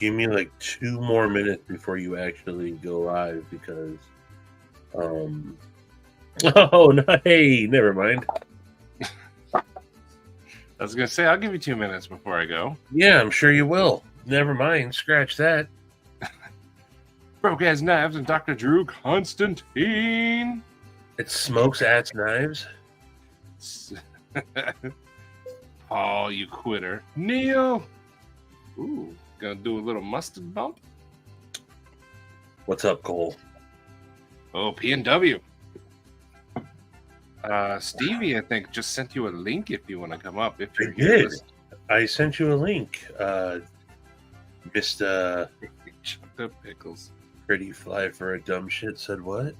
Give me like 2 more minutes before you actually go live because, oh no, hey, never mind. I was gonna say I'll give you 2 minutes before I go. Yeah, I'm sure you will. Never mind, scratch that. Broke Ass Knives and Dr. Drew Constantine. It's Smokes Ass Knives. Paul, you quitter. Neil. Ooh, gonna do a little mustard bump. What's up, Cole? Oh, P&W. Stevie, I think, just sent you a link if you want to come up. If you're I did. I sent you a link. Mr. Chopped up pickles. Pretty fly for a dumb shit said what?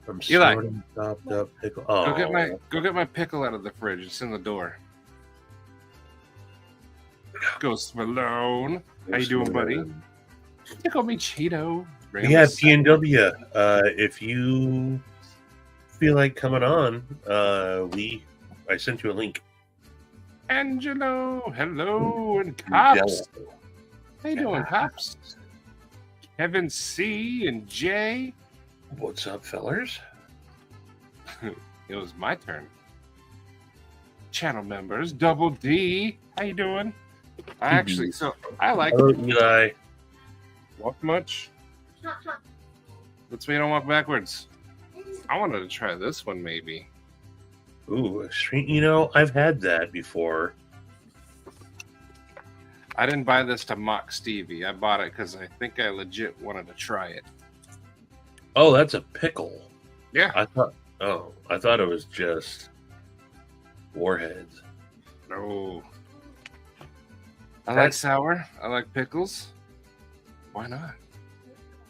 I'm Eli. snorting chopped up pickle. Oh. Go get my pickle out of the fridge. It's in the door. Ghost Malone. How you doing, buddy? Tickle me, Cheeto. Yeah, P&W. If you feel like coming on, I sent you a link. Angelo, hello, and Cops. How you doing, Cops? Kevin C and Jay. What's up, fellers? It was my turn. Channel members, Double D. How you doing? I like. Hello, Eli. Walk much? Let's me don't walk backwards. I wanted to try this one, maybe. Ooh, you know, I've had that before. I didn't buy this to mock Stevie. I bought it because I think I legit wanted to try it. Oh, that's a pickle. Yeah. I thought it was just warheads. No. I like sour. I like pickles. Why not?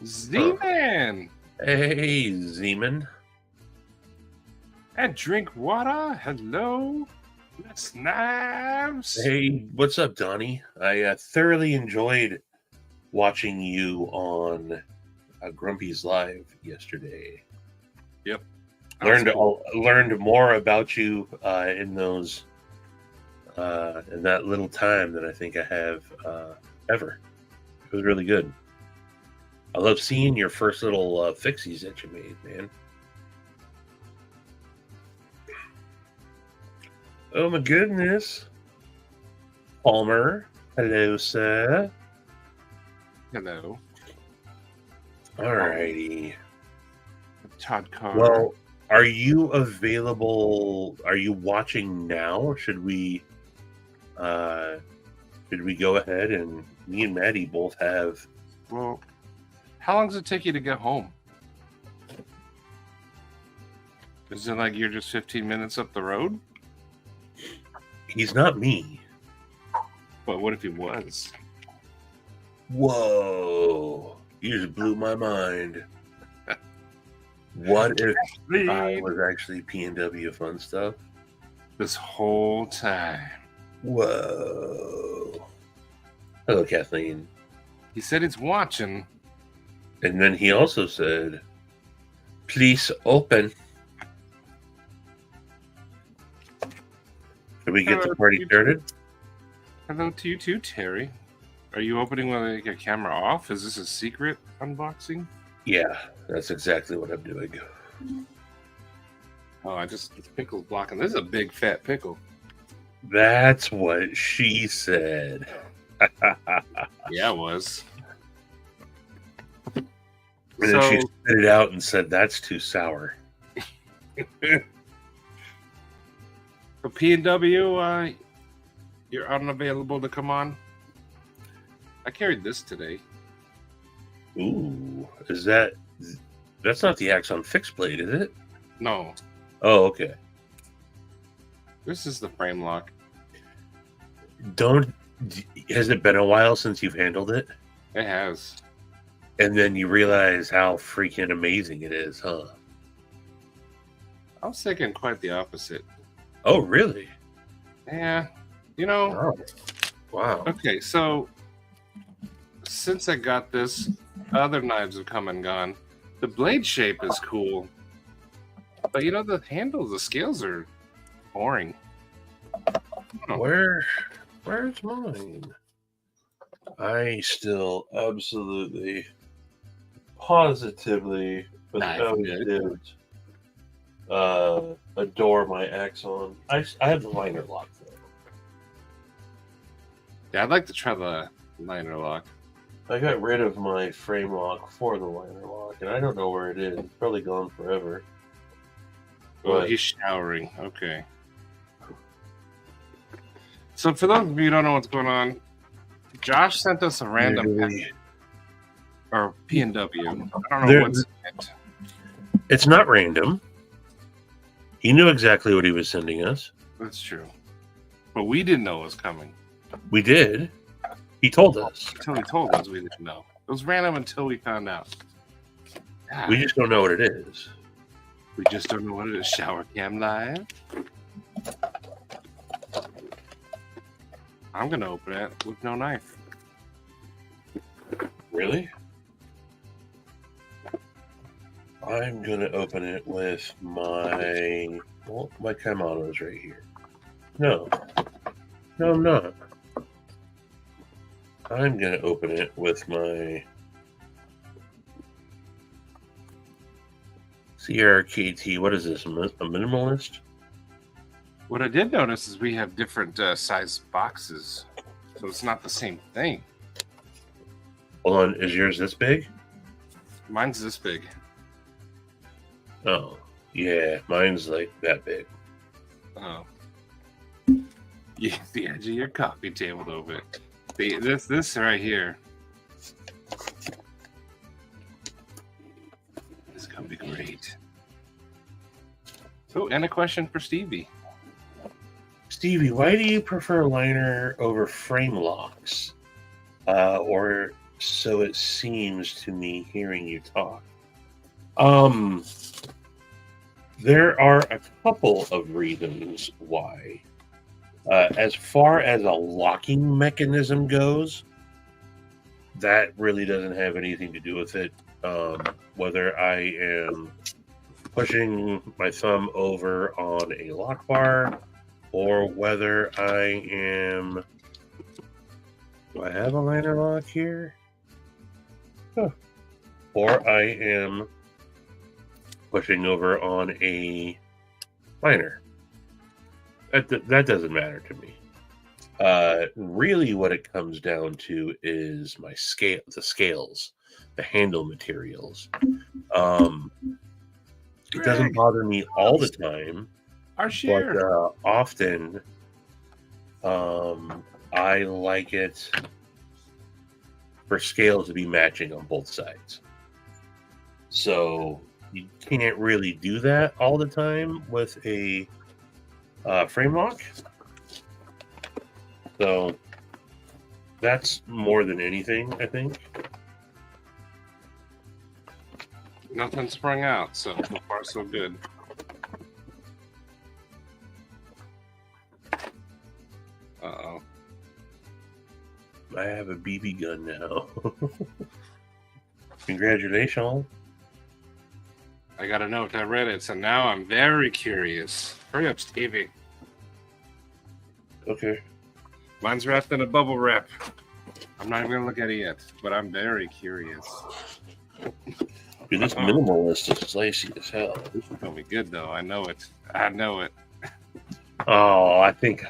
Z-Man. Hey, Z-Man. And drink water. Hello. Let's knives. Hey, what's up, Donnie? I thoroughly enjoyed watching you on Grumpy's Live yesterday. Yep. Learned more about you in those in that little time than I think I have ever. It was really good. I love seeing your first little fixies that you made, man. Oh my goodness. Palmer. Hello, sir. Hello. Alrighty. Todd Carr. Well, are you available? Are you watching now? Or should we go ahead and me and Maddie both have? Well, how long does it take you to get home? Is it like you're just 15 minutes up the road? He's not me. But what if he was? Whoa. You just blew my mind. What if I was actually P&W Fun Stuff? This whole time. Whoa. Hello, Kathleen. He said he's watching. And then he also said, please open. Should we get the party started? Hello to you too, Terry. Are you opening with your camera off? Is this a secret unboxing? Yeah, that's exactly what I'm doing. Oh, this pickle's blocking. This is a big fat pickle. That's what she said. Yeah, it was. And then she spit it out and said, that's too sour. For P&W, you're unavailable to come on. I carried this today. Ooh, that's not the Axon fixed blade, is it? No. Oh, okay. This is the frame lock. Has it been a while since you've handled it? It has. And then you realize how freaking amazing it is, huh? I was thinking quite the opposite. Oh, really? Yeah. You know. Wow. Okay, so since I got this, other knives have come and gone. The blade shape is cool. But you know, the handles, the scales are boring. Where's mine? I still absolutely, positively, without a doubt, adore my Axon. I have the liner lock though. Yeah, I'd like to try the liner lock. I got rid of my frame lock for the liner lock, and I don't know where it is. It's probably gone forever. Oh, he's showering. Okay. So for those of you who don't know what's going on, Josh sent us a random package. Or P&W. I don't know what's in it. It's not random. He knew exactly what he was sending us. That's true. But we didn't know it was coming. We did. He told us. Until he told us, we didn't know. It was random until we found out. God. We just don't know what it is. We just don't know what it is. Shower cam live. I'm going to open it with no knife. Really? I'm going to open it with my... Well, my Kamado is right here. No. No, I'm not. I'm going to open it with my CRKT. What is this? A minimalist? What I did notice is we have different size boxes. So it's not the same thing. Hold on. Is yours this big? Mine's this big. Oh, yeah. Mine's like that big. Oh. Yeah, the edge of your coffee table over it. This right here is gonna be great. Oh, and a question for Stevie. Stevie, why do you prefer liner over frame locks? Or so it seems to me hearing you talk. There are a couple of reasons why. As far as a locking mechanism goes, that really doesn't have anything to do with it. Whether I am pushing my thumb over on a lock bar or whether I am... Do I have a liner lock here? Huh. Or I am pushing over on a liner. That doesn't matter to me. Really what it comes down to is my scale, the scales, the handle materials. It doesn't bother me all the time. Our share. But often I like it for scales to be matching on both sides. So you can't really do that all the time with a frame lock. So that's more than anything, I think. Nothing sprung out, so far so good. Uh-oh. I have a BB gun now. Congratulations. I got a note. I read it, so now I'm very curious. Hurry up, Stevie. Okay. Mine's wrapped in a bubble wrap. I'm not even going to look at it yet, but I'm very curious. Dude, this minimalist is slicey as hell. This is going to be good, though. I know it. I know it. Oh, I think...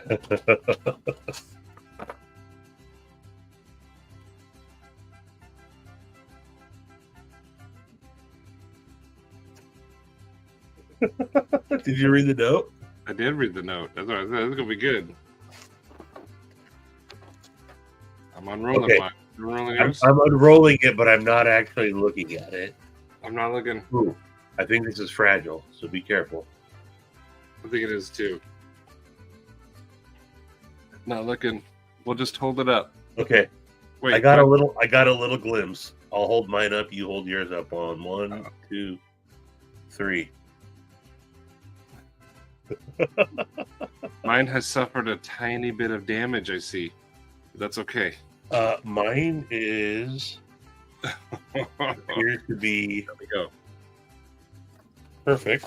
Did you read the note? I did read the note. That's what I said. This is going to be good. I'm unrolling mine. I'm unrolling it, but I'm not actually looking at it. I'm not looking. Ooh, I think this is fragile, so be careful. I think it is too. Not looking. We'll just hold it up. Okay. Wait. I got a little glimpse. I'll hold mine up. You hold yours up on 1, 2, 3. Mine has suffered a tiny bit of damage, I see. That's okay. Mine is appears to be there we go. Perfect.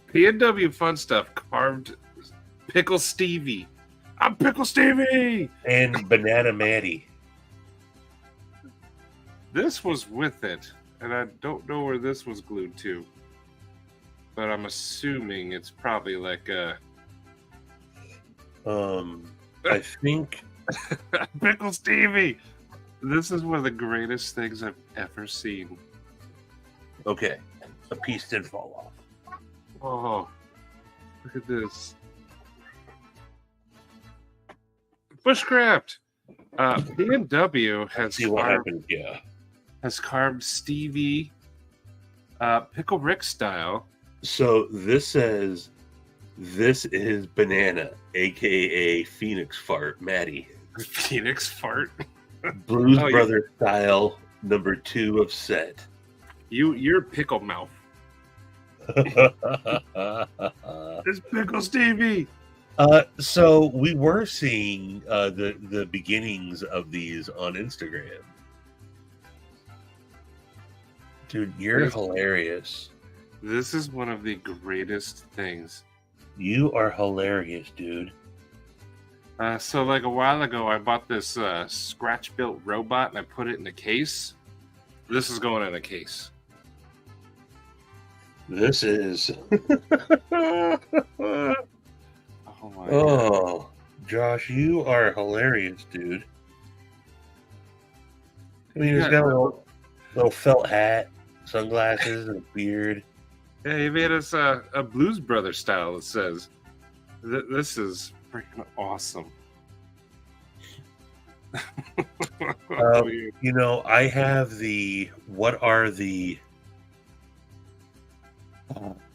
P&W Fun Stuff carved Pickle Stevie. I'm Pickle Stevie! And Banana Maddie. This was with it, and I don't know where this was glued to. But I'm assuming it's probably like a... I think... Pickle Stevie! This is one of the greatest things I've ever seen. Okay. A piece did fall off. Oh, look at this. Bushcraft! B&W has See what happens, yeah. has carved Stevie Pickle Rick style. So this says, this is Banana, a.k.a. Phoenix Fart, Maddie. Phoenix Fart? Blues Brother style, number 2 of set. You're Pickle Mouth. It's Pickle Stevie! So we were seeing the beginnings of these on Instagram. Dude, you're hilarious. This is one of the greatest things. You are hilarious, dude. So like a while ago, I bought this scratch-built robot and I put it in a case. This is going in a case. This is... Oh my God. Josh, you are hilarious, dude. I mean, he's got a little felt hat, sunglasses, and a beard. Yeah, he made us a Blues Brothers style, it says. This is freaking awesome. You know, I have the... What are the...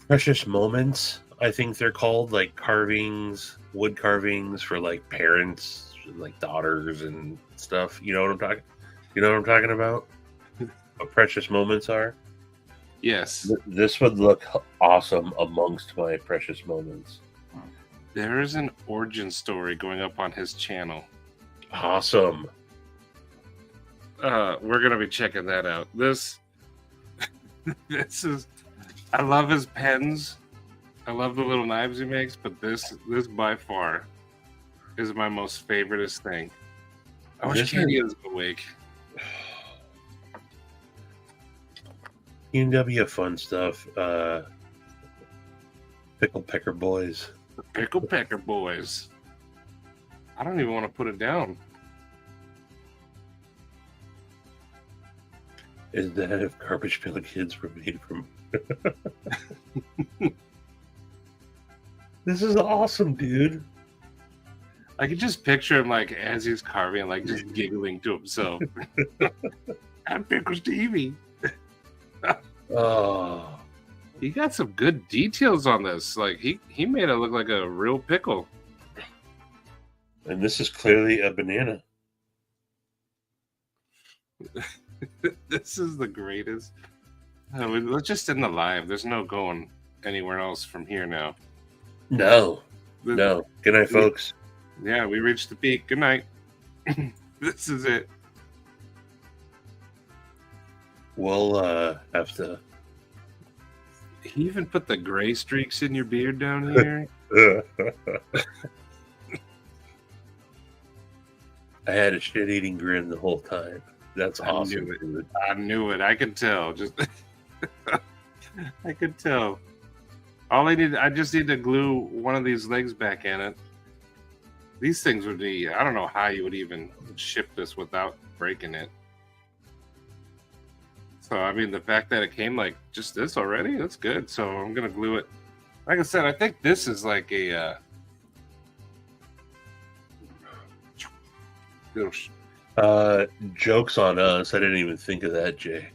precious moments, I think they're called, like carvings, wood carvings for like parents, and, like daughters and stuff. You know what I'm talking? You know what I'm talking about? What precious moments are? Yes. This would look awesome amongst my precious moments. There is an origin story going up on his channel. Awesome. We're gonna be checking that out. This is. I love his pens. I love the little knives he makes, but this by far is my most favoriteest thing. I wish Katie was awake. E&W fun stuff. Pickle Pecker Boys. The Pickle Pecker Boys. I don't even want to put it down. Is that if Garbage Pail Kids were made from... This is awesome, dude. I can just picture him like as he's carving, like just giggling to himself. I'm Pickle Stevie. Oh, he got some good details on this. Like he made it look like a real pickle. And this is clearly a banana. This is the greatest. Let's just end the live. There's no going anywhere else from here now. No. Good night, folks. Yeah, we reached the peak. Good night. This is it. We'll have to... He even put the gray streaks in your beard down here. I had a shit-eating grin the whole time. That's awesome. I knew it. I could tell. Just I could tell. I just need to glue one of these legs back in it. These things would be, I don't know how you would even ship this without breaking it. So, I mean, the fact that it came like just this already, that's good. So I'm going to glue it. Like I said, I think this is like a... Joke's on us. I didn't even think of that, Jay.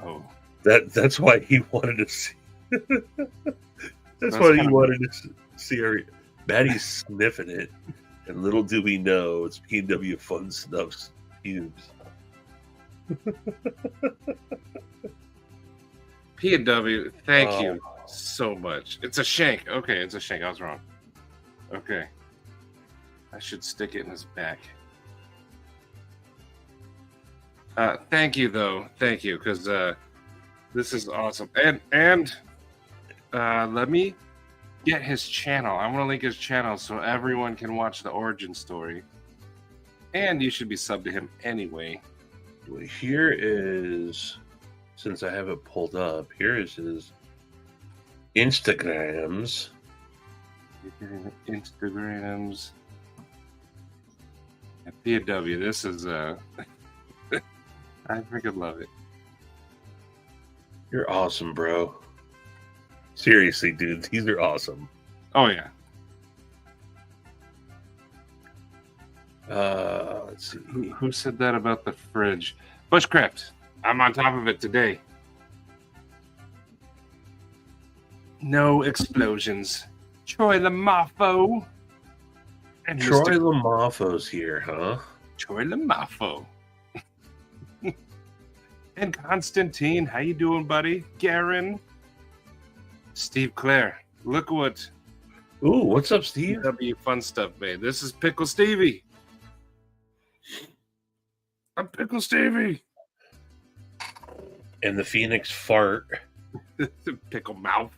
Oh. That's why he wanted to see... That's why he wanted to see her. Maddie's sniffing it, and little do we know it's P&W Fun Stuff's pubes. P&W, thank you so much. It's a shank. Okay, it's a shank. I was wrong. Okay. I should stick it in his back. Thank you, though. Thank you, because this is awesome. And let me get his channel. I'm going to link his channel so everyone can watch the origin story. And you should be subbed to him anyway. Here is, since I have it pulled up, here is his Instagrams. Instagrams. At POW, this is I freaking love it. You're awesome, bro. Seriously, dude, these are awesome. Oh yeah. Let's see. Who said that about the fridge? Bushcraft. I'm on top of it today. No explosions. Troy Lamafo. And Troy Lamafo's here, huh? Troy Lamafo. And Constantine, how you doing, buddy? Garen. Steve Clare. Look what Ooh, what's up, Steve? W Fun Stuff made. This is Pickle Stevie. I'm Pickle Stevie. And the Phoenix fart. Pickle mouth.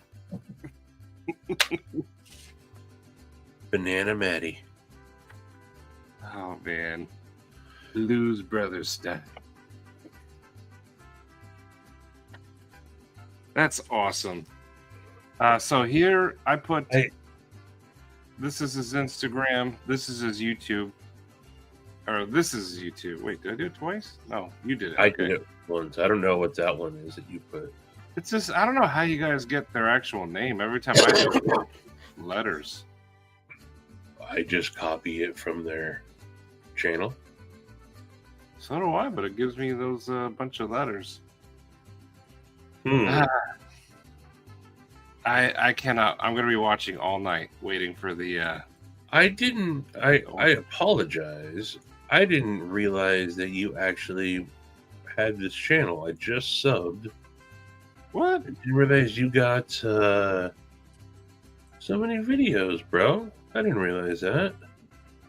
Banana Maddie. Oh man. Blues Brothers stuff. That's awesome. So here I put this is his Instagram, this is his YouTube. Or this is YouTube. Wait, did I do it twice? No, you did it. I did it once. I don't know what that one is that you put. It's just I don't know how you guys get their actual name. Every time I do letters. I just copy it from their channel. So do I, but it gives me those bunch of letters. I cannot. I'm going to be watching all night, waiting for the. I apologize. I didn't realize that you actually had this channel. I just subbed. What? I didn't realize you got so many videos, bro. I didn't realize that.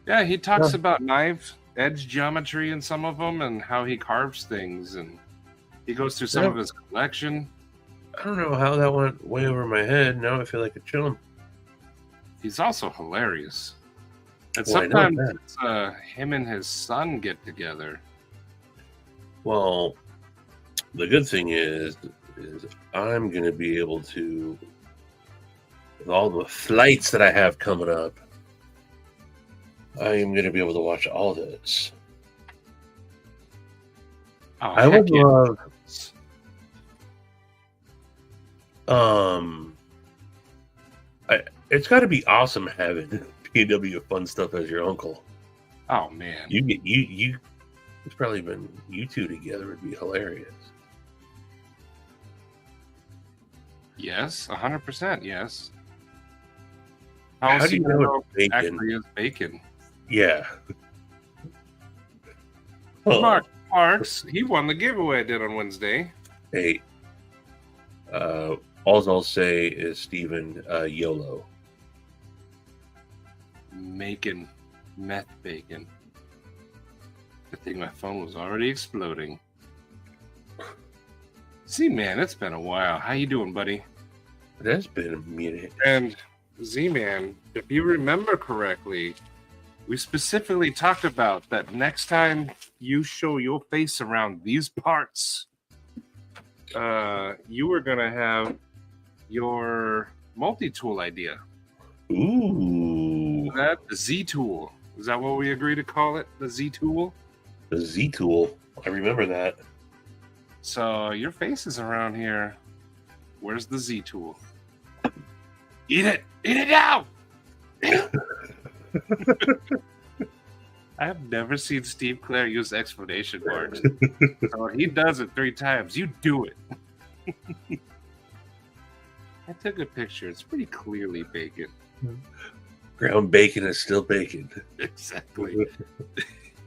Yeah, he talks about knife edge geometry in some of them and how he carves things, and he goes through some of his collection. I don't know how that went way over my head. Now I feel like a chillin'. He's also hilarious. And Well, sometimes it's, him and his son get together. Well, the good thing is I'm going to be able to, with all the flights that I have coming up, I am going to be able to watch all this. Oh, I would love. It's got to be awesome having PW Fun Stuff as your uncle. Oh man, you. It's probably been you two together would be hilarious. Yes, 100%. Yes. How do you know it's bacon? Actually, is bacon. Yeah. Mark Parks, he won the giveaway I did on Wednesday. Hey, all I'll say is Steven, YOLO. Making meth bacon. I think my phone was already exploding. Z-Man, it's been a while. How you doing, buddy? It has been a minute. And Z-Man, if you remember correctly, we specifically talked about that next time you show your face around these parts, you were going to have your multi-tool idea. Ooh. That the Z-tool. Is that what we agreed to call it? The Z-tool? The Z-tool. I remember that. So your face is around here. Where's the Z-tool? Eat it! Eat it now! I have never seen Steve Clare use explanation marks. So when he does it 3 times, you do it. I took a picture. It's pretty clearly bacon. Ground bacon is still bacon. Exactly.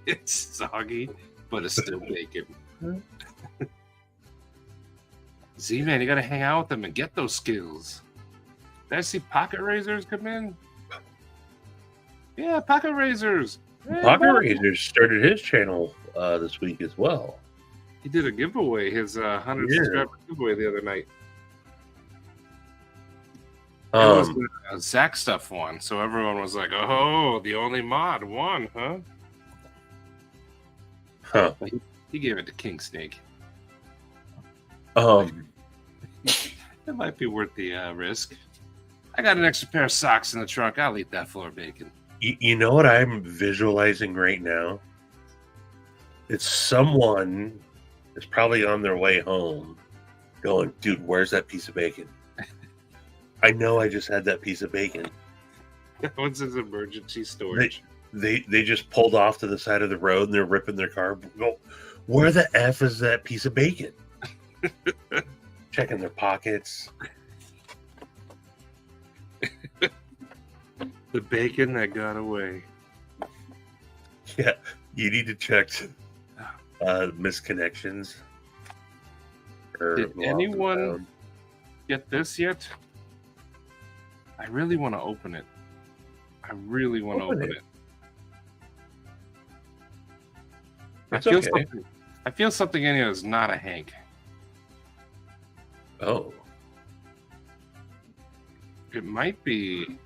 It's soggy, but it's still bacon. Z-Man, you gotta hang out with them and get those skills. Did I see Pocket Razors come in? Yeah, Pocket Razors. Yeah, Pocket Razors started his channel this week as well. He did a giveaway, his 100 subscriber giveaway the other night. It was Um, the Zach stuff one, so everyone was like, "Oh, the only mod won, huh?" huh. But he gave it to King Snake. Um, It might be worth the risk. I got an extra pair of socks in the trunk. I'll eat that floor bacon. you know what I'm visualizing right now? It's someone is probably on their way home going, dude, where's that piece of bacon? I know I just had that piece of bacon. What's his emergency storage? They just pulled off to the side of the road and they're ripping their car. Go, where the F is that piece of bacon? Checking their pockets. The bacon that got away. Yeah, you need to check misconnections. Did anyone get this yet? I really want to open it. I really want to open it. I feel something in here is not a Hank. Oh. It might be.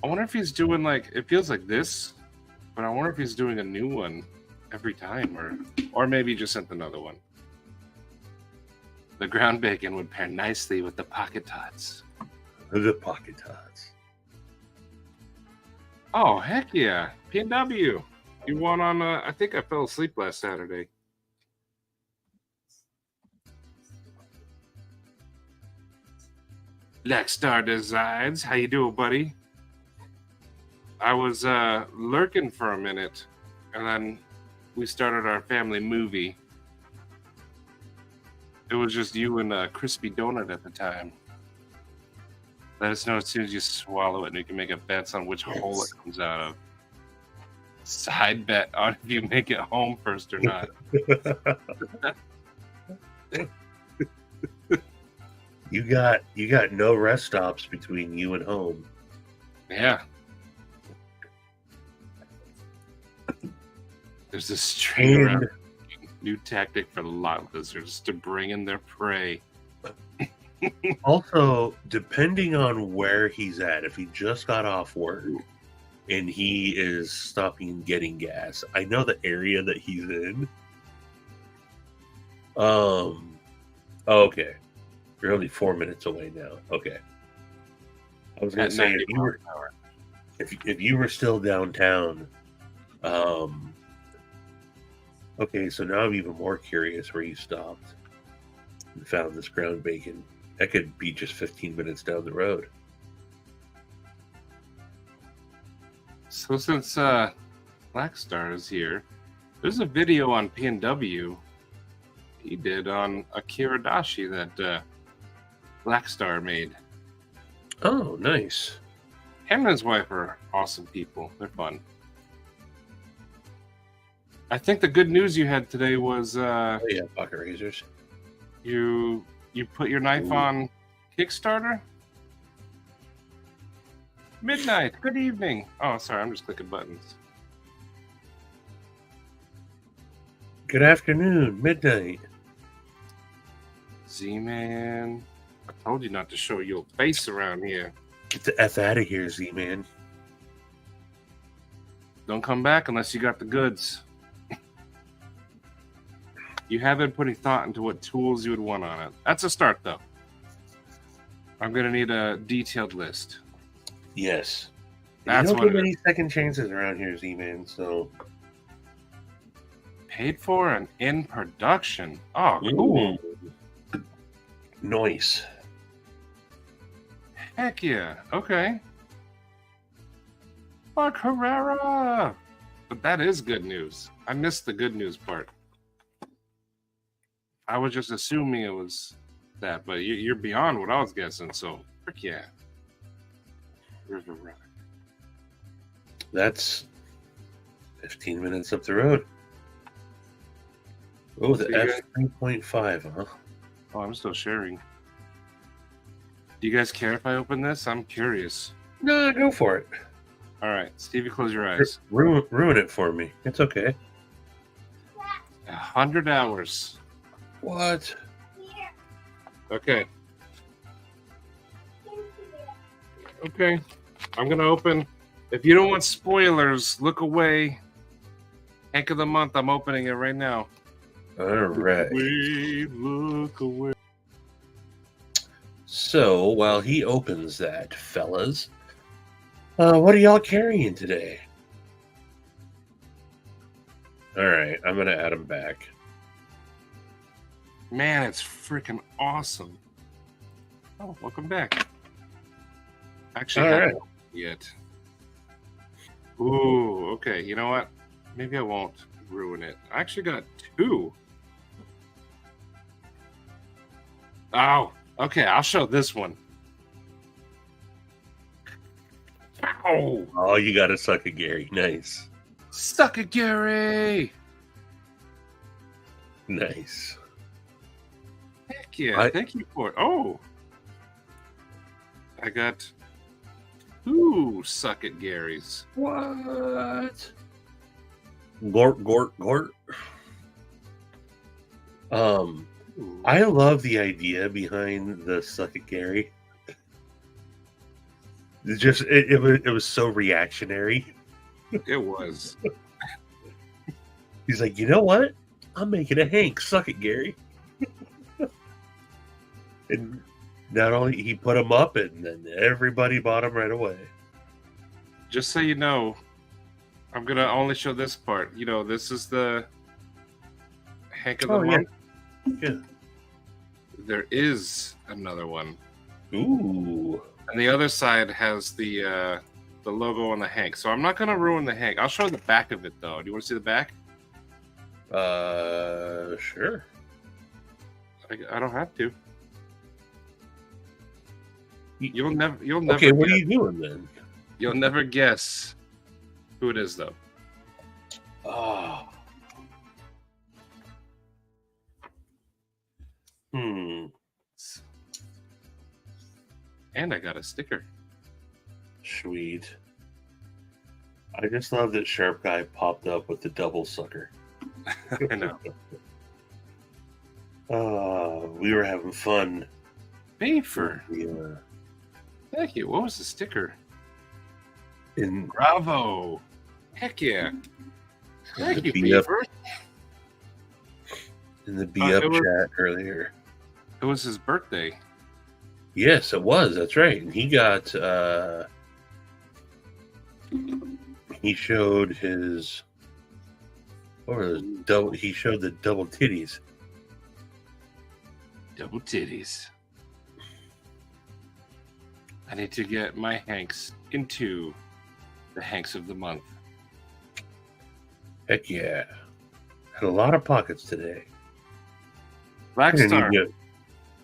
I wonder if he's doing like, it feels like this, but I wonder if he's doing a new one every time, or maybe he just sent another one. The ground bacon would pair nicely with the pocket tots. The pocket tots. Oh, heck yeah. P&W. You won on, I think I fell asleep last Saturday. Blackstar Designs. How you doing, buddy? I was lurking for a minute, and then we started our family movie. It was just you and Crispy Donut at the time. Let us know as soon as you swallow it, and you can make a bet on which hole it comes out of. Side bet on if you make it home first or not. You got no rest stops between you and home. Yeah. There's this strange new tactic for lot lizards to bring in their prey. Also, depending on where he's at, if he just got off work and he is stopping and getting gas, I know the area that he's in. Okay. You're only 4 minutes away now. Okay. I was gonna say if you were still downtown, okay, so now I'm even more curious where you stopped and found this ground bacon. That could be just 15 minutes down the road. So since Blackstar is here, there's a video on P&W he did on a Kiradashi that Blackstar made. Oh, nice. Him and his wife are awesome people. They're fun. I think the good news you had today was Oh yeah, pocket razors. you put your knife on Kickstarter? Midnight, good evening. Oh, sorry, I'm just clicking buttons. Good afternoon, midnight. Z-Man, I told you not to show your face around here. Get the F out of here, Z-Man. Don't come back unless you got the goods. You haven't put any thought into what tools you would want on it. That's a start, though. I'm going to need a detailed list. Yes. That's you don't what get it many second chances around here, Z-Man, so... Paid for and in production. Oh, cool. Nice. Heck yeah. Okay. Fuck Herrera! But that is good news. I missed the good news part. I was just assuming it was that, but you're beyond what I was guessing, so frick yeah. River Rock. That's 15 minutes up the road. Oh, the F3.5, huh? Oh, I'm still sharing. Do you guys care if I open this? I'm curious. No, go for it. All right, Stevie, close your eyes. Ruin it for me. It's okay. 100 hours. What? Okay. Okay. I'm going to open. If you don't want spoilers, look away. Hank of the month. I'm opening it right now. All right. Look away. So while he opens that, fellas, what are y'all carrying today? All right, I'm gonna add them back. Man, it's freaking awesome. Oh, welcome back. Actually, All I right. haven't yet. Ooh, okay. You know what? Maybe I won't ruin it. I actually got 2. Oh, okay. I'll show this one. Ow! Oh, you got to suck it, Gary. Nice. Suck it, Gary! Nice. Heck yeah. Thank you for it. Oh. I got 2 Suck It Garys. What? Gort. I love the idea behind the Suck It Gary. It was so reactionary. It was. He's like, you know what? I'm making a Hank. Suck it, Gary. And not only he put him up, and then everybody bought him right away. Just so you know, I'm gonna only show this part. You know, this is the Hank of the month. Yeah. There is another one. Ooh. And the other side has the logo on the Hank. So I'm not gonna ruin the Hank. I'll show the back of it though. Do you want to see the back? Sure. I don't have to. You'll never. Okay, what are you doing then? You'll never guess who it is though. Oh. And I got a sticker. Sweet. I just love that Sharp Guy popped up with the double sucker. I know. We were having fun. Beaver. Yeah. Thank you. What was the sticker? In Bravo. Heck yeah. Thank you, Beaver. Beaver. In the Be Up chat earlier. It was his birthday. Yes, it was. That's right. And he got he showed his he showed the double titties. Double titties. I need to get my Hanks into the Hanks of the month. Heck yeah. Had a lot of pockets today. Blackstar.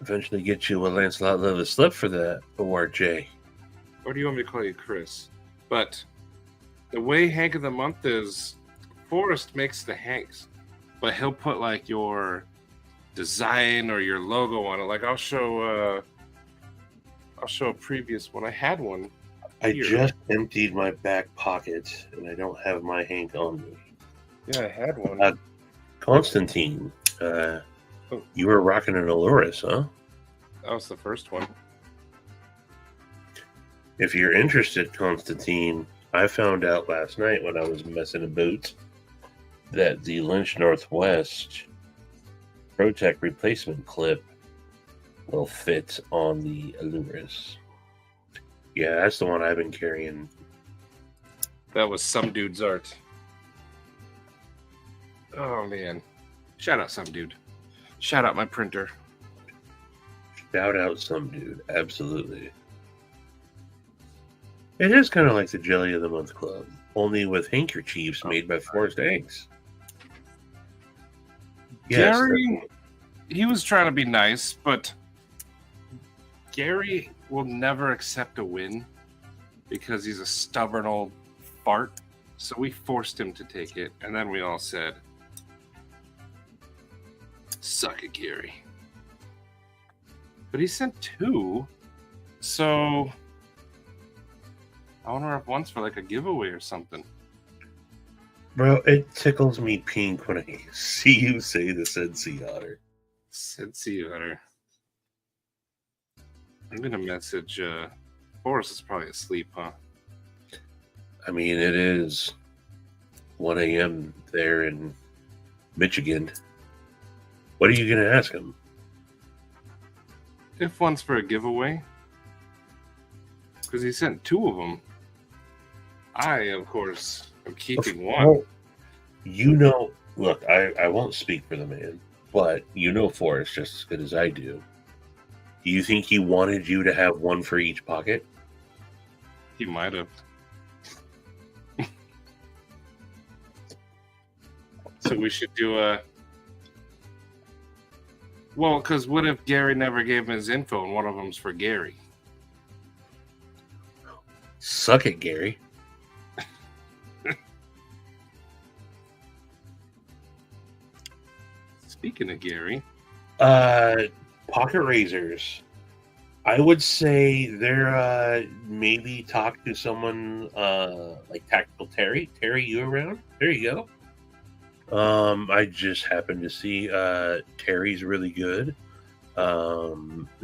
Eventually get you a Lancelot Leather slip for that award, Jay. Or do you want me to call you Chris? But the way Hank of the month is, Forrest makes the Hanks, but he'll put like your design or your logo on it. Like I'll show a previous one. I had one. I just emptied my back pocket and I don't have my Hank on me. Yeah, I had one. Constantine, you were rocking an Allurus, huh? That was the first one. If you're interested, Constantine, I found out last night when I was messing about that the Lynch Northwest ProTech replacement clip will fit on the Allurus. Yeah, that's the one I've been carrying. That was some dude's art. Oh, man. Shout out some dude. Shout out my printer. Shout out some dude. Absolutely. It is kind of like the Jelly of the Month Club, only with handkerchiefs made by Forrest Hanks. Yes, Gary, he was trying to be nice, but Gary will never accept a win because he's a stubborn old fart. So we forced him to take it, and then we all said, "Suck it, Gary." But he sent 2, so I wonder if one's for like a giveaway or something. Bro, it tickles me pink when I see you say the Said Sea Otter. Said Sea Otter. I'm gonna message Forrest is probably asleep, huh? I mean, it is 1 a.m. there in Michigan. What are you going to ask him? If one's for a giveaway. Because he sent 2 of them. I, of course, am keeping one. Well, you know, look, I won't speak for the man, but you know Forrest just as good as I do. Do you think he wanted you to have one for each pocket? He might have. So we should do a... Well, because what if Gary never gave him his info and one of them's for Gary? Suck it, Gary. Speaking of Gary... Pocket razors. I would say they're maybe talk to someone like Tactical Terry. Terry, you around? There you go. I just happened to see Terry's really good.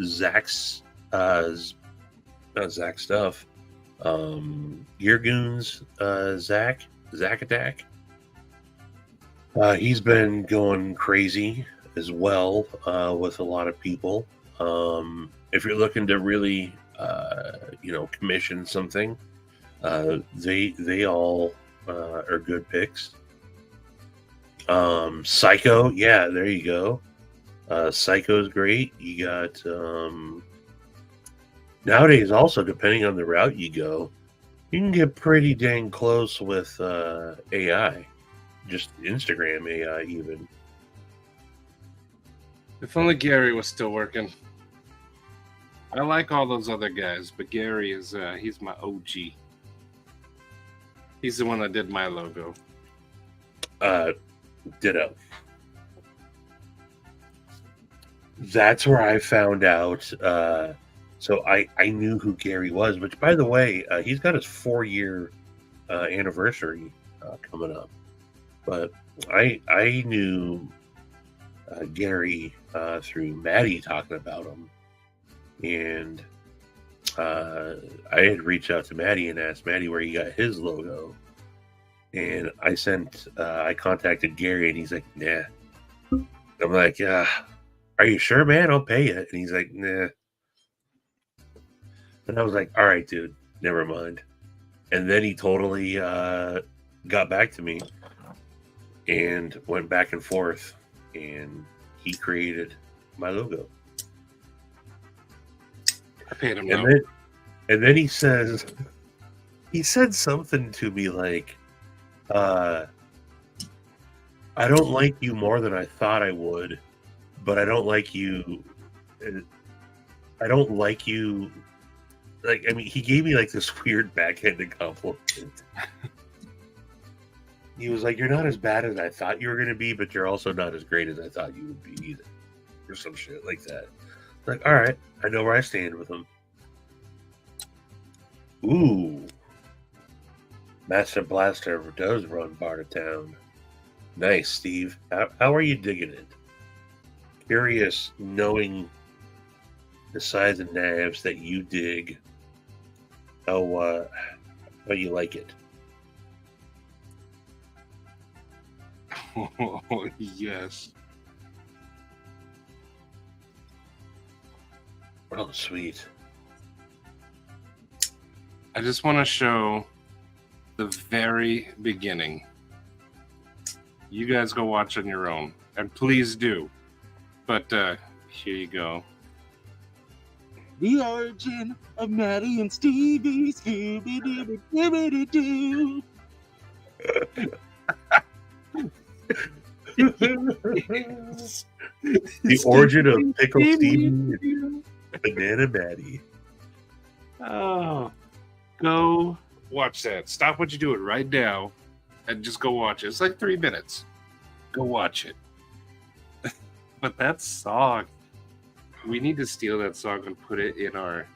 Zach's not Zach stuff. Gear Goons, Zach Attack. He's been going crazy as well with a lot of people. If you're looking to really, commission something, they all are good picks. Psycho, yeah, there you go. Psycho's great. You got nowadays also, depending on the route you go, you can get pretty dang close with AI, just Instagram AI even. If only Gary was still working. I like all those other guys, but Gary is he's my OG. He's the one that did my logo. Ditto. That's where I found out. So I knew who Gary was, which, by the way, he's got his 4-year anniversary coming up. But I knew Gary through Maddie talking about him. And I had reached out to Maddie and asked Maddie where he got his logo. And I contacted Gary, and he's like, nah. I'm like, are you sure, man? I'll pay you. And he's like, nah. And I was like, all right, dude, never mind. And then he totally got back to me and went back and forth, and he created my logo. I paid him. And then he said something to me like, I don't like you more than I thought I would, but I don't like you. Like, I mean, he gave me like this weird backhanded compliment. He was like, you're not as bad as I thought you were going to be, but you're also not as great as I thought you would be either. Or some shit like that. Like, all right, I know where I stand with him. Ooh. Master Blaster does run Bar to Town. Nice, Steve. How are you digging it? Curious, knowing the size of nabs that you dig, how you like it. Oh, yes. Oh, sweet. I just want to show the very beginning. You guys go watch on your own, and please do. But here you go. The origin of Matty and Stevie, Scooby-Doo. The origin of Pickle Stevie and Banana Matty. Oh, go watch that. Stop what you're doing right now and just go watch it. It's like 3 minutes. Go watch it. But that song, we need to steal that song and put it in our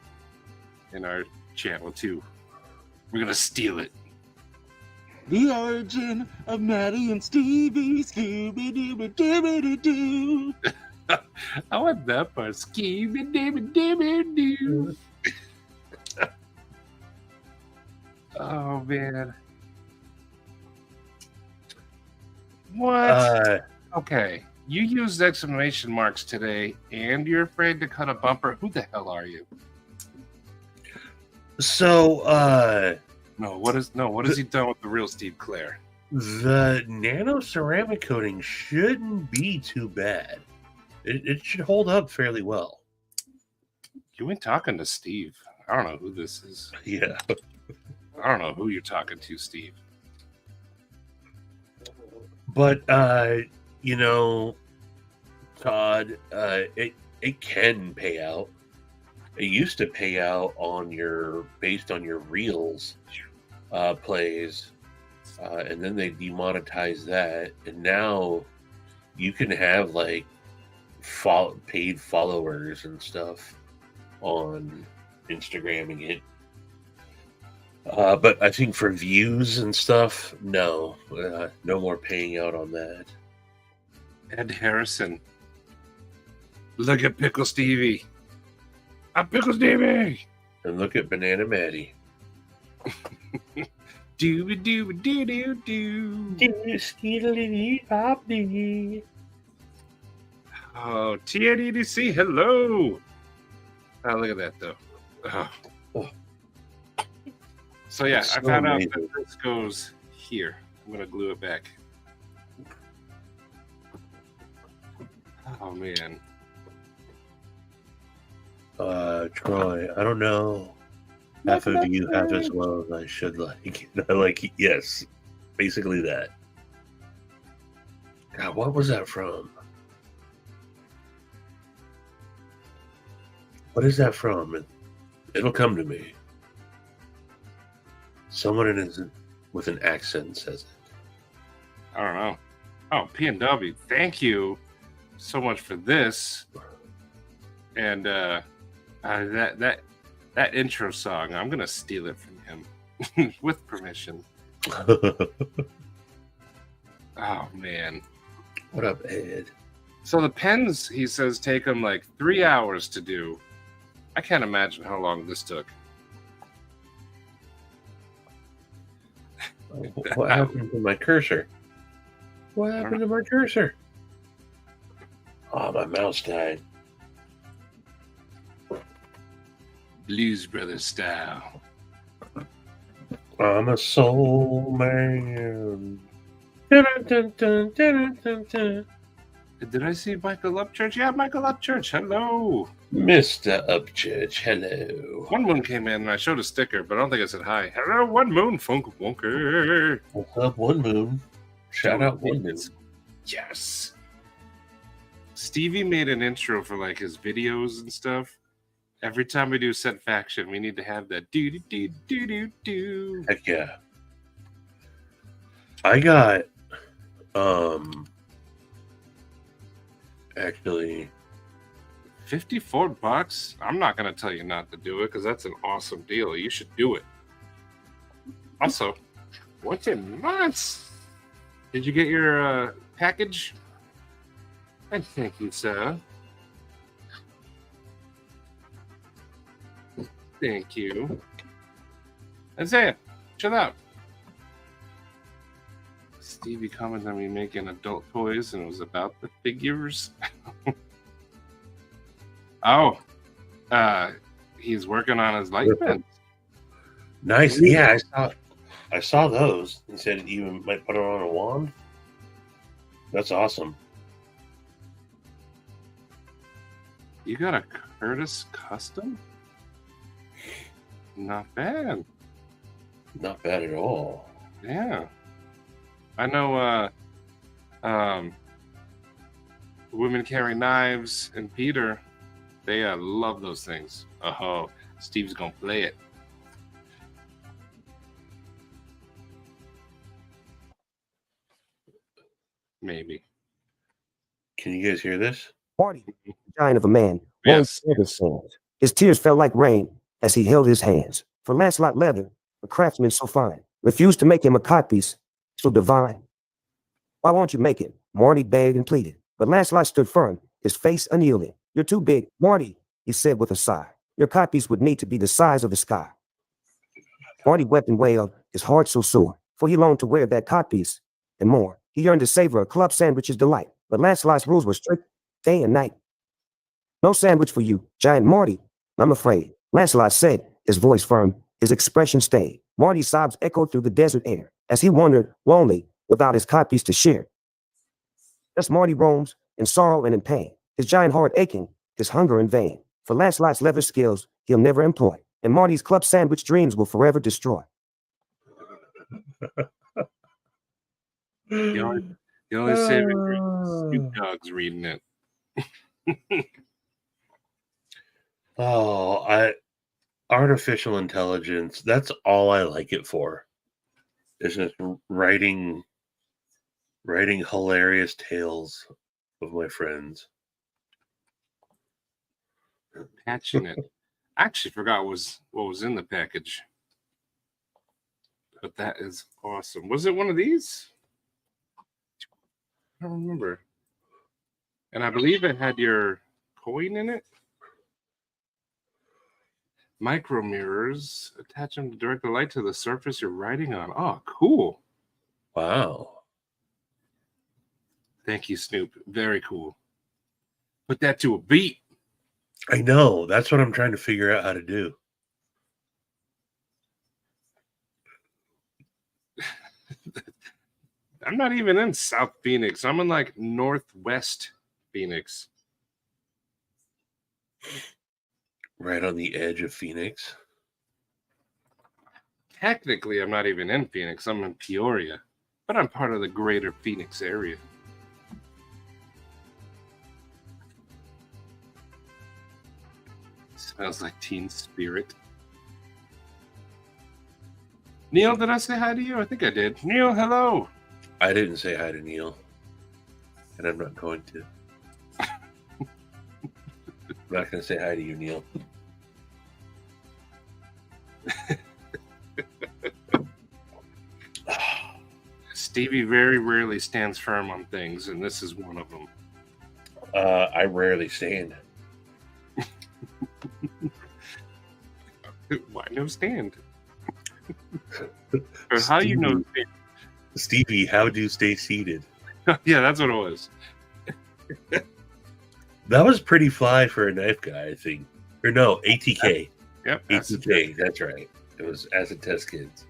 channel too. We're gonna steal it. The origin of Matty and Stevie, Scooby-Doo. I want that part. Scooby-Doo. Oh man. What? Okay. You used exclamation marks today, and you're afraid to cut a bumper. Who the hell are you? So, what has he done with the real Steve Claire? The nano ceramic coating shouldn't be too bad. It should hold up fairly well. You ain't talking to Steve. I don't know who this is. Yeah. I don't know who you're talking to, Steve. But you know, Todd, it can pay out. It used to pay out based on your reels plays, and then they demonetized that, and now you can have like paid followers and stuff on Instagramming it. But I think for views and stuff, no more paying out on that. Ed Harrison. Look at Pickle Stevie. I'm Pickle Stevie. And look at Banana Maddie. Do do do do do. Oh, TNEDC, hello. Oh, look at that though. Oh. So yeah, I found out that this goes here. I'm gonna glue it back. Oh man. Troy, I don't know. Half of you have as well as I should like. I like, yes, basically that. God, what was that from? What is that from? It'll come to me. Someone with an accent says it. I don't know. Oh, P&W, thank you so much for this. And that intro song, I'm gonna steal it from him with permission. Oh man. What up, Ed? So the pens, he says, take him like 3 hours to do. I can't imagine how long this took. What happened to my cursor? What happened to my cursor? Oh, my mouse died. Blues Brothers style. I'm a soul man. Dun, dun, dun, dun, dun, dun. Did I see Michael Upchurch? Yeah, Michael Upchurch. Hello. Mr. Upchurch, hello. One Moon came in and I showed a sticker, but I don't think I said hi. Hello, One Moon, Funk Wonker. What's up, One Moon? Shout out One Moon. Yes. Stevie made an intro for like his videos and stuff. Every time we do SAIDFACTION, we need to have that do do do do do do. Heck yeah. I got actually $54. I'm not gonna tell you not to do it because that's an awesome deal. You should do it. Also, what's in months? Did you get your package? And thank you, sir. Thank you. Isaiah, chill out. Stevie commented on me making adult toys and it was about the figures. Oh, he's working on his light pen. Nice. Yeah, I saw those. He said you might put it on a wand. That's awesome. You got a Curtis custom? Not bad. Not bad at all. Yeah. I know Women Carry Knives and Peter, they love those things. Oh, Steve's gonna play it. Maybe. Can you guys hear this? Party, giant of a man. Yes. His tears fell like rain as he held his hands. For Lancelot Leather, a craftsman so fine, refused to make him a codpiece so divine. Why won't you make it? Marty begged and pleaded, but Lancelot stood firm, his face unyielding. You're too big, Marty, he said with a sigh. Your codpiece would need to be the size of the sky. Marty wept and wailed, his heart so sore, for he longed to wear that codpiece and more. He yearned to savor a club sandwich's delight, but Lancelot's rules were strict, day and night. No sandwich for you, giant Marty, I'm afraid, Lancelot said, his voice firm, his expression stayed. Marty's sobs echoed through the desert air as he wandered, lonely, without his codpiece to share. Thus Marty roams, in sorrow and in pain, his giant heart aching, his hunger in vain. For Lancelot's leather skills he'll never employ, and Marty's club sandwich dreams will forever destroy. The only saving grace is Snoop Dogg's reading it. Artificial intelligence, that's all I like it for. Is just writing hilarious tales of my friends. Patching it. I actually forgot what was in the package. But that is awesome. Was it one of these? I don't remember. And I believe it had your coin in it. Micro mirrors. Attach them to direct the light to the surface you're writing on. Oh, cool. Wow. Thank you, Snoop. Very cool. Put that to a beat. I know. That's what I'm trying to figure out how to do. I'm not even in South Phoenix. I'm in like Northwest Phoenix. Right on the edge of Phoenix. Technically, I'm not even in Phoenix. I'm in Peoria. But I'm part of the greater Phoenix area. Smells like Teen Spirit. Neil, did I say hi to you? I think I did. Neil, hello. I didn't say hi to Neil. And I'm not going to. I'm not going to say hi to you, Neil. Stevie very rarely stands firm on things, and this is one of them. I rarely stand. Why no stand? Or how you know stand? Stevie, how do you stay seated? Yeah, that's what it was. That was pretty fly for a knife guy, I think. Or no, ATK. Yep. ATK, that's right. It was Acid Test Kids.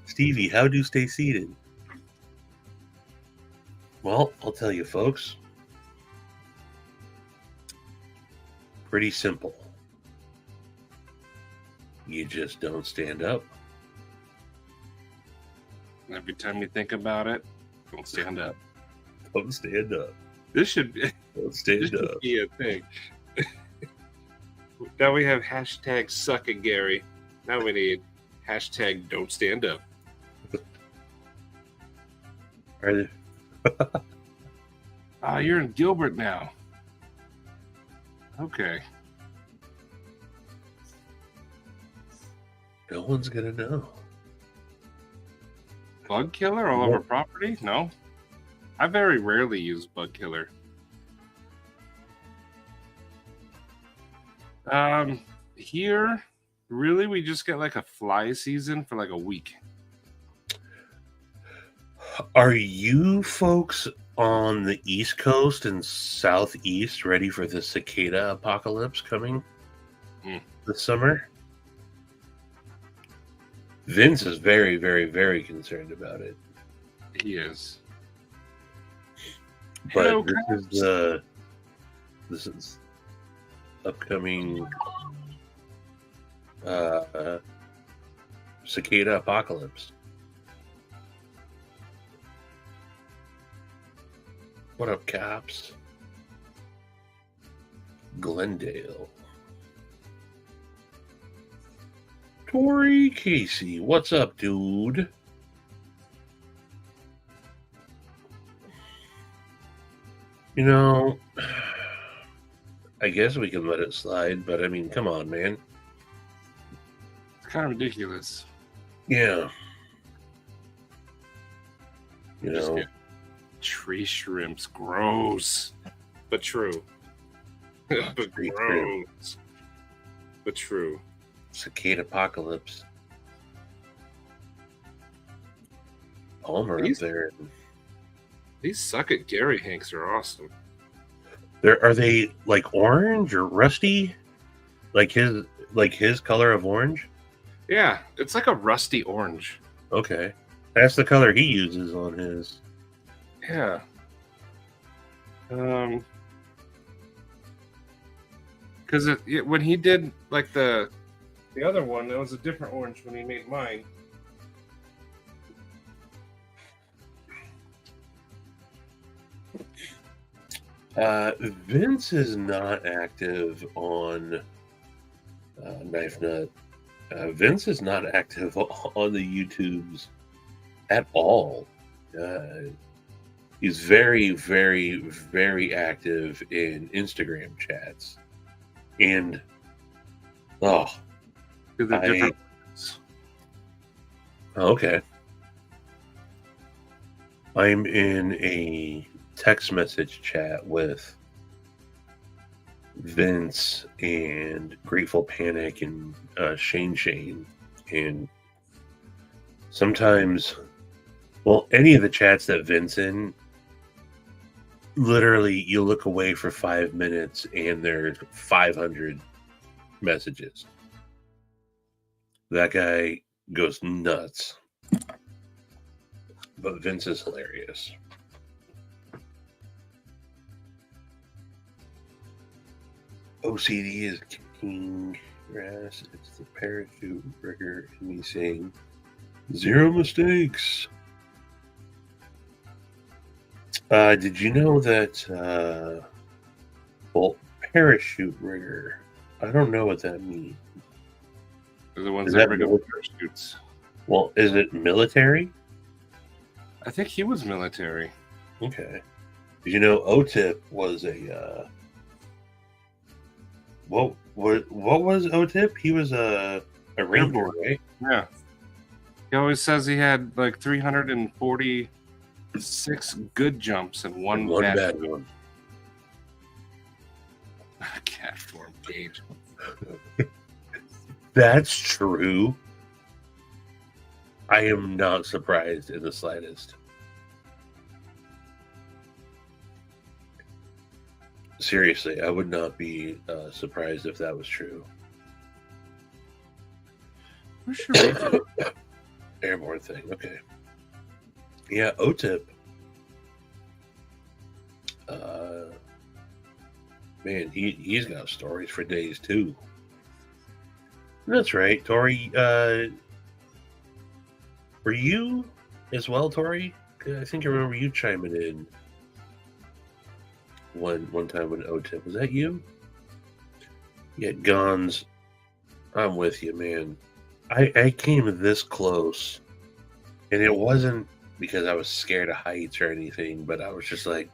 Stevie, how do you stay seated? Well, I'll tell you, folks. Pretty simple. You just don't stand up. Every time you think about it, don't stand up. Don't stand up. This should be, Don't stand this should up. be a thing. Now we have hashtag suck it, Gary. Now we need hashtag don't stand up. Are there... You're in Gilbert now. Okay. No one's gonna know. Bug killer all over property? No. I very rarely use bug killer. Here, really, we just get like a fly season for like a week. Are you folks on the East Coast and Southeast ready for the cicada apocalypse coming this summer? Vince is very, very, very concerned about it. He is. But Hello, this is upcoming cicada apocalypse. What up, Caps? Glendale. Tori Casey, what's up, dude? You know, I guess we can let it slide, but I mean, come on, man. It's kind of ridiculous. Yeah. You Just know, get tree shrimps, gross, but true. But tree gross, but true. cicada apocalypse. Palmer up there. These Suck It Gary Hanks are awesome. Are they like orange or rusty? Like his color of orange? Yeah, it's like a rusty orange. Okay. That's the color he uses on his. Yeah. Because when he did like the other one, that was a different orange when he made mine. Vince is not active on Knife Nut. Vince is not active on the YouTubes at all. He's very, very, very active in Instagram chats. And, okay. I'm in a text message chat with Vince and Grateful Panic and Shane, and sometimes, well, any of the chats that Vince in, literally you look away for 5 minutes and there's 500 messages. That guy goes nuts. But Vince is hilarious. OCD is kicking your ass. It's the parachute rigger and me saying 0 mistakes. Did you know that well, parachute rigger, I don't know what that means. They're the ones that rig up parachutes. Well, is it military? I think he was military. Okay. Did you know OTIP was a what was OTIP? He was a ranger, right? Yeah. He always says he had like 346 good jumps and one bad one. Cat form page. That's true. I am not surprised in the slightest. Seriously, I would not be surprised if that was true. Where's your airborne thing? Okay. Yeah, OTIP. Man, he's got stories for days too. That's right, Tori. Were you as well, Tori? I think I remember you chiming in one time when OTIP. Was that you? Yeah, Gons. I'm with you, man. I came this close, and it wasn't because I was scared of heights or anything, but I was just like,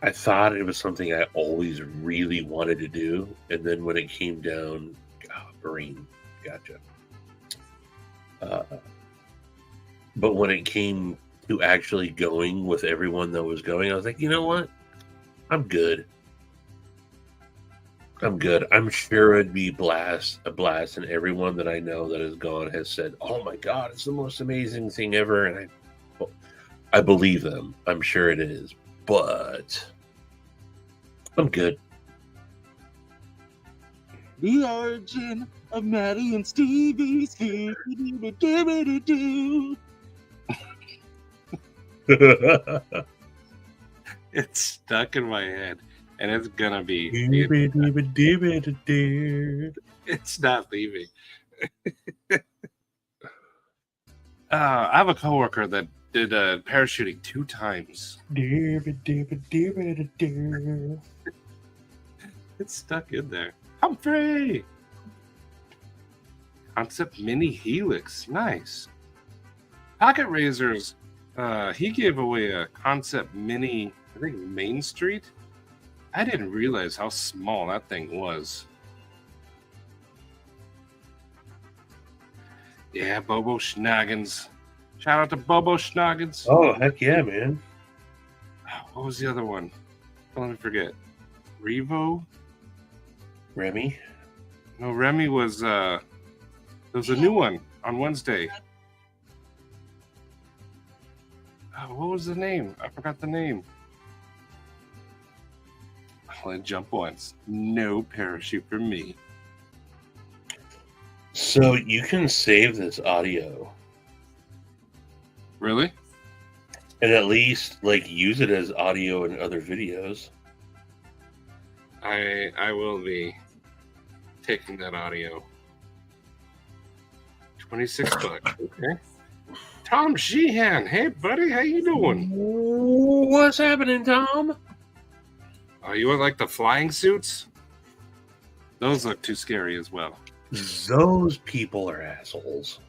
I thought it was something I always really wanted to do, and then when it came down, Marine, gotcha. But when it came to actually going with everyone that was going, I was like, you know what? I'm good. I'm sure it'd be a blast, and everyone that I know that has gone has said, "Oh my God, it's the most amazing thing ever," and I believe them. I'm sure it is, but I'm good. The origin of Matty and Stevie's It's stuck in my head, and it's gonna be. It's not leaving. I have a coworker that did parachuting 2 times. It's stuck in there. Humphrey! Concept Mini Helix. Nice. Pocket Razors. He gave away a Concept Mini, I think Main Street. I didn't realize how small that thing was. Yeah, Bobo Schnoggins. Shout out to Bobo Schnoggins. Oh, heck yeah, man. What was the other one? Don't let me forget. Revo? Remy? No, Remy was there was a new one on Wednesday. Oh, what was the name? I forgot the name. I only jump once. No parachute for me. So you can save this audio Really? and at least like use it as audio in other videos. I will be taking that audio. 26 bucks. Okay. Tom Sheehan. Hey, buddy. How you doing? What's happening, Tom? Oh, you want like the flying suits? Those look too scary as well. Those people are assholes.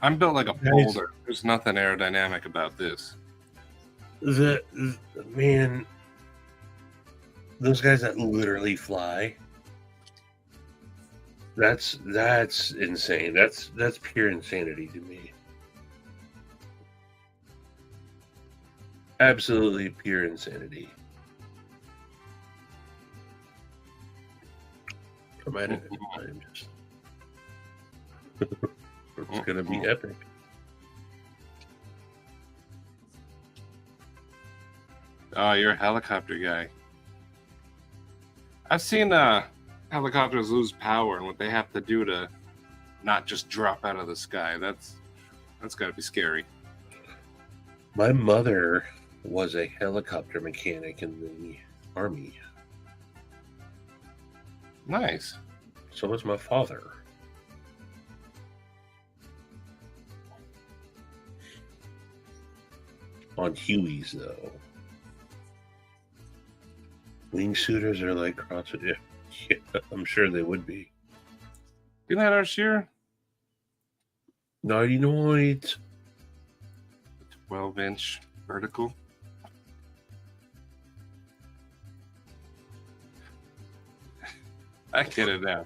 I'm built like a boulder. There's nothing aerodynamic about this. Man, those guys that literally fly. That's insane. That's pure insanity to me. Absolutely pure insanity. I'm just it's gonna be epic. Oh, you're a helicopter guy. I've seen helicopters lose power and what they have to do to not just drop out of the sky. That's got to be scary. My mother was a helicopter mechanic in the Army. Nice. So was my father. On Hueys, though. Wingsuiters are like CrossFit. Yeah, I'm sure they would be. You know our shear? 99. 12-inch vertical. I get it now.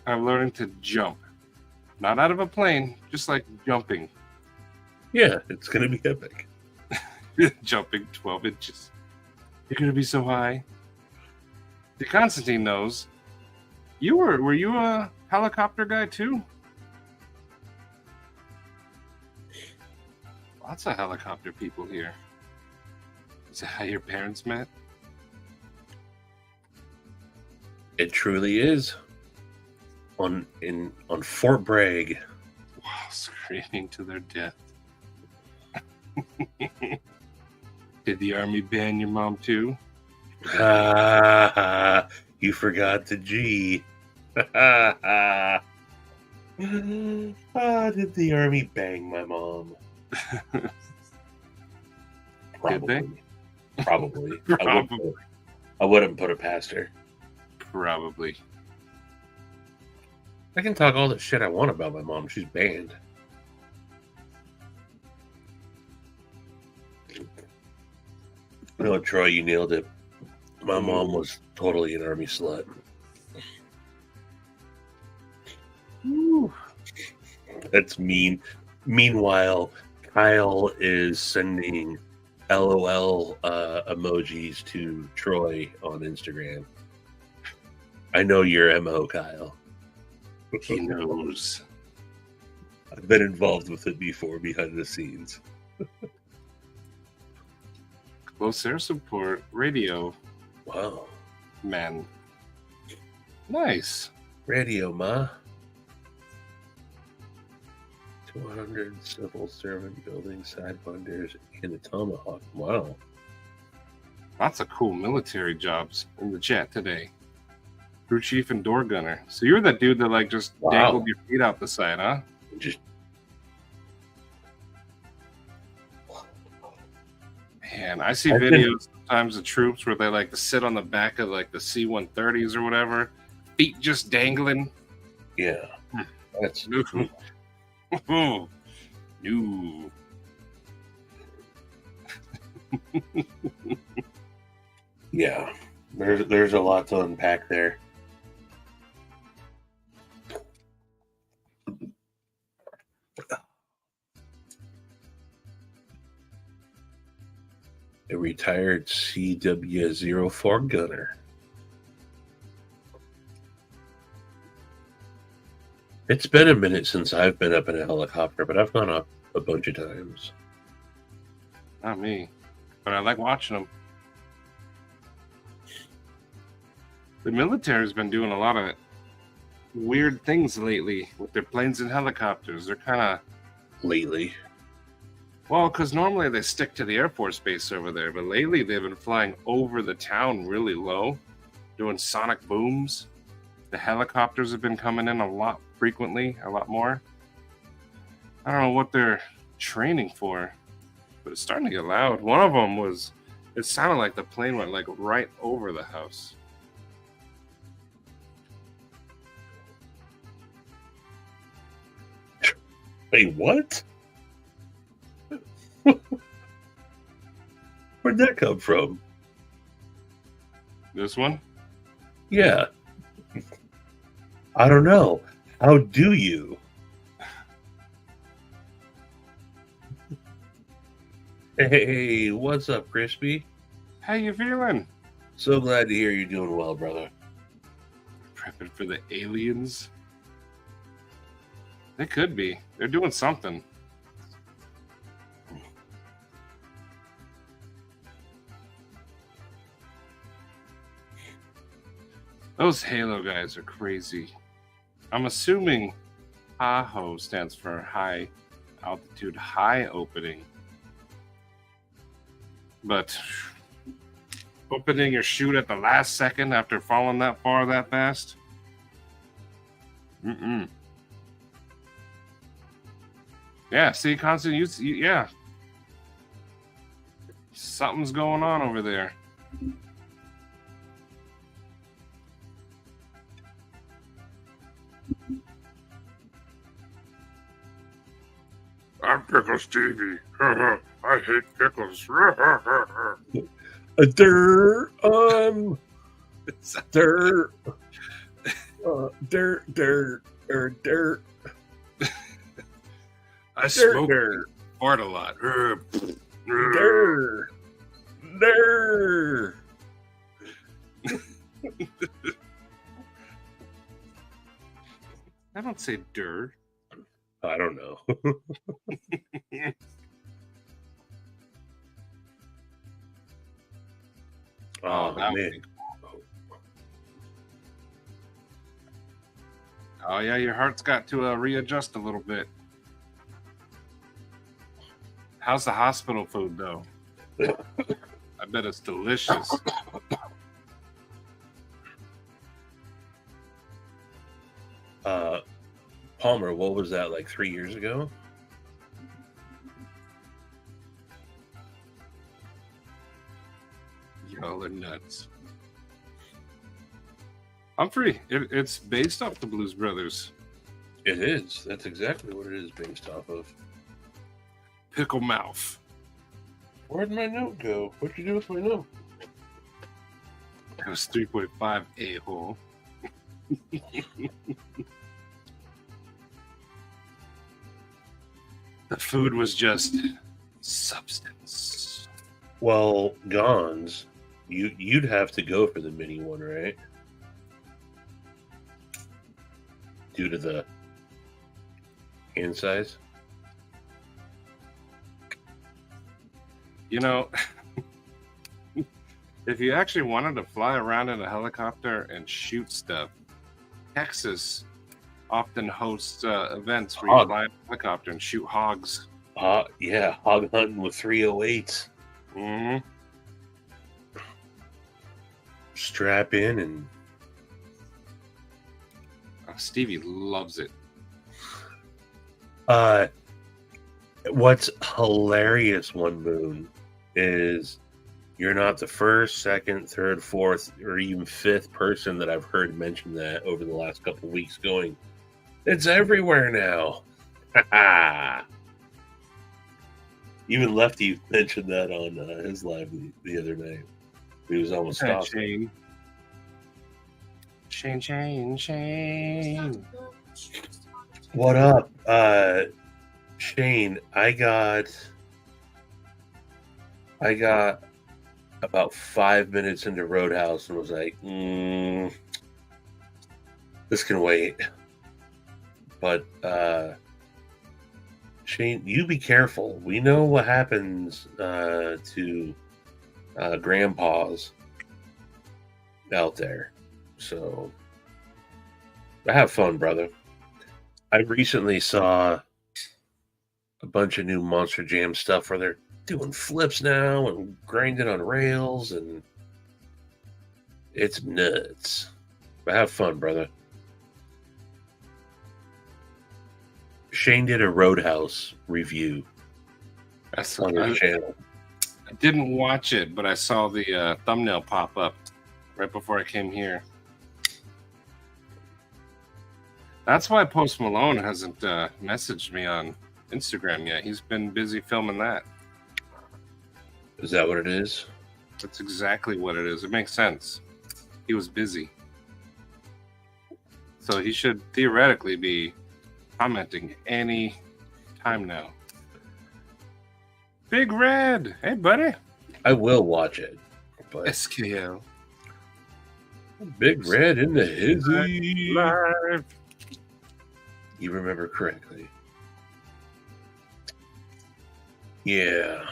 I'm learning to jump. Not out of a plane, just like jumping. Yeah, it's going to be epic. Jumping 12 inches. You're going to be so high. The Constantine knows. Were you a helicopter guy too? Lots of helicopter people here. Is that how your parents met? It truly is. On Fort Bragg. Wow, screaming to their death. Did the Army ban your mom too? You forgot the G. Did the Army bang my mom? Probably. Probably. Probably. I wouldn't put it past her. Probably. I can talk all the shit I want about my mom. She's banned. No, Troy, you nailed it. My mom was totally an Army slut. Ooh. That's mean. Meanwhile, Kyle is sending LOL emojis to Troy on Instagram. I know your MO, Kyle. He knows. I've been involved with it before behind the scenes. Close air support radio. Wow. Man. Nice. Radio, ma. 200 civil servant building side funders in the Tomahawk. Wow. Lots of cool military jobs in the chat today. Crew chief and door gunner. So you're that dude that like just dangled your feet out the side, huh? Just Man, I see videos sometimes of troops where they like to sit on the back of like the C-130s or whatever, feet just dangling. yeah. That's No. Oh, no. yeah. There's a lot to unpack there. A retired CW-04 gunner. It's been a minute since I've been up in a helicopter, but I've gone up a bunch of times. Not me, but I like watching them. The military's been doing a lot of weird things lately with their planes and helicopters. They're kind of Lately. well, because normally they stick to the Air Force base over there, but lately they've been flying over the town really low, doing sonic booms. The helicopters have been coming in a lot frequently, a lot more. I don't know what they're training for, but it's starting to get loud. One of them was, it sounded like the plane went like right over the house. Wait, what? Where'd that come from? This one? Yeah. I don't know. How do you? Hey, what's up, Crispy? How you feeling? So glad to hear you're doing well, brother. Prepping for the aliens? They could be. They're doing something. Those Halo guys are crazy. I'm assuming HAHO stands for high altitude, high opening. But opening your chute at the last second after falling that far that fast? Mm-mm. Yeah, see, Constant, yeah. Something's going on over there. I'm Pickle Stevie. I hate pickles. Dirt, dirt. I smoke fart a lot. Dirt. I don't say dirt. I don't know. Oh, that man. Oh, yeah, your heart's got to readjust a little bit. How's the hospital food, though? I bet it's delicious. Palmer, what was that, like 3 years ago? Y'all are nuts. I'm free. It's based off the Blues Brothers. It is. That's exactly what it is based off of. Pickle Mouth. Where'd my note go? What'd you do with my note? That was 3.5 a-hole. The food was just substance. Well, Gons, you'd have to go for the mini one, right? Due to the hand size. You know, if you actually wanted to fly around in a helicopter and shoot stuff, Texas often hosts events where you fly in a helicopter and shoot hogs. Yeah, hog hunting with 308s. Mm-hmm. Strap in and... Stevie loves it. What's hilarious, One Moon, is you're not the first, second, third, fourth, or even fifth person that I've heard mention that over the last couple of weeks going, it's everywhere now. Even Lefty mentioned that on his live the other night. He was almost stopped. Shane. What up? Shane, I got about 5 minutes into Roadhouse and was like, this can wait. But Shane, you be careful. We know what happens to grandpas out there. So have fun, brother. I recently saw a bunch of new Monster Jam stuff where they're doing flips now and grinding on rails, and it's nuts. But have fun, brother. Shane did a Roadhouse review on his channel. I didn't watch it, but I saw the thumbnail pop up right before I came here. That's why Post Malone hasn't messaged me on Instagram yet. He's been busy filming that. Is that what it is? That's exactly what it is. It makes sense. He was busy. So he should theoretically be commenting any time now. Big Red. Hey, buddy. I will watch it. But SKL. Big Red in the hizzy. Live. You remember correctly. Yeah.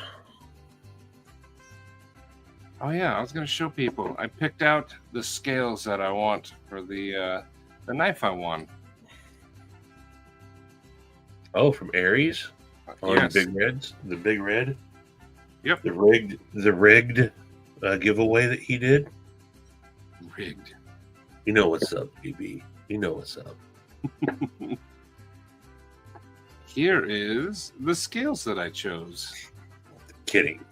Oh yeah, I was gonna show people. I picked out the scales that I want for the knife I won. Oh, from Aries? On Yes. Big Reds? The Big Red? Yep. The rigged giveaway that he did? Rigged. You know what's up, BB. You know what's up. Here is the scales that I chose. Kidding.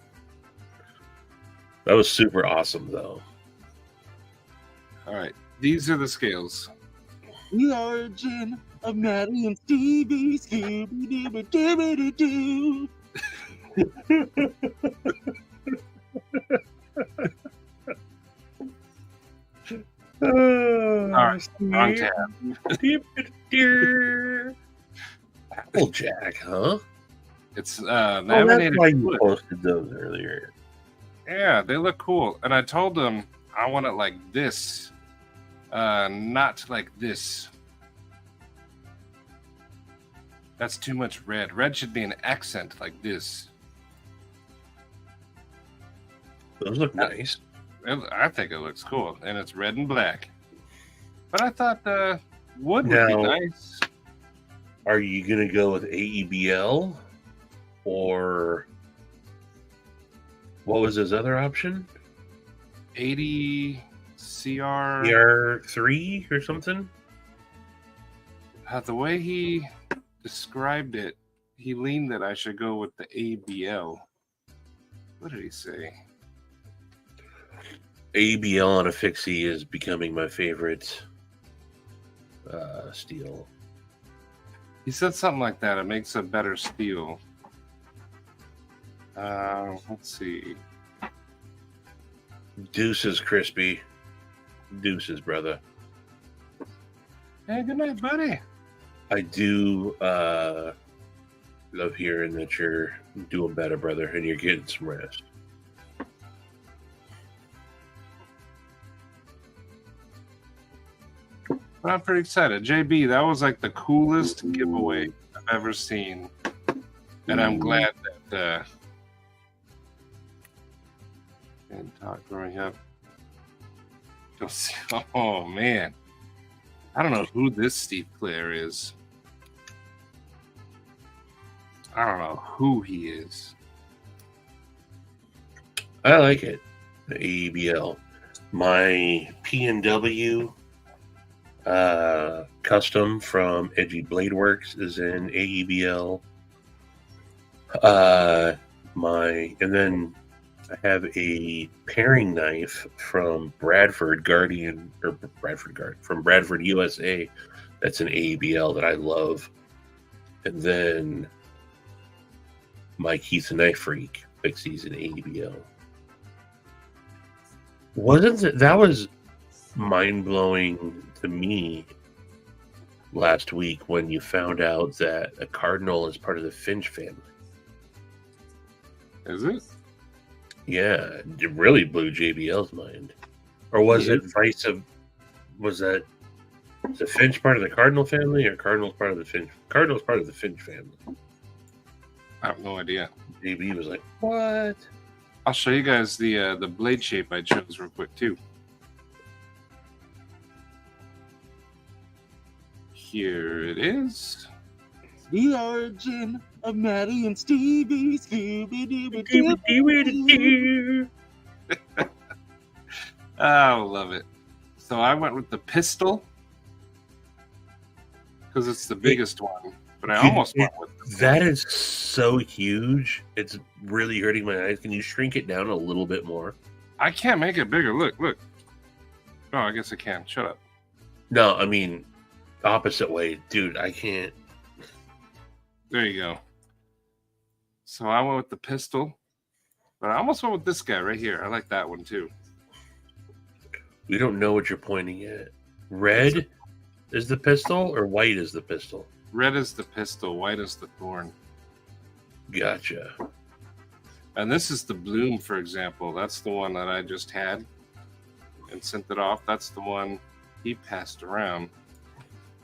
That was super awesome, though. All right, these are the scales. The origin of Maddie and Stevie. Scooby-Dooby-Dooby-Doo. All right, wrong tab. Applejack, huh? It's Oh, that's laminated why you wood. posted those earlier. Yeah, they look cool. And I told them I want it like this, not like this. That's too much red. Red should be an accent like this. Those look nice. I think it looks cool, and it's red and black. But I thought the wood would be Now- nice. Are you going to go with AEBL or what was his other option? 80 CR. ER3 or something? The way he described it, he leaned that I should go with the ABL. What did he say? AEBL on a fixie is becoming my favorite steel. He said something like that. It makes a better steel. Let's see. Deuces, Crispy. Deuces, brother. Hey, good night, buddy. I do love hearing that you're doing better, brother, and you're getting some rest. But I'm pretty excited. JB, that was like the coolest giveaway I've ever seen. And I'm glad that and talk growing up. Don't see, oh man. I don't know who this Steve Clare is. I don't know who he is. I like it. The AEBL. My P&W custom from Edgy Blade Works is in AEBL. And then I have a paring knife from Bradford USA. That's an AEBL that I love. And then my Keith the Knife Freak fixies an AEBL. That was mind blowing to me last week when you found out that a cardinal is part of the Finch family. Is it? Yeah, it really blew JBL's mind. Or was it was that the Finch part of the Cardinal family or Cardinal's part of the Finch? Cardinal's part of the Finch family. I have no idea. JB was like, "What?" I'll show you guys the blade shape I chose real quick too. Here it is. The origin of Matty and Stevie. Scooby-Dooby-Doo. Oh, love it. So I went with the pistol because it's the biggest one, but I almost went with that. Is so huge. It's really hurting my eyes. Can you shrink it down a little bit more? I can't make it bigger. Look. Oh, I guess I can. Shut up. No, I mean opposite way, dude. I can't. There you go. So I went with the pistol, but I almost went with this guy right here. I like that one too. We don't know what you're pointing at. Red is the pistol or white is the pistol? Red is the pistol, white is the thorn. Gotcha. And this is the bloom, for example. That's the one that I just had and sent it off. That's the one he passed around.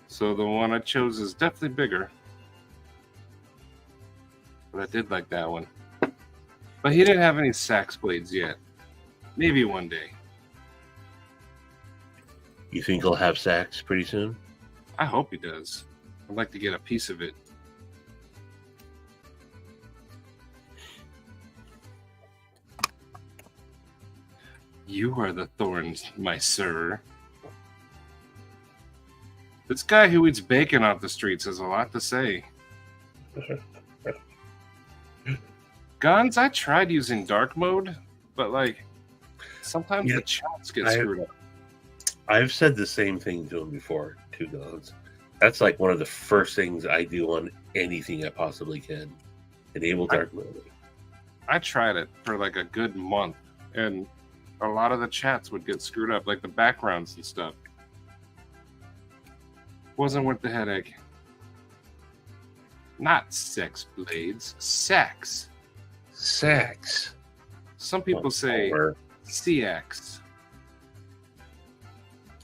So the one I chose is definitely bigger. But I did like that one. But he didn't have any sax blades yet. Maybe one day. You think he'll have sax pretty soon? I hope he does. I'd like to get a piece of it. You are the thorns, my sir. This guy who eats bacon off the streets has a lot to say. Guns, I tried using dark mode, but like sometimes the chats get screwed up. I've said the same thing to him before, too, Guns. That's like one of the first things I do on anything I possibly can. Enable dark mode. I tried it for like a good month, and a lot of the chats would get screwed up, like the backgrounds and stuff. Wasn't worth the headache. Not sex blades, sax. Sax. Some people say CX.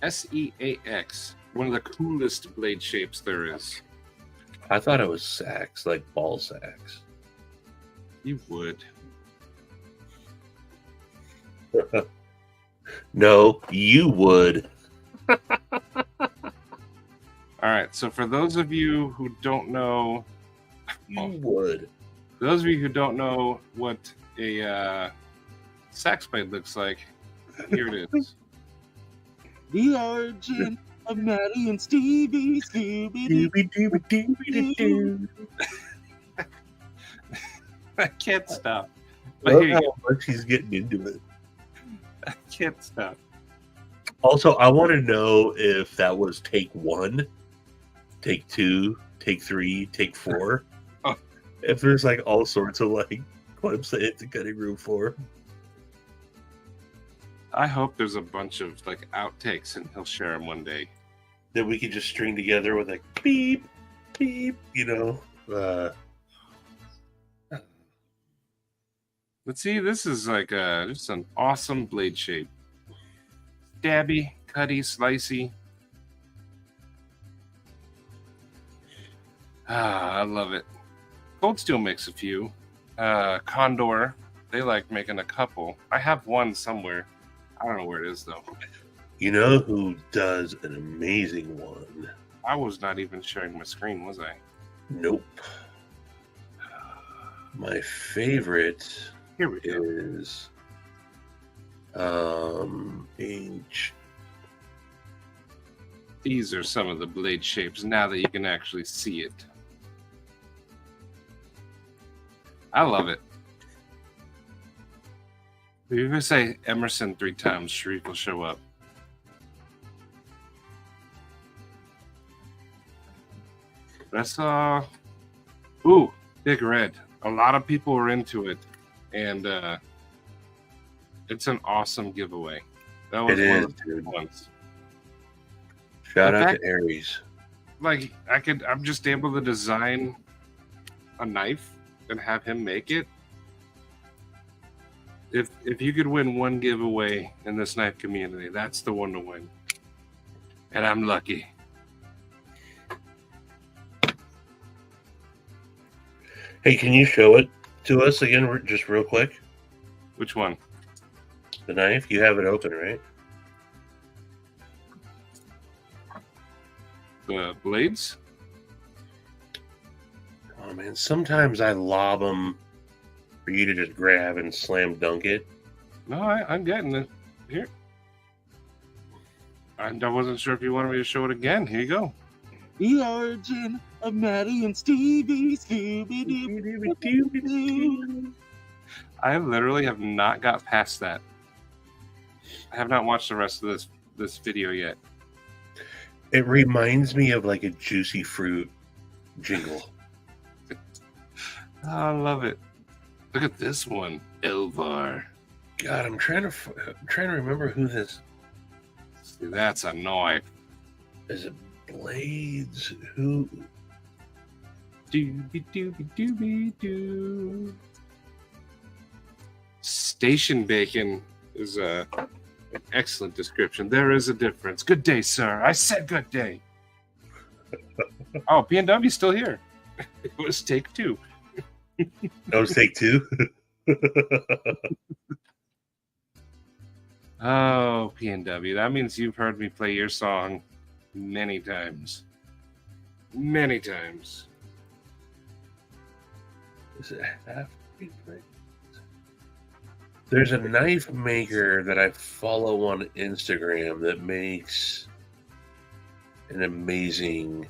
SEAX. One of the coolest blade shapes there is. I thought it was sax, like ball sax. You would. No, you would. All right, so for those of you who don't know, you would. For those of you who don't know what a sax blade looks like, here it is. The origin of Matty and Stevie. Scooby-Dooby-Doo. I can't stop. But Look how much he's getting into it. I can't stop. Also, I want to know if that was take 1, take 2, take 3, take 4. Oh. If there's like all sorts of like clips that hit the cutting room floor. I hope there's a bunch of like outtakes and he'll share them one day. That we could just string together with like beep, beep, you know. But see, this is like just an awesome blade shape. Stabby, cutty, slicey. I love it. Cold Steel makes a few. Condor, they like making a couple. I have one somewhere. I don't know where it is though. You know who does an amazing one? I was not even sharing my screen, was I? Nope. My favorite Here we go. is H. These are some of the blade shapes now that you can actually see it. I love it. If you ever say Emerson 3 times, Sharif will show up. I saw, ooh, Big Red. A lot of people were into it, and it's an awesome giveaway. That was one of the good ones. Shout out to Aries. Like I'm just able to design a knife and have him make it. If you could win one giveaway in this knife community, that's the one to win. And I'm lucky. Hey, can you show it to us again, just real quick? Which one? The knife? You have it open, right? The blades? Oh man, sometimes I lob them for you to just grab and slam dunk it. No, I'm getting it. Here. I wasn't sure if you wanted me to show it again. Here you go. The origin of Matty and Stevie. Scooby-Doo. I literally have not got past that. I have not watched the rest of this video yet. It reminds me of like a Juicy Fruit jingle. I love it. Look at this one, Elvar. God, I'm trying to remember who this See, that's a knife. is. It Blades? Who? Doobie doobie doobie doo. Station bacon is an excellent description. There is a difference. Good day, sir. I said good day. Oh, P&W still here. It was take two. That was take two. Oh, P&W. That means you've heard me play your song many times. Many times. Is it half? There's a knife maker that I follow on Instagram that makes an amazing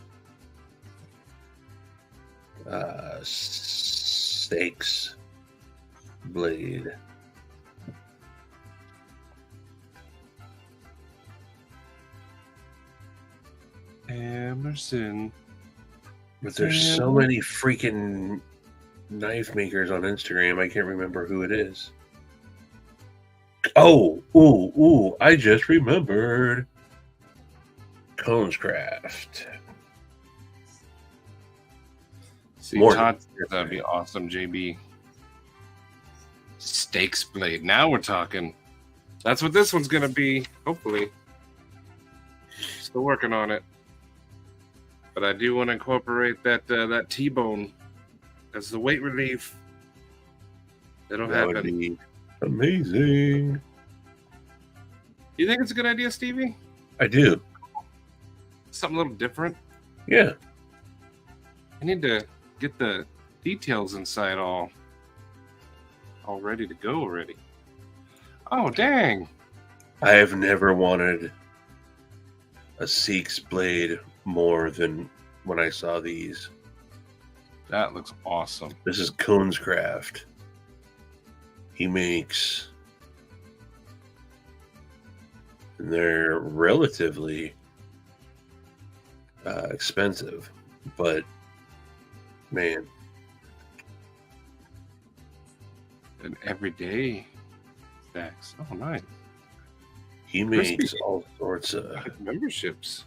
steaks blade. Emerson. But there's so many freaking knife makers on Instagram, I can't remember who it is. Oh, ooh, I just remembered. Cones Craft. See, Morton. Todd, that'd be awesome, JB. Steaks blade. Now we're talking. That's what this one's gonna be, hopefully. Still working on it. But I do want to incorporate that T-bone as the weight relief. It'll That would happen. be amazing. You think it's a good idea, Stevie? I do. Something a little different? Yeah. I need to get the details inside all ready to go already. Oh, dang. I have never wanted a Seek's blade more than when I saw these. That looks awesome. This is Cones Craft. He makes, and they're relatively expensive, but man, And everyday stacks. Oh, nice. he makes all sorts of. Memberships.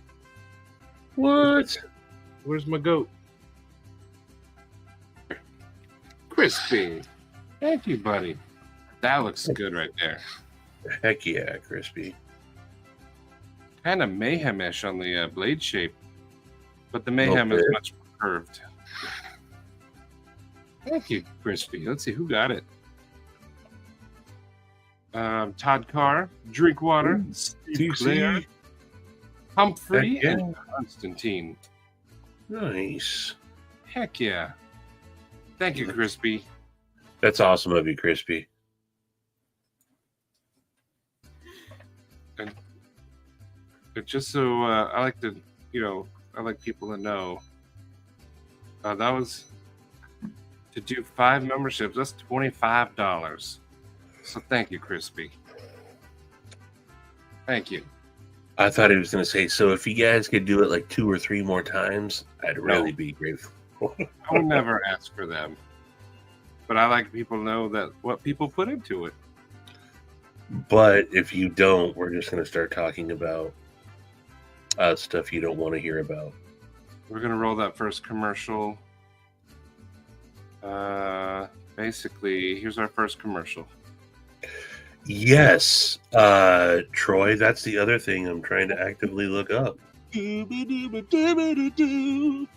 What? Where's my goat? Crispy. Thank you, buddy. That looks good right there. Heck yeah, Crispy. Kind of mayhem-ish on the blade shape, but the mayhem is Okay. much more curved. Thank you, Crispy. Let's see who got it. Todd Carr, Drinkwater, Steve Clare, Humphrey, Heck yeah. and Constantine. Nice. Heck yeah. Thank you, Crispy. That's awesome of you, Crispy. But just so I like to, I like people to know. That was to do 5 memberships. That's $25. So thank you, Crispy. Thank you. I thought he was going to say, so if you guys could do it like 2 or 3 more times, I'd really be grateful. I would never ask for them, but I like people to know that what people put into it. But if you don't, we're just going to start talking about stuff you don't want to hear about. We're gonna roll that first commercial. Basically, here's our first commercial. Yes, Troy, that's the other thing I'm trying to actively look up. Dooby-dooby-dooby-doo.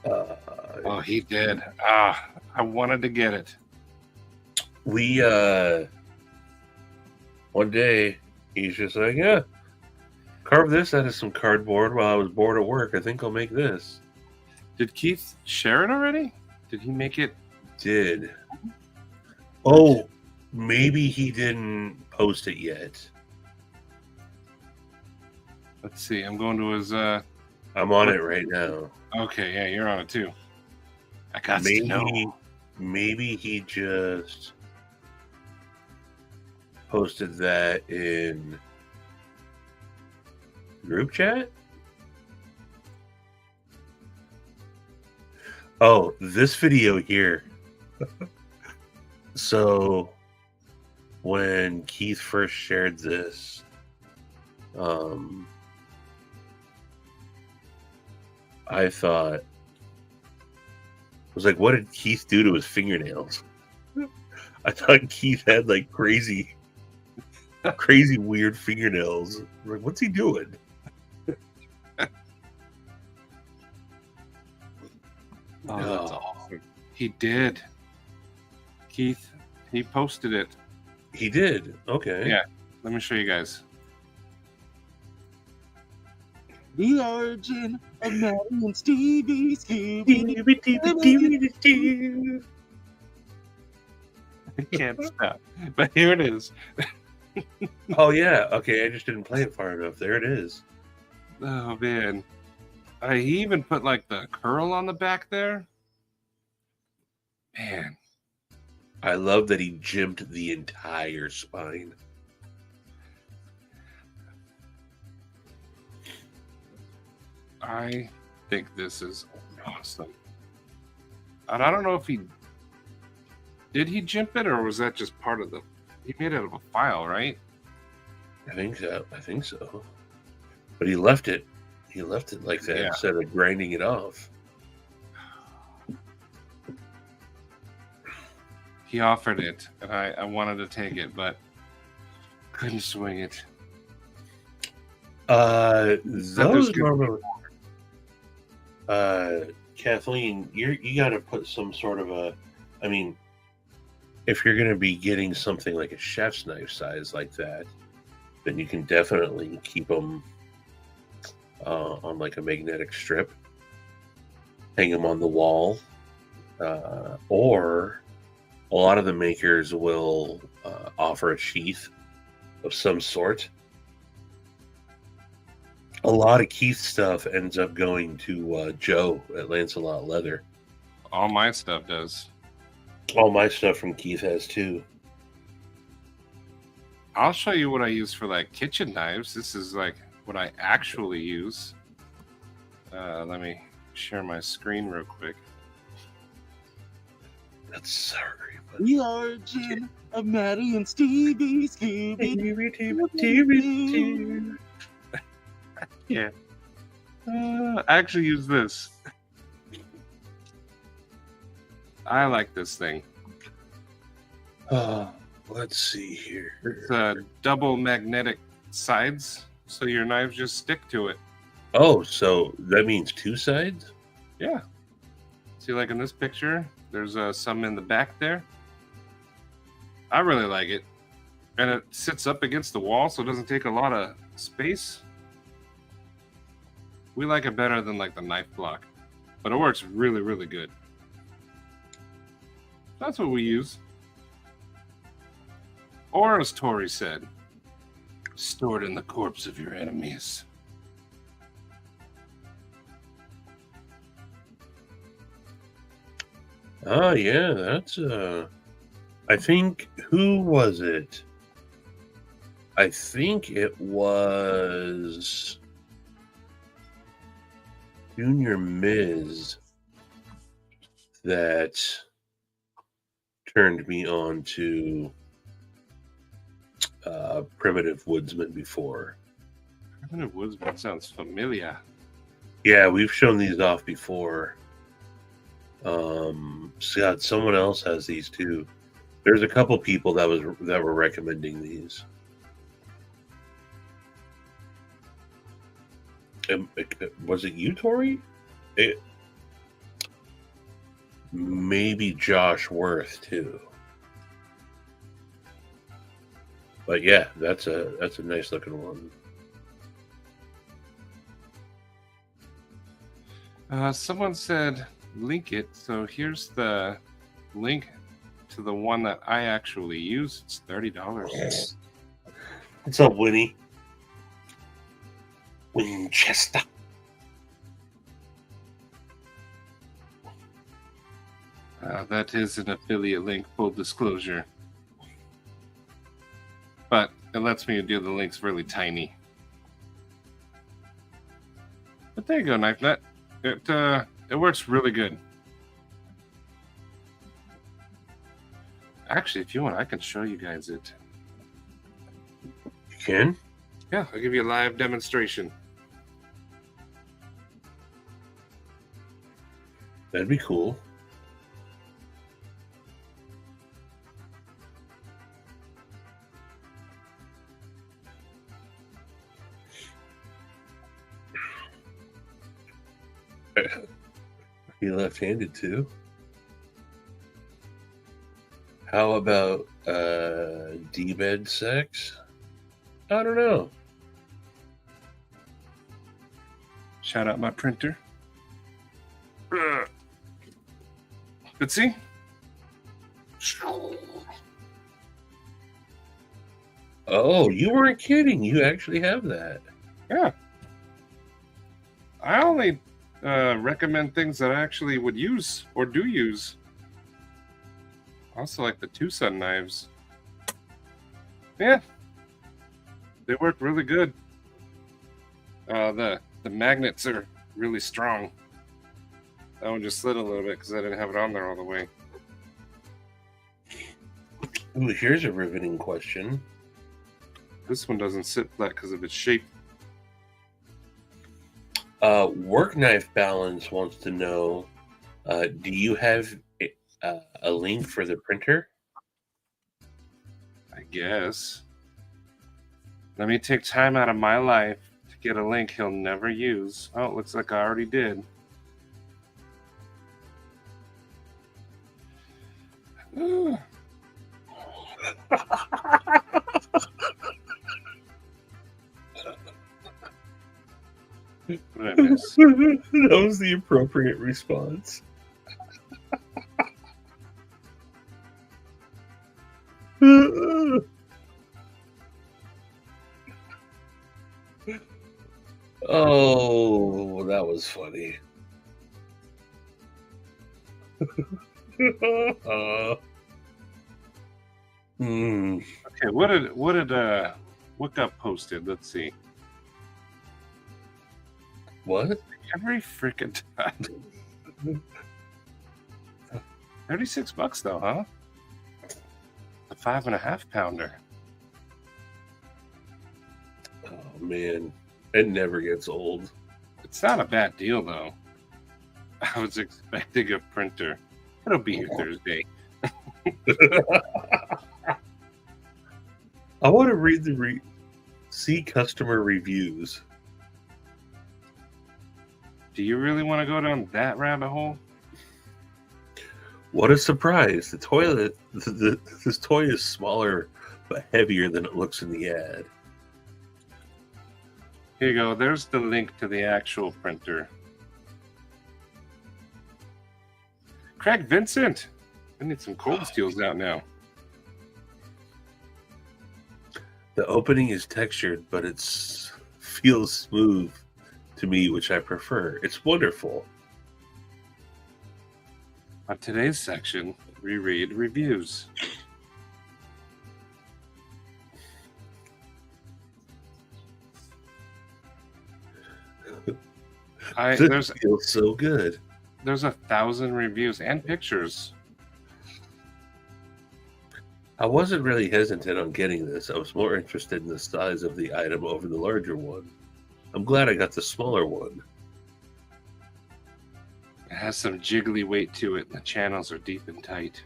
Oh, he did. Ah, I wanted to get it. We one day he's just like, yeah, carve this out of some cardboard while I was bored at work. I think I'll make this. Did Keith share it already? Did he make it? Did. Oh, maybe he didn't post it yet. Let's see. I'm going to his. I'm on it right now. Okay, yeah, you're on it too. I got to know. Maybe he just posted that in group chat. Oh, this video here. So when Keith first shared this, I thought, I was like, what did Keith do to his fingernails? I thought Keith had like crazy weird fingernails. I'm like, what's he doing? Oh, that's awesome. He did. Keith, he posted it. He did. Okay. Yeah. Let me show you guys. The origin of Matty and Stevie. I can't stop. But here it is. Oh yeah. Okay. I just didn't play it far enough. There it is. Oh man. He even put like the curl on the back there. Man. I love that he gymped the entire spine. I think this is awesome. And I don't know if did he gimp it, or was that just part of he made it out of a file, right? I think so. But he left it like that instead of grinding it off. He offered it, and I wanted to take it, but couldn't swing it. Those normally, Kathleen, you got to put some sort of I mean, if you're going to be getting something like a chef's knife size like that, then you can definitely keep them on like a magnetic strip, hang them on the wall, or a lot of the makers will offer a sheath of some sort. A lot of Keith stuff ends up going to Joe at Lancelot Leather. All my stuff does. All my stuff from Keith has too. I'll show you what I use for like kitchen knives. This is like what I actually use. Let me share my screen real quick. That's sorry. The origin of Matty and Stevie. Yeah. I actually use this. I like this thing. Let's see here. It's double magnetic sides, so your knives just stick to it. Oh, so that means two sides? Yeah. See, like in this picture, there's some in the back there. I really like it. And it sits up against the wall, so it doesn't take a lot of space. We like it better than like the knife block, but it works really, really good. That's what we use. Or as Tori said, stored in the corpse of your enemies. Oh yeah, that's I think, who was it? I think it was Junior Miz that turned me on to Primitive Woodsman before. Primitive Woodsman sounds familiar. Yeah, we've shown these off before. Scott, someone else has these too. There's a couple people that were recommending these. Was it you, Tori? maybe Josh Worth too. But yeah, that's a nice looking one. Someone said link it, so here's the link to the one that I actually use. It's $30. What's up, Winnie? Winchester. That is an affiliate link, full disclosure. But it lets me do the links really tiny. But there you go, Knife Nut. It works really good. Actually, if you want, I can show you guys it. You can? Yeah, I'll give you a live demonstration. That'd be cool. Are you left-handed too? How about D-bed sex? I don't know. Shout out my printer. Let's see. Oh, you weren't kidding. You actually have that. Yeah. I only recommend things that I actually would use or do use. Also like the Tucson knives. Yeah. They work really good. The magnets are really strong. That one just slid a little bit because I didn't have it on there all the way. Ooh, here's a riveting question. This one doesn't sit flat because of its shape. Work Knife Balance wants to know, do you have a link for the printer? I guess. Let me take time out of my life to get a link he'll never use. Oh, it looks like I already did. What did I miss? That was the appropriate response. Oh, that was funny. Okay, what got posted? Let's see. What? Every freaking time. $36 though, huh? A 5.5 pounder. Oh man, it never gets old. It's not a bad deal though. I was expecting a printer. It'll be here Thursday. I want to read see customer reviews. Do you really want to go down that rabbit hole? What a surprise! The toilet, this toy is smaller but heavier than it looks in the ad. Here you go. There's the link to the actual printer. Craig Vincent! I need some cold steels out now. The opening is textured, but it feels smooth to me, which I prefer. It's wonderful. On today's section, we read reviews. This feels so good. There's 1,000 reviews and pictures. I wasn't really hesitant on getting this. I was more interested in the size of the item over the larger one. I'm glad I got the smaller one. It has some jiggly weight to it, and the channels are deep and tight.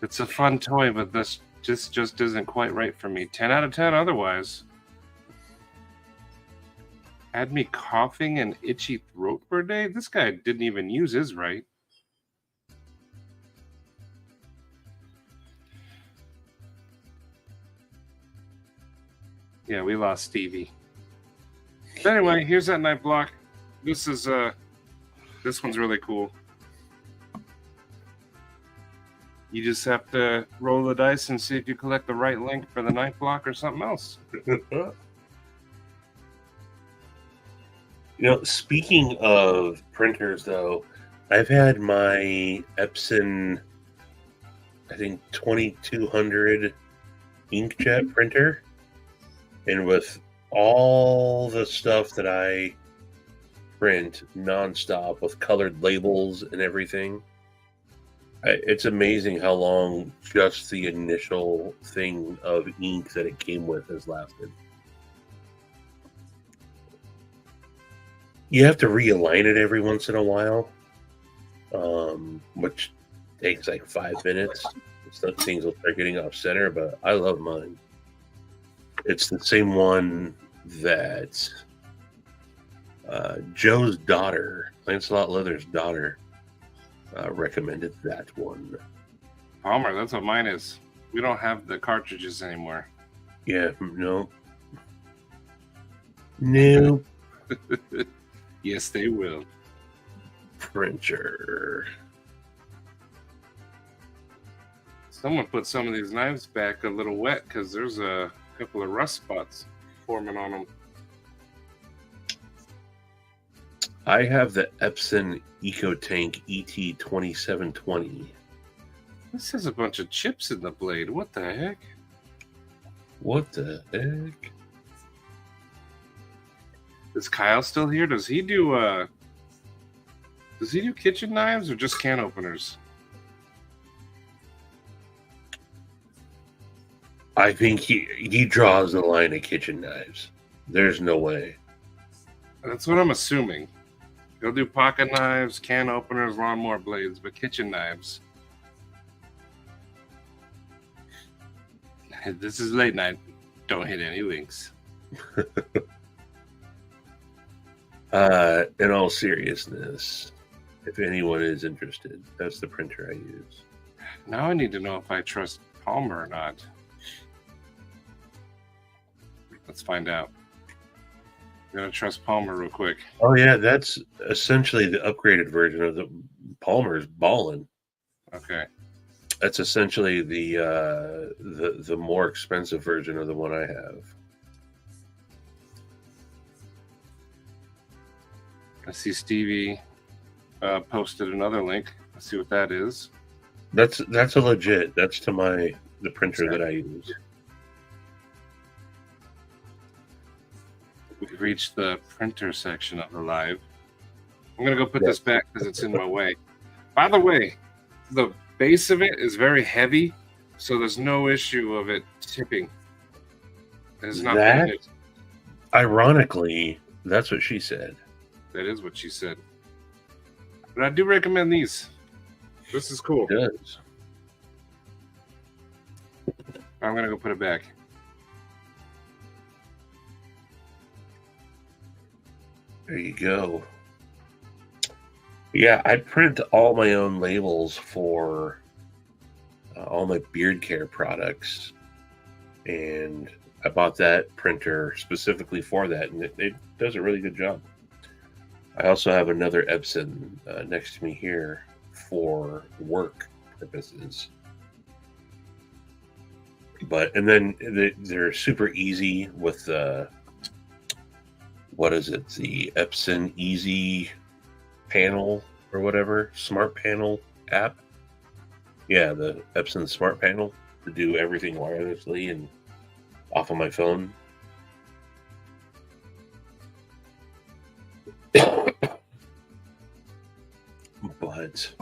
It's a fun toy, but this just isn't quite right for me. 10 out of 10 otherwise. Had me coughing and itchy throat for a day. This guy didn't even use his right. Yeah, we lost Stevie. But anyway, here's that knife block. This is this one's really cool. You just have to roll the dice and see if you collect the right link for the knife block or something else. You know, speaking of printers, though, I've had my Epson, I think 2200 inkjet printer, and with all the stuff that I print nonstop with colored labels and everything, it's amazing how long just the initial thing of ink that it came with has lasted. You have to realign it every once in a while, which takes like 5 minutes. Some things will start getting off center, but I love mine. It's the same one that Joe's daughter, Lancelot Leather's daughter, recommended that one. Palmer, that's what mine is. We don't have the cartridges anymore. Yeah, no. No. Yes, they will. Printer. Someone put some of these knives back a little wet because there's a couple of rust spots forming on them. I have the Epson EcoTank ET2720. This has a bunch of chips in the blade. What the heck? What the heck? Is Kyle still here? Does he do kitchen knives or just can openers? I think he draws the line of kitchen knives. There's no way. That's what I'm assuming. He'll do pocket knives, can openers, lawnmower blades, but kitchen knives. This is late night. Don't hit any links. In all seriousness, if anyone is interested, that's the printer I use. Now I need to know if I trust Palmer or not. Let's find out. I'm gonna trust Palmer real quick. Oh yeah, that's essentially the upgraded version of the Palmer's Ballin'. Okay. That's essentially the more expensive version of the one I have. I see Stevie posted another link. Let's see what that is. That's a legit. That's to the printer that I use. We've reached the printer section of the live. I'm gonna go put this back because it's in my way. By the way, the base of it is very heavy, so there's no issue of it tipping. It's not that. Ironically, that's what she said. That is what she said. But I do recommend these. This is cool. It does. I'm gonna go put it back. There you go. Yeah, I print all my own labels for all my beard care products, and I bought that printer specifically for that, and it does a really good job. I also have another Epson next to me here for work purposes. And then they're super easy with what is it? The Epson Easy Panel or whatever, Smart Panel app. Yeah, the Epson Smart Panel to do everything wirelessly and off of my phone. But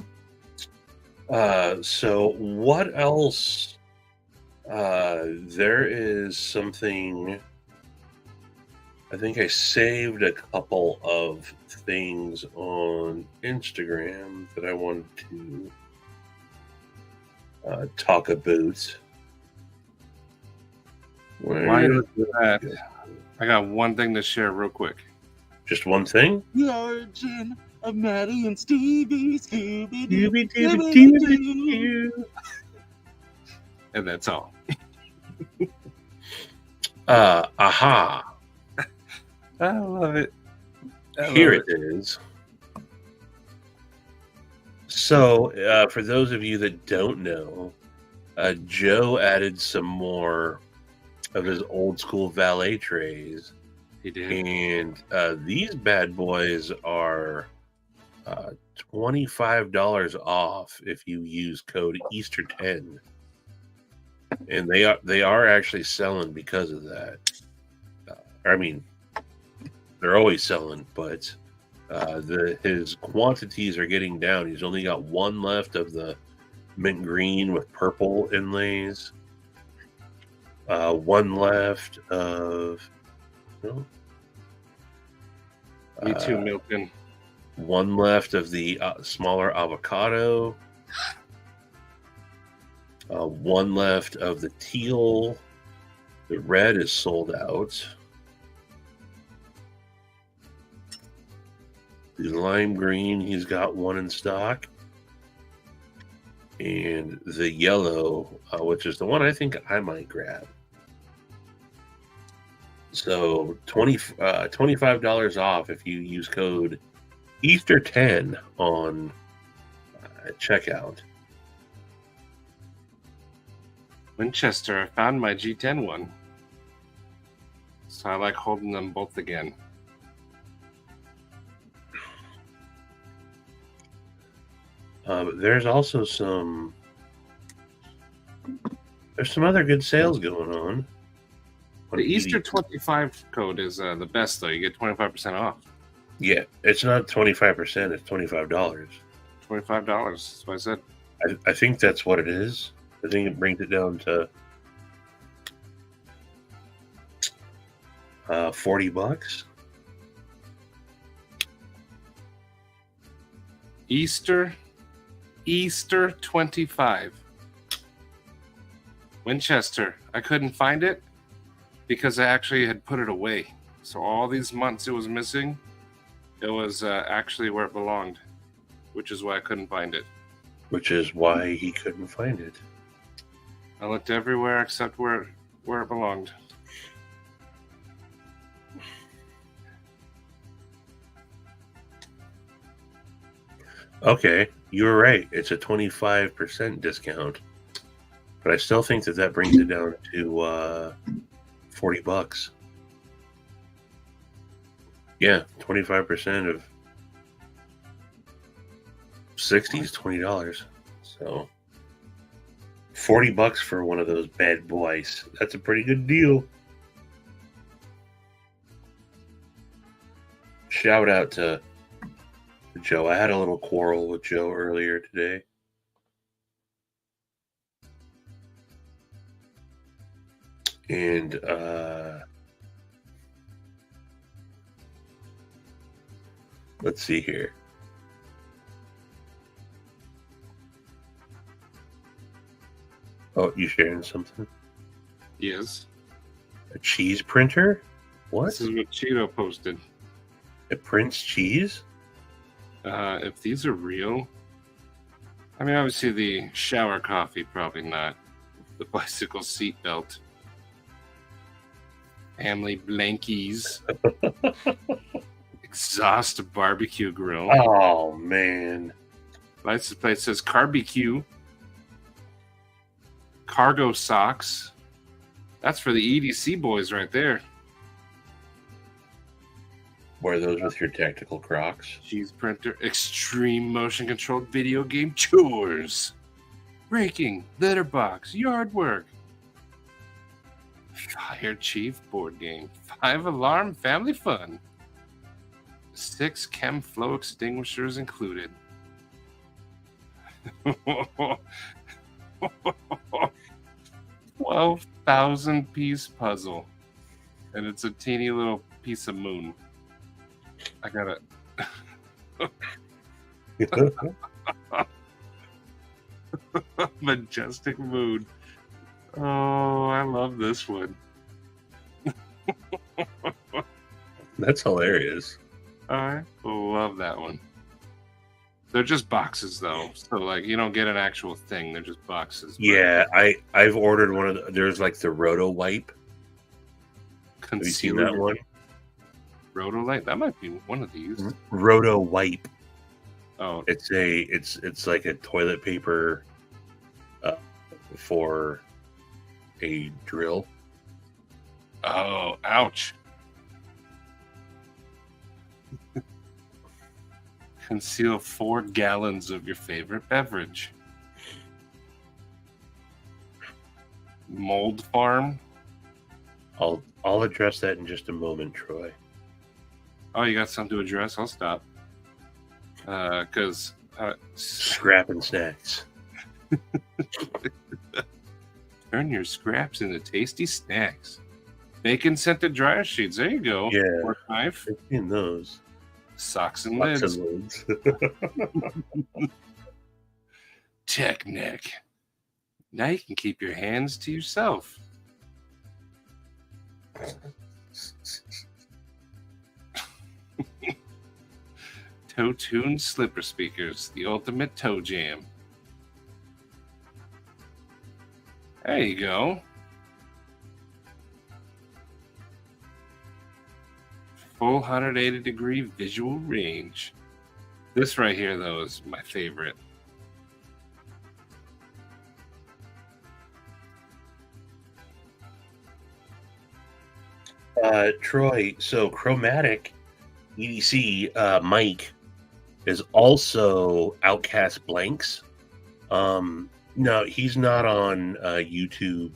so what else? There is something. I think I saved a couple of things on Instagram that I wanted to talk about. While you look at that, I got one thing to share real quick. Just one thing? The origin of Maddie and Stevie. Scooby-Doo. And that's all. Aha. I love it. Here it is. So, for those of you that don't know, Joe added some more of his old school valet trays. He did. And these bad boys are $25 off if you use code Easter10. And they are actually selling because of that. I mean, they're always selling, but his quantities are getting down. He's only got one left of the mint green with purple inlays. One left of. Me too, Milton. One left of the smaller avocado. One left of the teal. The red is sold out. The lime green, he's got one in stock. And the yellow, which is the one I think I might grab. So $25 off if you use code Easter10 on checkout. Winchester, I found my G10 one. So I like holding them both again. There's also some other good sales going on. The Easter 25 code is the best, though. You get 25% off. Yeah, it's not 25%, it's $25. $25, that's what I said. I think that's what it is. I think it brings it down to $40. Easter 25. Winchester. I couldn't find it because I actually had put it away. So all these months it was missing, it was actually where it belonged, which is why I couldn't find it. Which is why he couldn't find it. I looked everywhere except where it belonged. Okay, you were right. It's a 25% discount. But I still think that brings it down to $40. Yeah, 25% of 60 is $20. So $40 for one of those bad boys. That's a pretty good deal. Shout out to Joe. I had a little quarrel with Joe earlier today. And let's see here. Oh, you sharing something? Yes. A cheese printer? What? This is what Cheeto posted. It prints cheese? If these are real, I mean, obviously the shower coffee, probably not. The bicycle seat belt. Family blankies. Exhaust barbecue grill. Oh, man. License plate says Carbecue. Cargo socks. That's for the EDC boys right there. Wear those with your tactical Crocs. Cheese printer. Extreme motion controlled video game chores. Raking. Litter box. Yard work. Fire Chief board game. 5 alarm family fun. 6 chem flow extinguishers included. 12,000 piece puzzle. And it's a teeny little piece of moon. I got a majestic moon. Oh, I love this one. That's hilarious. I love that one. They're just boxes though, so like you don't get an actual thing. They're just boxes. Yeah, I've ordered one of there's like the Roto Wipe. Have you seen that one? Rotolite? That might be one of these. Roto Wipe. Oh, It's like a toilet paper for a drill. oh, ouch. Conceal 4 gallons of your favorite beverage. Mold farm. I'll address that in just a moment, Troy. Oh, you got something to address? I'll stop. Because Scrap and snacks. turn your scraps into tasty snacks. Bacon scented dryer sheets. There you go. Yeah. Fork knife. I've seen those. Socks and Lots lids. of lids. Tech neck. Now you can keep your hands to yourself. Toe tuned slipper speakers, the ultimate toe jam. There you go. Full 180-degree visual range. This right here, though, is my favorite. Troy, so Chromatic EDC Mike is also Outcast Blanks. No, he's not on YouTube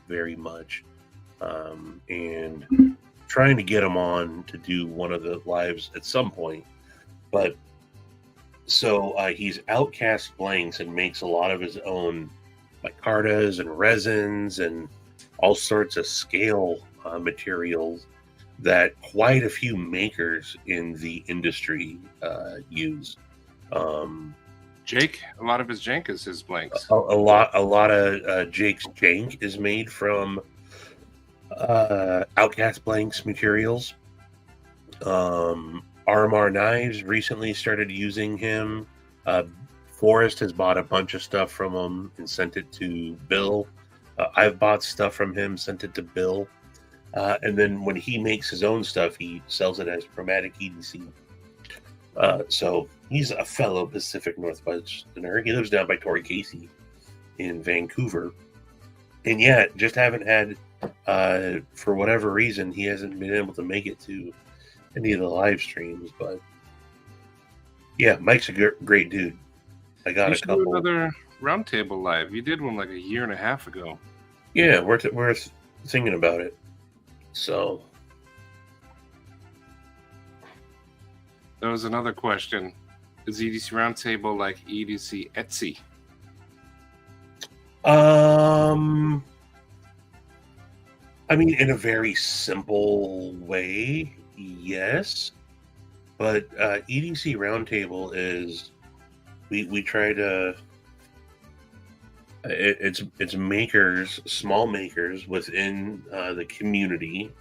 very much, and trying to get him on to do one of the lives at some point. But so he's Outcast Blanks and makes a lot of his own micartas and resins and all sorts of scale materials that quite a few makers in the industry use. Jake, a lot of his Jank is his blanks. A lot of Jake's Jank is made from Outcast Blanks materials. RMR Knives recently started using him. Forrest has bought a bunch of stuff from him and sent it to Bill. I've bought stuff from him, sent it to Bill. And then when he makes his own stuff, he sells it as Chromatic EDC. So he's a fellow Pacific Northwesterner. He lives down by Torrey Casey in Vancouver. And yet, just haven't had, for whatever reason, he hasn't been able to make it to any of the live streams. But yeah, Mike's a great dude. I got You a should couple. do another roundtable live. You did one like a year and a half ago. Yeah, we're thinking about it. So There was another question. Is EDC Roundtable like EDC Etsy? I mean, in a very simple way, yes. But EDC Roundtable is we try to it's makers, small makers within the community.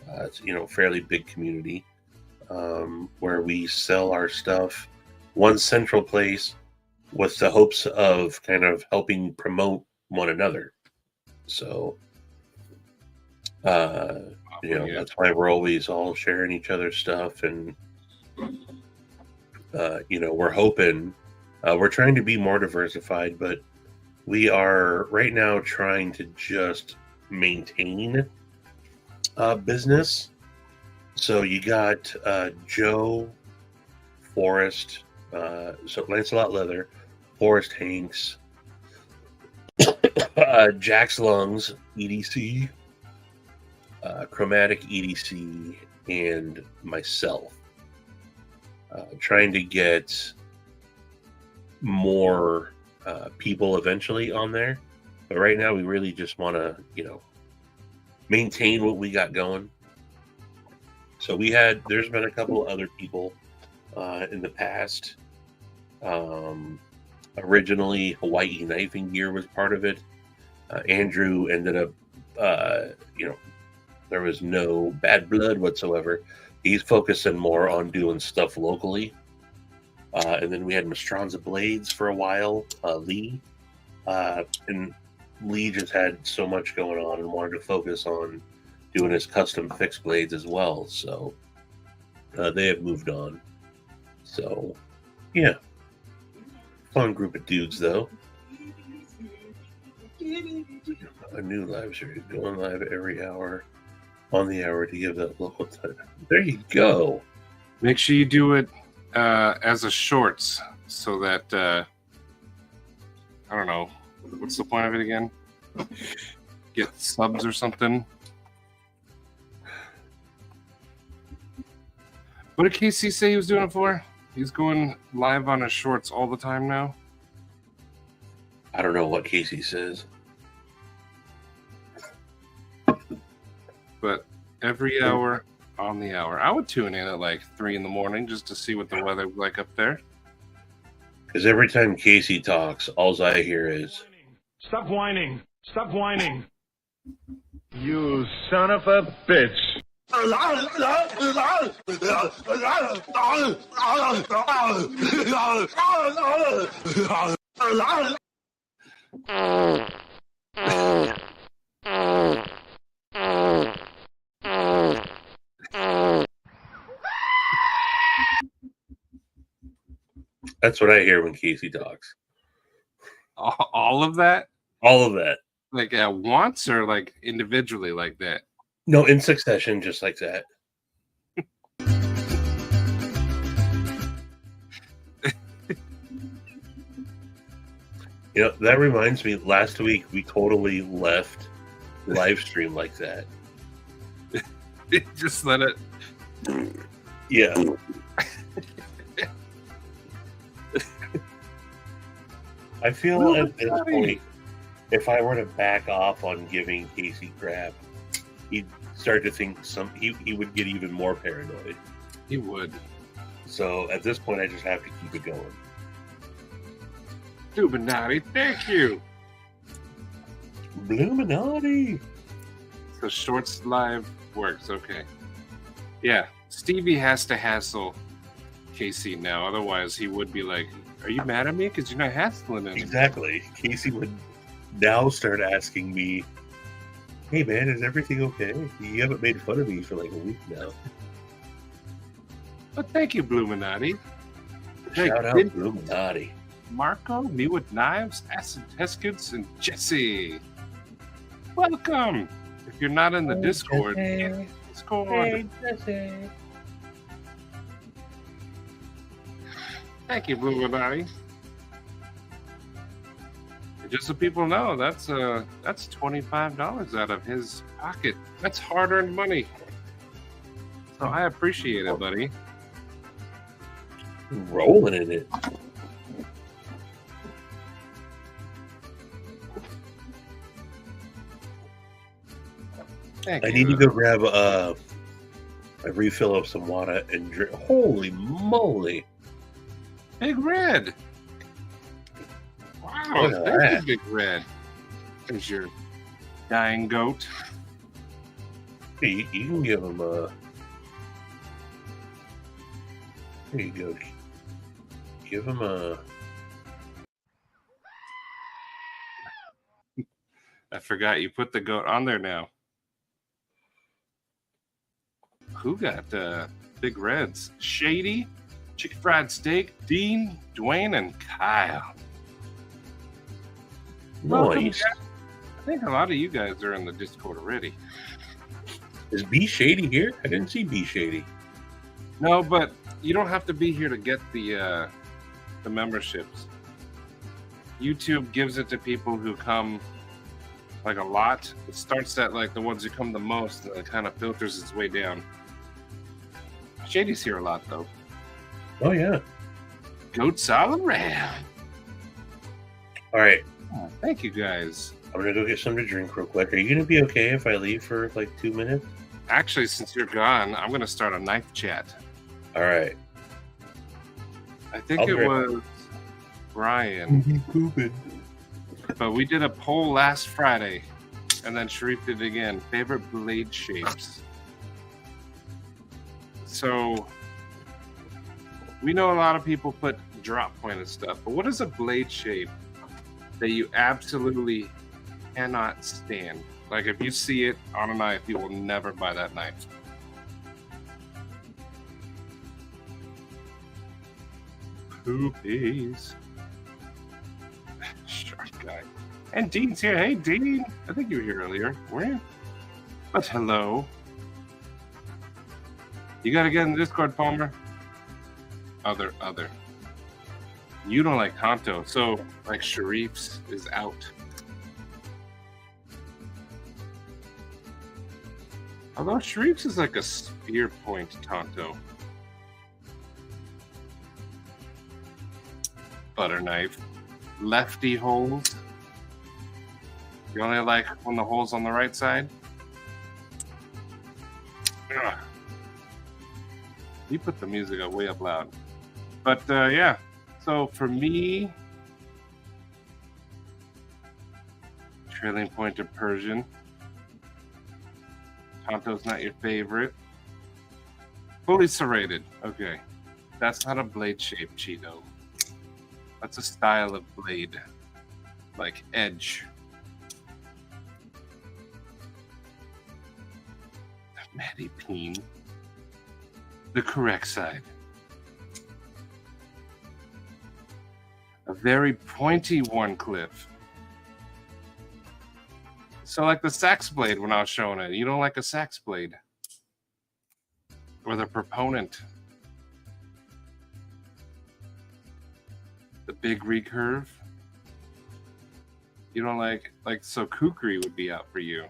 It's fairly big community where we sell our stuff one central place with the hopes of kind of helping promote one another. So that's why we're always all sharing each other's stuff, and we're hoping we're trying to be more diversified, but we are right now trying to just maintain business. So you got Joe, Forrest, so Lancelot Leather, Forrest Hanks, Jack's Lungs, EDC, Chromatic EDC, and myself. Trying to get more people eventually on there. But right now we really just want to, maintain what we got going. So there's been a couple other people in the past. Originally, Hawaii Knifing Gear was part of it. Andrew ended up, there was no bad blood whatsoever. He's focusing more on doing stuff locally. And then we had Mastranza Blades for a while, Lee. And Lee just had so much going on and wanted to focus on doing his custom fixed blades as well. So they have moved on. So, yeah. Fun group of dudes, though. A new live series going live every hour on the hour to give that local time. There you go. Make sure you do it as a shorts so that I don't know, what's the point of it again? Get subs or something. What did Casey say he was doing it for? He's going live on his shorts all the time now. I don't know what Casey says. But every hour on the hour. I would tune in at like 3 in the morning just to see what the weather's like up there. Because every time Casey talks, all I hear is, "Stop whining! Stop whining! You son of a bitch!" that's what I hear when Casey talks. All of that? All of that. Like at once or like individually like that? No, in succession, just like that. You know, that reminds me, last week we totally left live stream like that. Just let it. Yeah. I feel at this point, if I were to back off on giving Casey crap, he'd start to think he would get even more paranoid. He would. So at this point, I just have to keep it going. Illuminati, thank you. Illuminati. So shorts live works, okay. Yeah, Stevie has to hassle Casey now. Otherwise, he would be like, "Are you mad at me? Because you're not hassling him." Exactly. Casey would now start asking me, "Hey man, is everything okay? You haven't made fun of me for like a week now." But thank you, Illuminati. Shout out Illuminati. Marco, me with knives, Acid Teskins, and Jesse. Welcome. If you're not in the Discord, get in the Discord. Hey, Jesse. Thank you, Illuminati. Just so people know, that's $25 out of his pocket. That's hard-earned money. So I appreciate it, buddy. Rolling in it. Thank I you. need to go grab a refill of some water and drink. Holy moly! Big Red. Wow, Look at thank that. you, Big Red. There's your dying goat. Hey, you can give him a. There you go. Give him a. I forgot you put the goat on there now. Who got Big Reds? Shady, Chicken Fried Steak, Dean, Dwayne, and Kyle. Welcome, Nice. guys. I think a lot of you guys are in the Discord already. Is B Shady here? I didn't see B Shady. No, but you don't have to be here to get the memberships. YouTube gives it to people who come like a lot. It starts at like the ones who come the most, and it kind of filters its way down. Shady's here a lot though. Oh yeah. Goats all around. All right. Oh, thank you guys. I'm gonna go get something to drink real quick. Are you gonna be okay if I leave for like 2 minutes? Actually, since you're gone, I'm gonna start a knife chat. All right. I think I'll it grab- was Brian, but we did a poll last Friday, and then Sharif did it again. Favorite blade shapes. So we know a lot of people put drop pointed stuff, but what is a blade shape that you absolutely cannot stand? Like if you see it on a knife, you will never buy that knife. Poopies. Sharp guy. And Dean's here. Hey, Dean. I think you were here earlier. Were you? But hello. You gotta get in the Discord, Palmer. Other. You don't like Kanto, so like Sharif's is out. Although Sharif's is like a spear point Kanto. Butter knife. Lefty holes. You only like when the hole's on the right side? Ugh. You put the music up way up loud. But yeah, so for me, trailing pointer Persian. Kanto's not your favorite. Fully serrated. Okay. That's not a blade shape, Cheeto. That's a style of blade. Like edge. Matty Peen. The correct side. A very pointy one cliff. So like the sax blade when I was showing it. You don't like a sax blade. Or the proponent. The big recurve. You don't like so kukri would be out for you.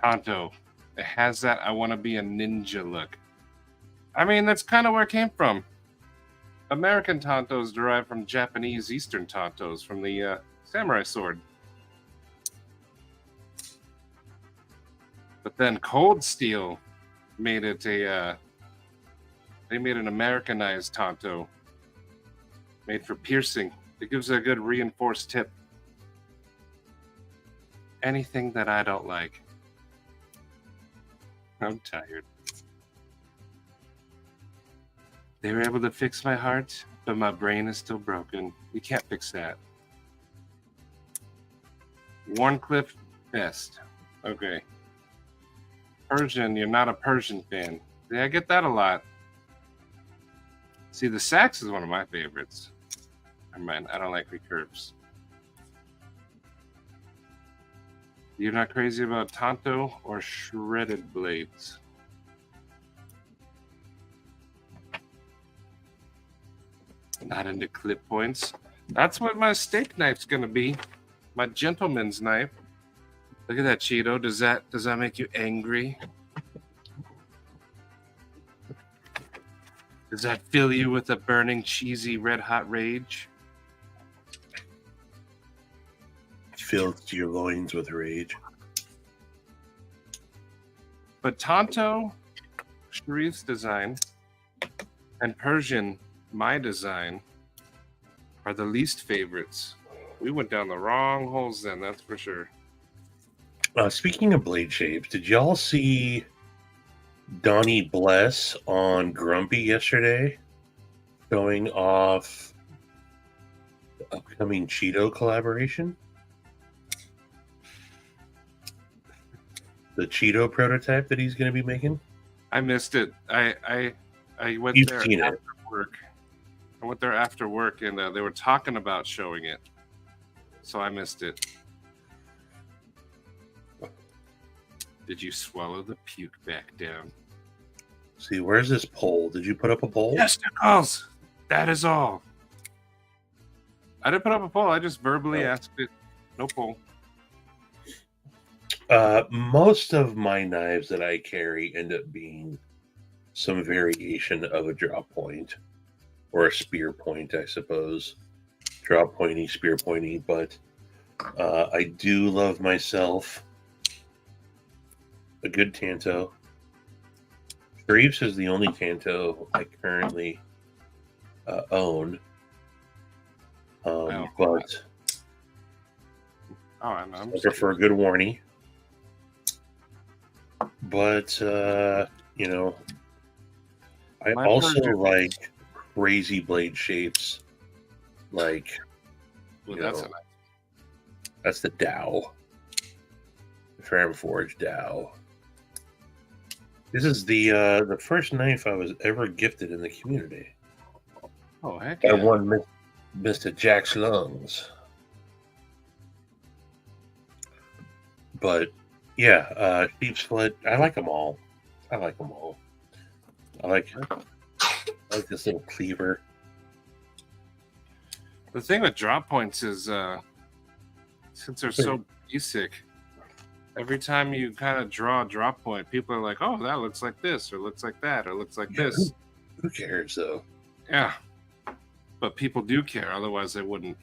Kanto. It has that I want to be a ninja look. I mean, that's kind of where it came from. American tantos derived from Japanese Eastern tantos from the samurai sword. But then Cold Steel made it a they made an Americanized tanto made for piercing. It gives a good reinforced tip. Anything that I don't like. I'm tired. They were able to fix my heart, but my brain is still broken. You can't fix that. Warncliffe best. Okay. Persian, you're not a Persian fan. Yeah, I get that a lot. See, the sax is one of my favorites. Never mind, I don't like recurves. You're not crazy about tanto or shredded blades? Not into clip points. That's what my steak knife's gonna be. My gentleman's knife. Look at that, Cheeto. Does that make you angry? Does that fill you with a burning, cheesy, red-hot rage? Fills your loins with rage. But Tanto, Sharif's design, and Persian, my design, are the least favorites. We went down the wrong holes then, that's for sure. Speaking of blade shapes, did y'all see Donnie Bless on Grumpy yesterday showing off the upcoming Cheeto collaboration? The Cheeto prototype that he's going to be making? I missed it. I went You've there seen after it. work. I went there after work, and they were talking about showing it, so I missed it. Did you swallow the puke back down? See, where's this poll? Did you put up a poll? Yes, Nichols. That is all. I didn't put up a poll. I just verbally asked it. No poll. Most of my knives that I carry end up being some variation of a drop point or a spear point, I suppose. Drop pointy, spear pointy, but I do love myself a good tanto. Reeves is the only tanto I currently own. But I'm I prefer a good warning. But You know, I My also pleasure. like crazy blade shapes. Like, Well, you that's know, a nice. that's the Dow, the Farmforge Dow. This is the first knife I was ever gifted in the community. Oh, heck I yeah. won Mr. Jack's lungs. But yeah, sheep's foot. I like them all. I like them all. I like this little cleaver. The thing with drop points is, since they're so basic, every time you kind of draw a drop point, people are like, "Oh, that looks like this, or looks like that, or looks like Yeah, this." Who cares though? Yeah, but people do care. Otherwise, they wouldn't.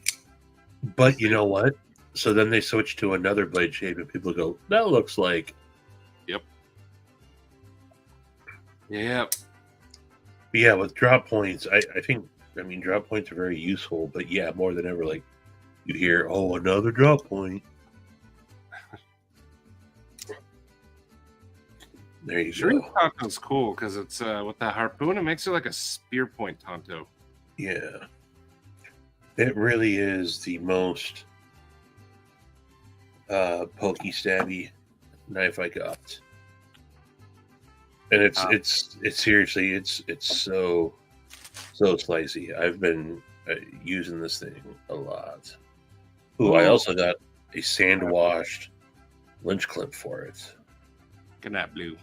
But you know what? So then they switch to another blade shape, and people go, "That looks like." Yeah. But yeah, with drop points, I think drop points are very useful. But yeah, more than ever, like you hear, "Oh, another drop point." There you Shuri's go. Tonto's cool because it's with that harpoon, it makes it like a spear point Tonto. Yeah, it really is the most pokey stabby knife I got, and it's seriously it's so slicey. I've been using this thing a lot. Ooh, I also got a sand washed lynch clip for it. Look at that blue.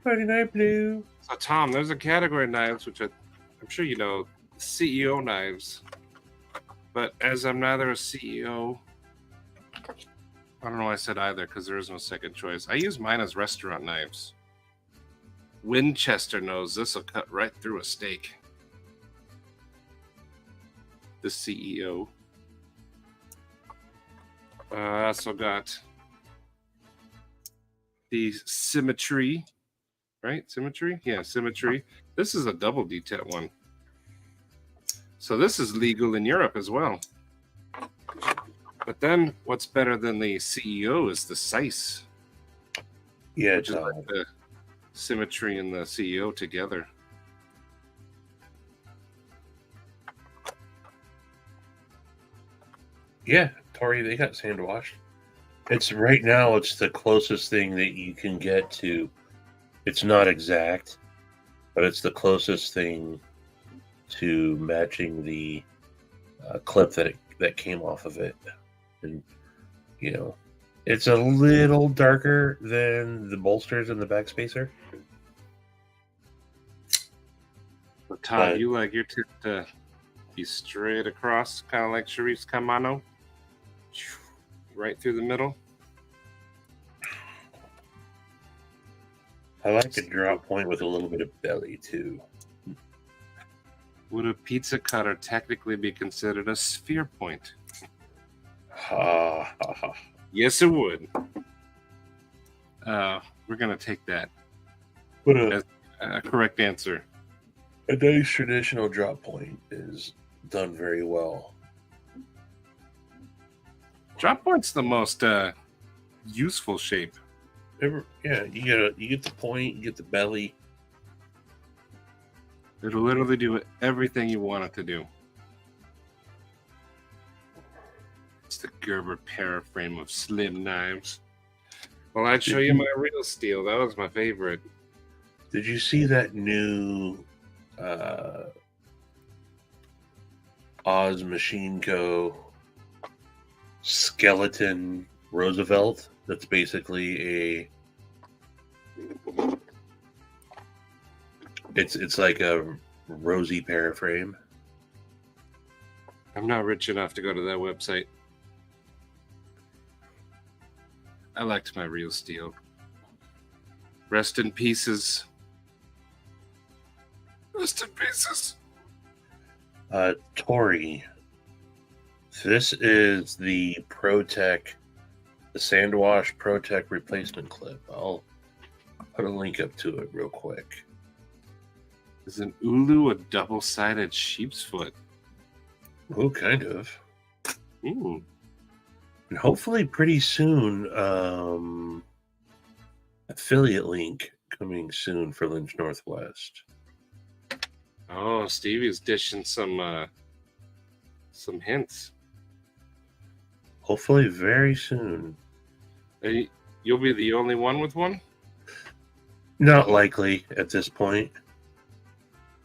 Friday Night Blue. So Tom, there's a category of knives which I'm sure you know, CEO knives. But as I'm neither a CEO, I don't know why I said either because there is no second choice. I use mine as restaurant knives. Winchester knows this will cut right through a steak. The CEO. I also got the Symmetry. Right? Symmetry? Yeah, Symmetry. This is a double detent one. So this is legal in Europe as well. But then what's better than the CEO is the Sice. Yeah, Which is like the Symmetry and the CEO together. Yeah, Tori, they got sand washed. It's right now. It's the closest thing that you can get to. It's not exact, but it's the closest thing to matching the clip that came off of it, and you know, it's a little darker than the bolsters and the backspacer. But Todd, you like your tip to be straight across, kind of like Sharif's Kamano, right through the middle. I like a drop point with a little bit of belly too. Would a pizza cutter technically be considered a sphere point? Ha ha ha. Yes, it would. We're gonna take that But as a correct answer. a nice traditional drop point is done very well. Drop point's the most useful shape. Yeah, you get the point, you get the belly. It'll literally do everything you want it to do. It's the Gerber paraframe of slim knives. Well, I'd show you my real steel. That was my favorite. Did you see that new Oz Machine Co. skeleton Roosevelt? That's basically a. It's like a rosy paraframe. I'm not rich enough to go to that website. I liked my real steel. Rest in pieces. Rest in pieces. Tori, this is the ProTech, the Sandwash ProTech replacement clip. I'll put a link up to it real quick. Is an ulu a double-sided sheep's foot? Oh, kind of. Ooh. And hopefully pretty soon, affiliate link coming soon for Lynch Northwest. Oh, Stevie's dishing some hints. Hopefully very soon. Hey, you'll be the only one with one? Not likely at this point.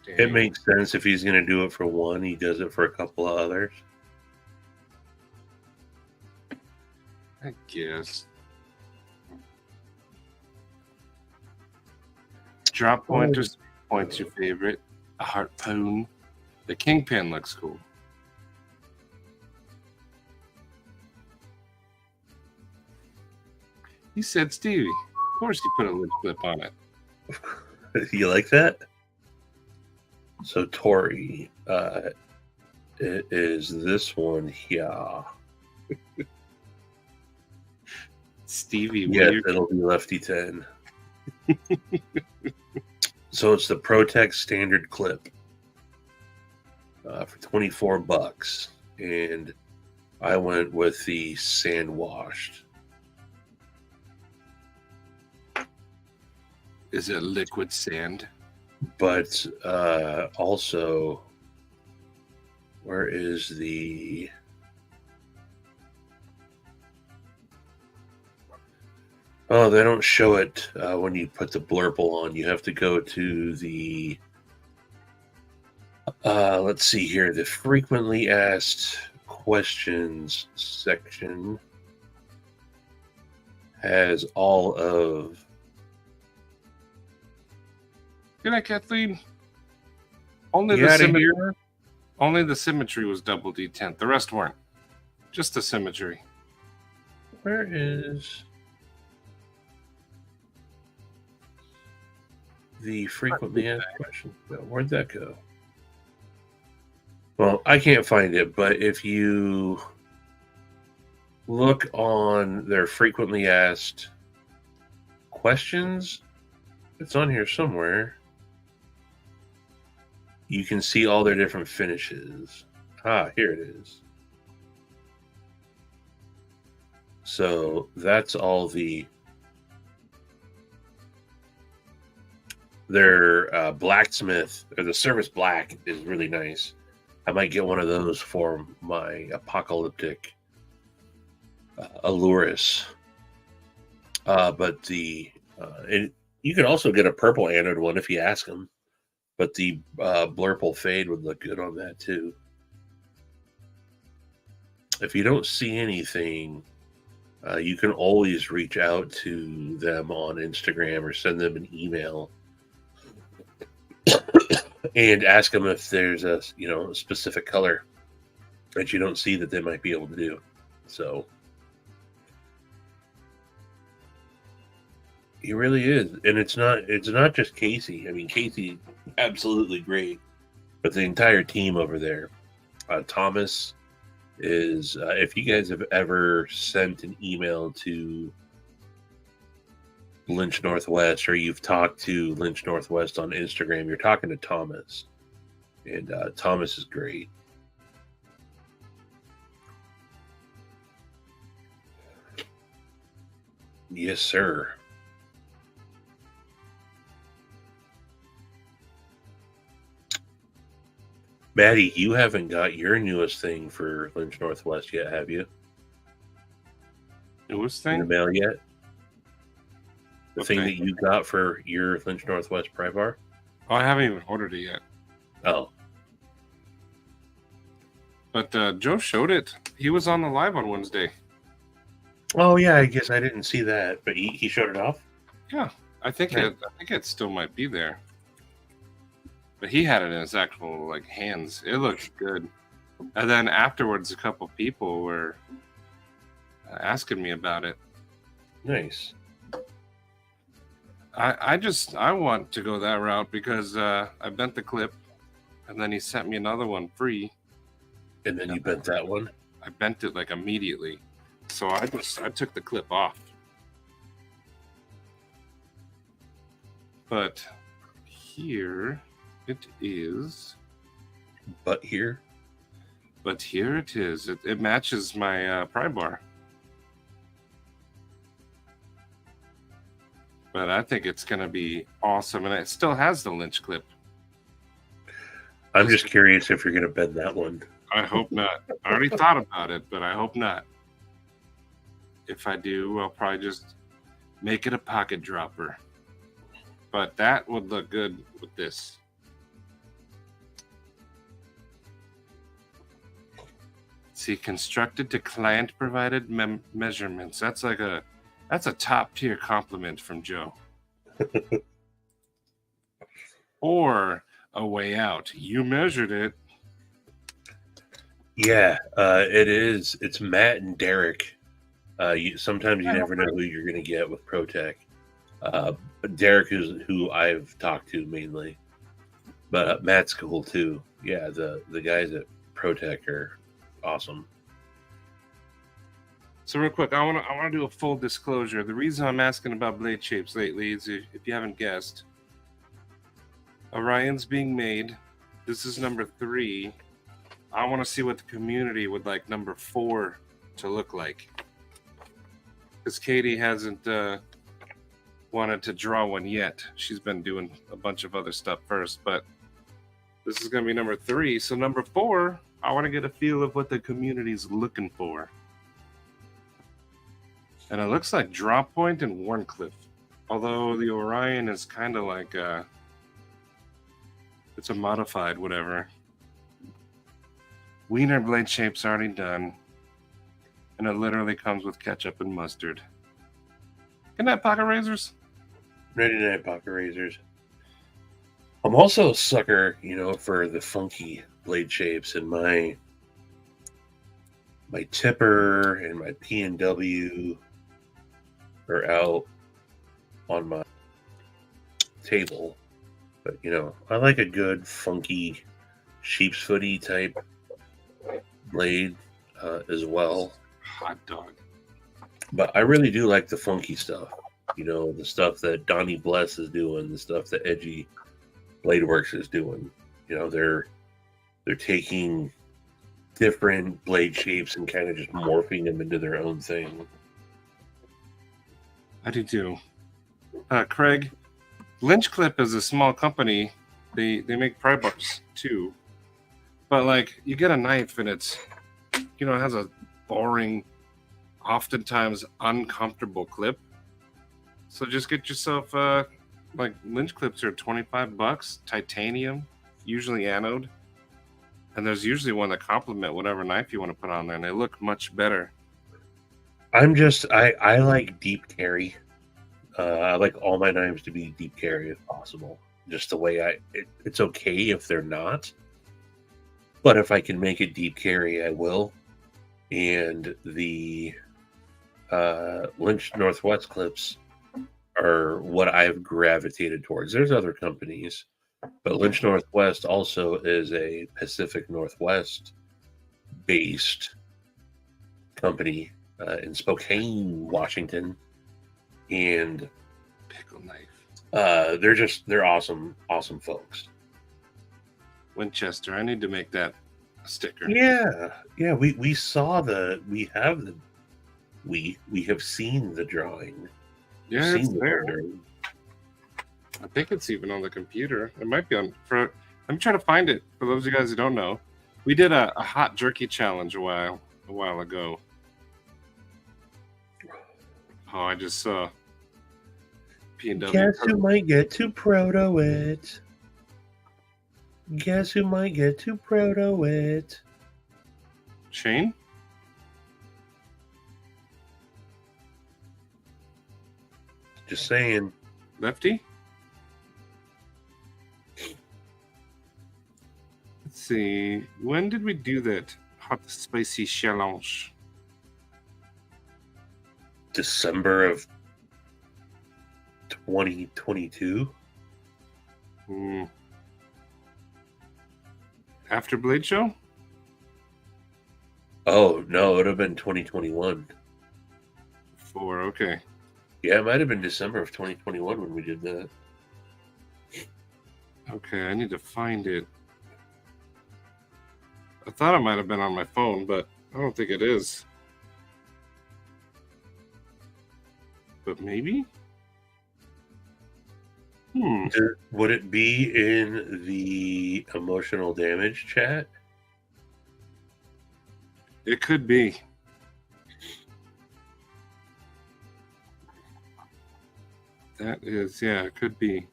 It Dang. makes sense if he's going to do it for one, he does it for a couple of others. I guess. Drop pointers, points your favorite. A harpoon. The kingpin looks cool. He said Stevie. Of course he put a lip clip on it. You like that? So Tori, it is this one here. Stevie, Yes, weird. it'll be Lefty 10. So it's the ProTech standard clip for $24, and I went with the sand washed. Is it liquid sand? But also, where is the... Oh, they don't show it when you put the blurple on. You have to go to the... let's see here. The frequently asked questions section has all of... Good night, Kathleen. Only You the outta symmetry. here? Only the symmetry was double D10. The rest weren't. Just the symmetry. Where is the frequently asked question? Where'd that go? Well, I can't find it, but if you look on their frequently asked questions, it's on here somewhere. You can see all their different finishes. Ah, here it is. So that's all their blacksmith, or the service black, is really nice. I might get one of those for my apocalyptic Aluris. But you can also get a purple anode one if you ask them. But the Blurple Fade would look good on that too. If you don't see anything, you can always reach out to them on Instagram or send them an email and ask them if there's a specific color that you don't see that they might be able to do. So he really is, and it's not just Casey. I mean, Casey, absolutely great, but the entire team over there. Thomas is. If you guys have ever sent an email to Lynch Northwest, or you've talked to Lynch Northwest on Instagram, you're talking to Thomas, and Thomas is great. Yes, sir. Maddie, you haven't got your newest thing for Lynch Northwest yet, have you? Newest In the thing? mail yet? The What thing thing? that you got for your Lynch Northwest pry bar? Oh, I haven't even ordered it yet. Oh, But Joe showed it. He was on the live on Wednesday. oh yeah. I guess I didn't see that, but he showed it off. Yeah, I think Right. I think it still might be there. But he had it in his actual hands. It looked good. And then afterwards, a couple people were asking me about it. Nice. I want to go that route because I bent the clip, and then he sent me another one free. And then you bent that one. I bent it immediately, so I took the clip off. But here it is. But here, But here it is. It matches my pry bar. But I think it's going to be awesome. And it still has the lynch clip. I'm just curious if you're going to bend that one. I hope not. I already thought about it, but I hope not. If I do, I'll probably just make it a pocket dropper. But that would look good with this. See, constructed to client provided measurements. That's a top tier compliment from Joe. Or a way out. You measured it. Yeah, it is. It's Matt and Derek. Sometimes you never know who you're going to get with ProTech. Derek is who I've talked to mainly, but Matt's cool too. Yeah, the guys at ProTech are awesome. So real quick, I want to do a full disclosure. The reason I'm asking about blade shapes lately is, if you haven't guessed, Orion's being made. This is number 3. I want to see what the community would like number 4 to look like. Because Katie hasn't wanted to draw one yet. She's been doing a bunch of other stuff first, but this is going to be number 3. So number 4, I want to get a feel of what the community's looking for. And it looks like Drop Point and Warncliffe. Although the Orion is kind of like it's a modified whatever. Wiener blade shape's already done. And it literally comes with ketchup and mustard. Good night, pocket razors. Ready night, pocket razors. I'm also a sucker, for the funky blade shapes, and my tipper and my P&W are out on my table. But, I like a good funky sheep's footy type blade as well. Hot dog. But I really do like the funky stuff. The stuff that Donnie Bless is doing, the stuff that Edgy Bladeworks is doing. They're taking different blade shapes and kind of just morphing them into their own thing. I do too. Craig, Lynch Clip is a small company. They make pry bars too. But like, you get a knife and it's, it has a boring, oftentimes uncomfortable clip. So just get yourself like Lynch clips are $25, titanium, usually anode, and there's usually one that complement whatever knife you want to put on there, and they look much better. I like deep carry. I like all my knives to be deep carry if possible. Just the way it's okay if they're not, but if I can make it deep carry, I will. And the Lynch Northwest clips are what I've gravitated towards. There's other companies, but Lynch Northwest also is a Pacific Northwest based company in Spokane, Washington, and Pickle knife. They're awesome folks. Winchester, I need to make that a sticker. Yeah, we have seen the drawing. Yeah, it's there. rendering. I think it's even on the computer. It might be on. Let me try to find it. For those of you guys who don't know, we did a hot jerky challenge a while ago. Oh, I just saw P&W. Guess who might get to proto it? Guess who might get to proto it? Shane? Just saying. Lefty? Let's see. When did we do that hot spicy challenge? December of 2022. After Blade Show? Oh no, it would have been 2021. Okay. Yeah, it might have been December of 2021 when we did that. Okay, I need to find it. I thought it might have been on my phone, but I don't think it is. But maybe? Would it be in the emotional damage chat? It could be. That is, yeah, it could be.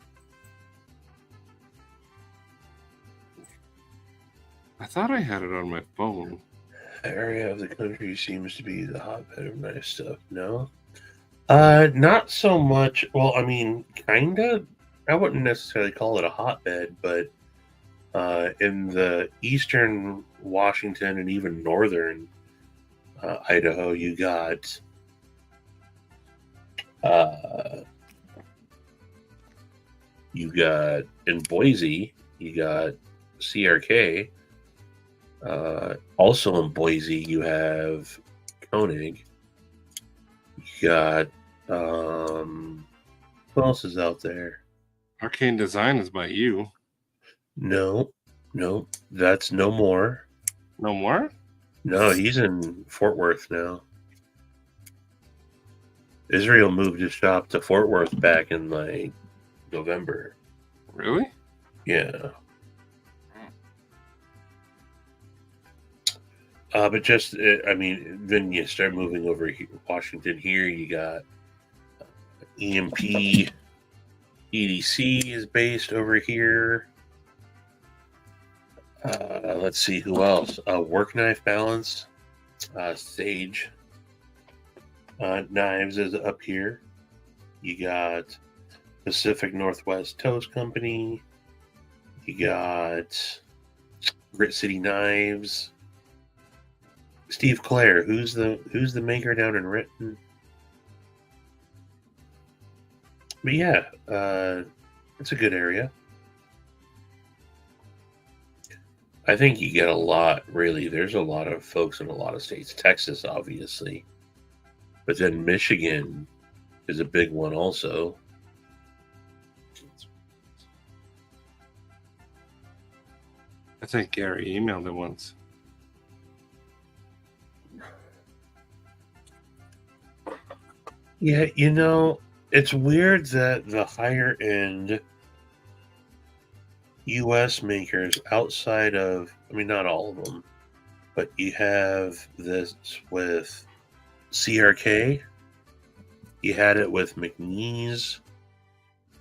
I thought I had it on my phone. Area of the country seems to be the hotbed of nice stuff. No, not so much. Well, I mean, kinda. I wouldn't necessarily call it a hotbed, but in the eastern Washington and even northern Idaho, you got in Boise, you got CRK. Also in Boise, you have Koenig. You got who else is out there? Arcane Design is by you. No, that's no more. No more? No, he's in Fort Worth now. Israel moved his shop to Fort Worth back in like November. Really? Yeah. But just, I mean, then you start moving over here, Washington here, you got EMP, EDC is based over here. Let's see who else. Work Knife Balance, Sage Knives is up here. You got Pacific Northwest Toast Company. You got Grit City Knives. Steve Clare, who's the maker down in Renton? But yeah, it's a good area. I think you get a lot, really. There's a lot of folks in a lot of states. Texas, obviously. But then Michigan is a big one also. I think Gary emailed it once. Yeah, you know, it's weird that the higher end US makers outside of, I mean, not all of them, but you have this with CRK, you had it with McNeese,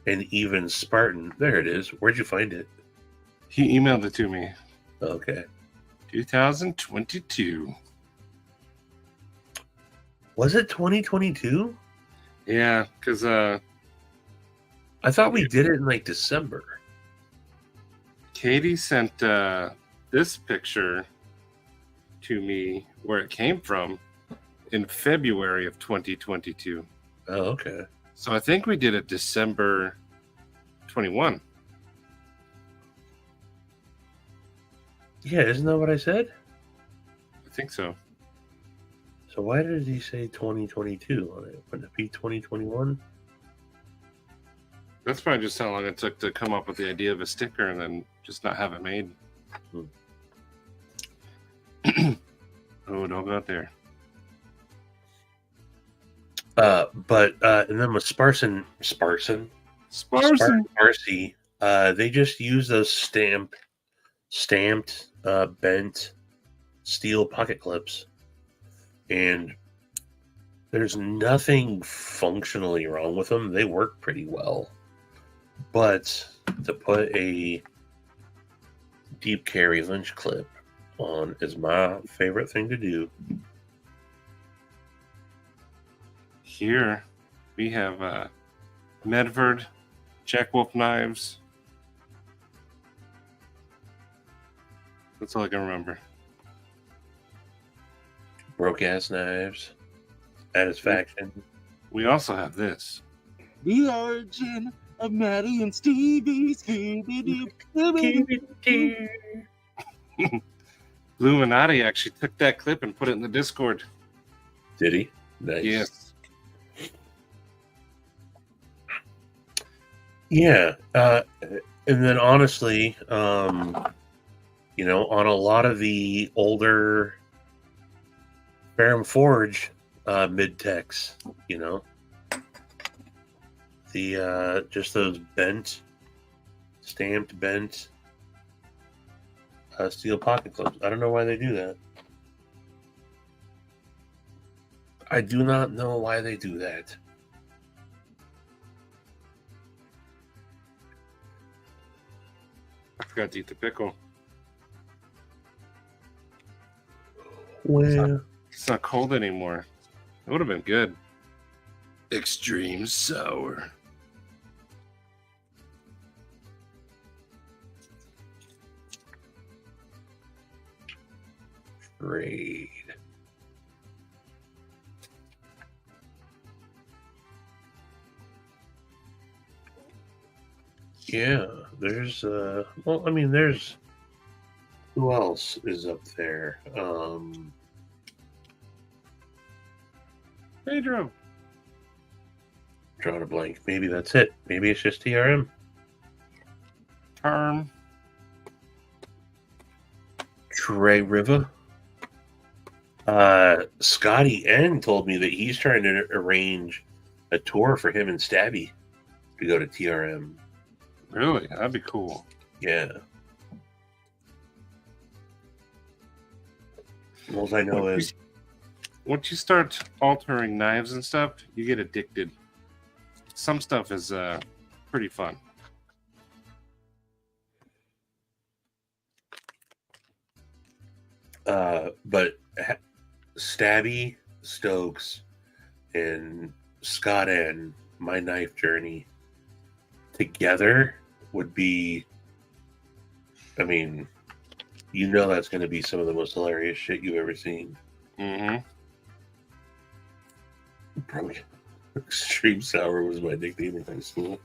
and even Spartan. There it is. Where'd you find it? He emailed it to me. Okay. 2022. Was it 2022? Yeah, because I thought we did it in like December. Katie sent this picture to me where it came from in February of 2022. Oh, okay. So I think we did it December 21. Yeah, isn't that what I said? I think so. So why did he say 2022 on it? Wouldn't it be 2021? That's probably just how long it took to come up with the idea of a sticker and then just not have it made. Oh, don't go out there. And then with Sparcy, they just use those stamped, bent steel pocket clips, and there's nothing functionally wrong with them. They work pretty well, but to put a deep carry lynch clip on is my favorite thing to do. Here we have Medford Jack Wolf knives. That's all I can remember. Broke ass knives. Mattisfaction. We also have this. The origin of Matty and Stevie. Illuminati actually took that clip and put it in the Discord. Did he? Nice. Yes. Yeah. And then honestly, you know, on a lot of the older Ferrum Forge mid-techs, you know, the just those stamped bent steel pocket clips. I don't know why they do that. I do not know why they do that. I forgot to eat the pickle. Well, It's not cold anymore. It would have been good. Extreme sour. trade. Yeah, there's well, I mean, there's who else is up there? Pedro. Drawing a blank. Maybe that's it. Maybe it's just TRM. Term. Trey River. Scotty N told me that he's trying to arrange a tour for him and Stabby to go to TRM. Really? That'd be cool. Yeah. All I know is Once you start altering knives and stuff, you get addicted. Some stuff is pretty fun. but Stabby, Stokes, and Scott N, my knife journey together would be, I mean, you know that's going to be some of the most hilarious shit you've ever seen. Mm-hmm. Probably Extreme Sour was my nickname in high school.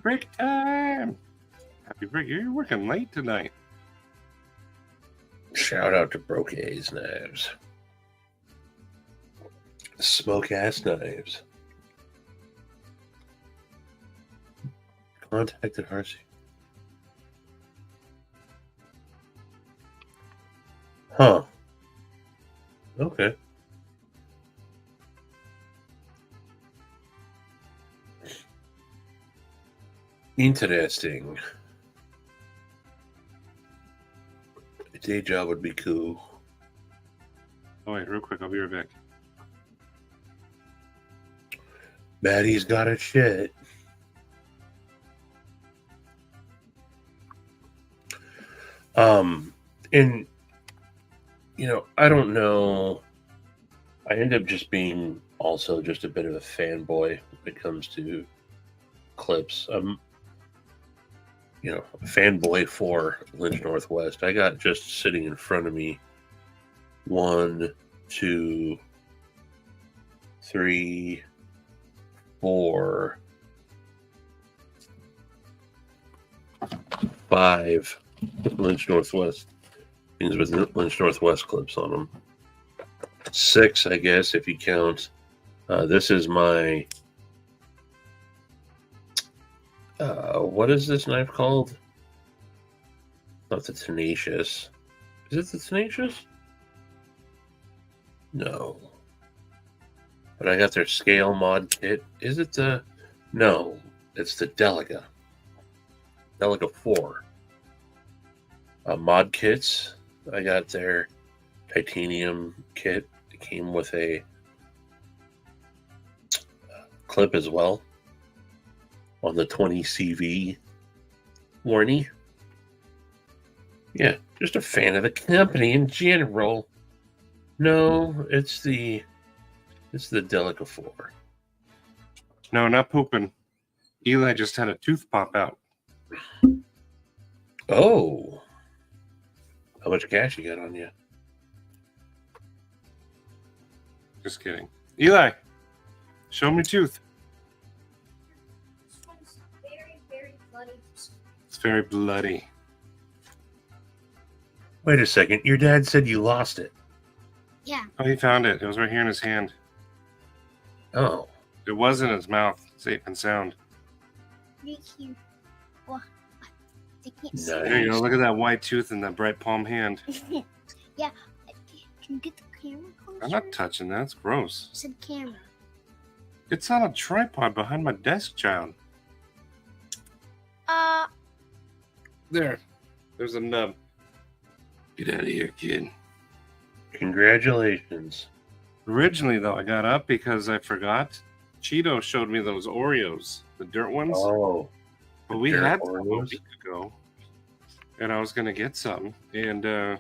Break time! Happy break. You're working late tonight. Shout out to Broquet's Knives. Smoke ass knives. Contacted Harsey. Huh. Okay. Interesting. A day job would be cool. Oh, wait, real quick. I'll be right back. Maddie's got a shit. And you know, I don't know. I end up just being also just a bit of a fanboy when it comes to clips. I'm, you know, a fanboy for Lynch Northwest. I got just sitting in front of me 1, 2, 3, 4, 5 Lynch Northwest things with Lynch Northwest clips on them. 6, I guess, if you count. This is my what is this knife called? Not the Tenacious. Is it the Tenacious? No. But I got their scale mod kit. Is it the... No, it's the Delica. Delica 4. Mod kits. I got their titanium kit. It came with a clip as well on the 20 CV warranty. Yeah, just a fan of the company in general. No, it's the Delica 4. No, not pooping. Eli just had a tooth pop out. Oh. How much cash you got on you? Just kidding. Eli, show me tooth. This one's very, very bloody. It's very bloody. Wait a second. Your dad said you lost it. Yeah. Oh, he found it. It was right here in his hand. Oh. It was in his mouth, safe and sound. Thank you. Well, they can't see. Nice. There you go. Look at that white tooth in that bright palm hand. Yeah. Can you get the camera close? I'm not touching that. It's gross. You said camera. It's on a tripod behind my desk, child. There. There's a nub. Get out of here, kid. Congratulations. Originally, though, I got up because I forgot. Cheeto showed me those Oreos, the dirt ones. Oh, but we dirt had some a Oreos? week ago, and I was gonna get some, and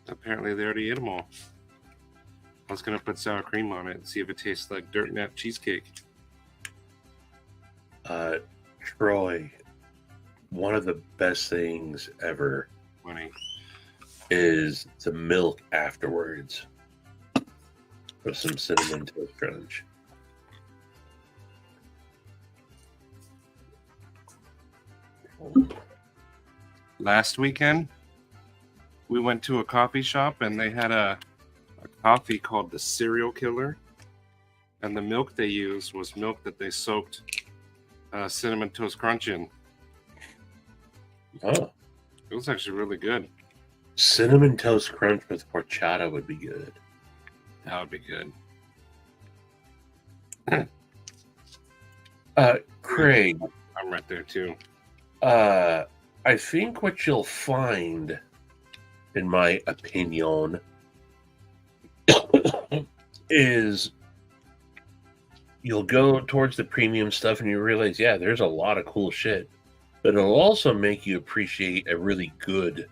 apparently they already ate them all. I was gonna put sour cream on it and see if it tastes like dirt nap cheesecake. Troy, one of the best things ever Funny. is the milk afterwards with some cinnamon toast crunch. Last weekend, we went to a coffee shop and they had a coffee called the Serial Killer, and the milk they used was milk that they soaked cinnamon toast crunch in. Oh, It was actually really good. cinnamon toast crunch with horchata would be good. That would be good. Craig, I'm right there too. I think what you'll find, in my opinion, is you'll go towards the premium stuff and you realize, yeah, there's a lot of cool shit. But it'll also make you appreciate a really good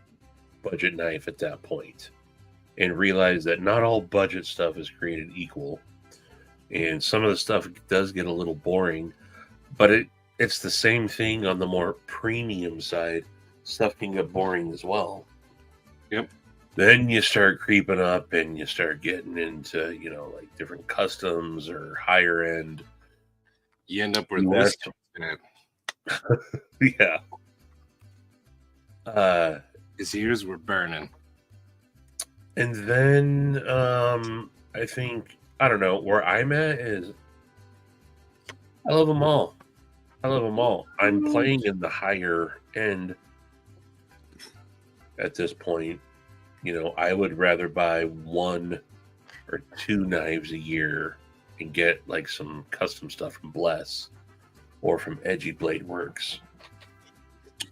budget knife at that point and realize that not all budget stuff is created equal. And some of the stuff does get a little boring, but it's the same thing on the more premium side. Stuff can get boring as well. Yep. Then you start creeping up and you start getting into, like different customs or higher end. You end up with Yeah. this. Yeah. His ears were burning. And then I think, I don't know, where I'm at is I love them all. I'm playing in the higher end at this point. I would rather buy 1 or 2 knives a year and get like some custom stuff from Bless or from Edgy Blade Works,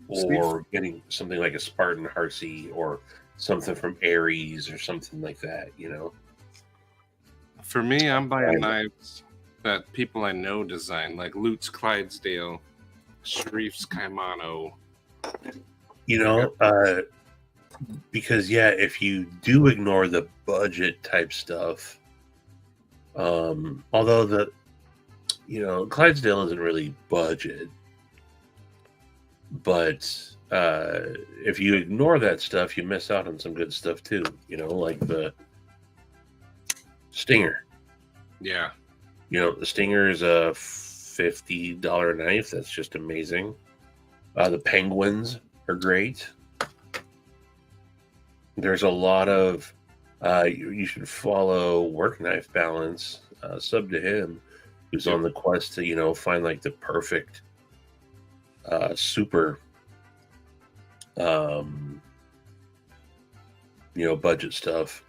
or getting something like a Spartan Heartsy or something from Aries or something like that, For me, I'm buying knives that people I know design, like Lutz Clydesdale, Shreef's Kaimano. Because if you do ignore the budget type stuff, although Clydesdale isn't really budget, but if you ignore that stuff, you miss out on some good stuff too. Like the Stinger. Yeah. The Stinger is a $50 knife. That's just amazing. The Penguins are great. There's a lot of you should follow Work Knife Balance, sub to him, who's on the quest to find like the perfect super budget stuff.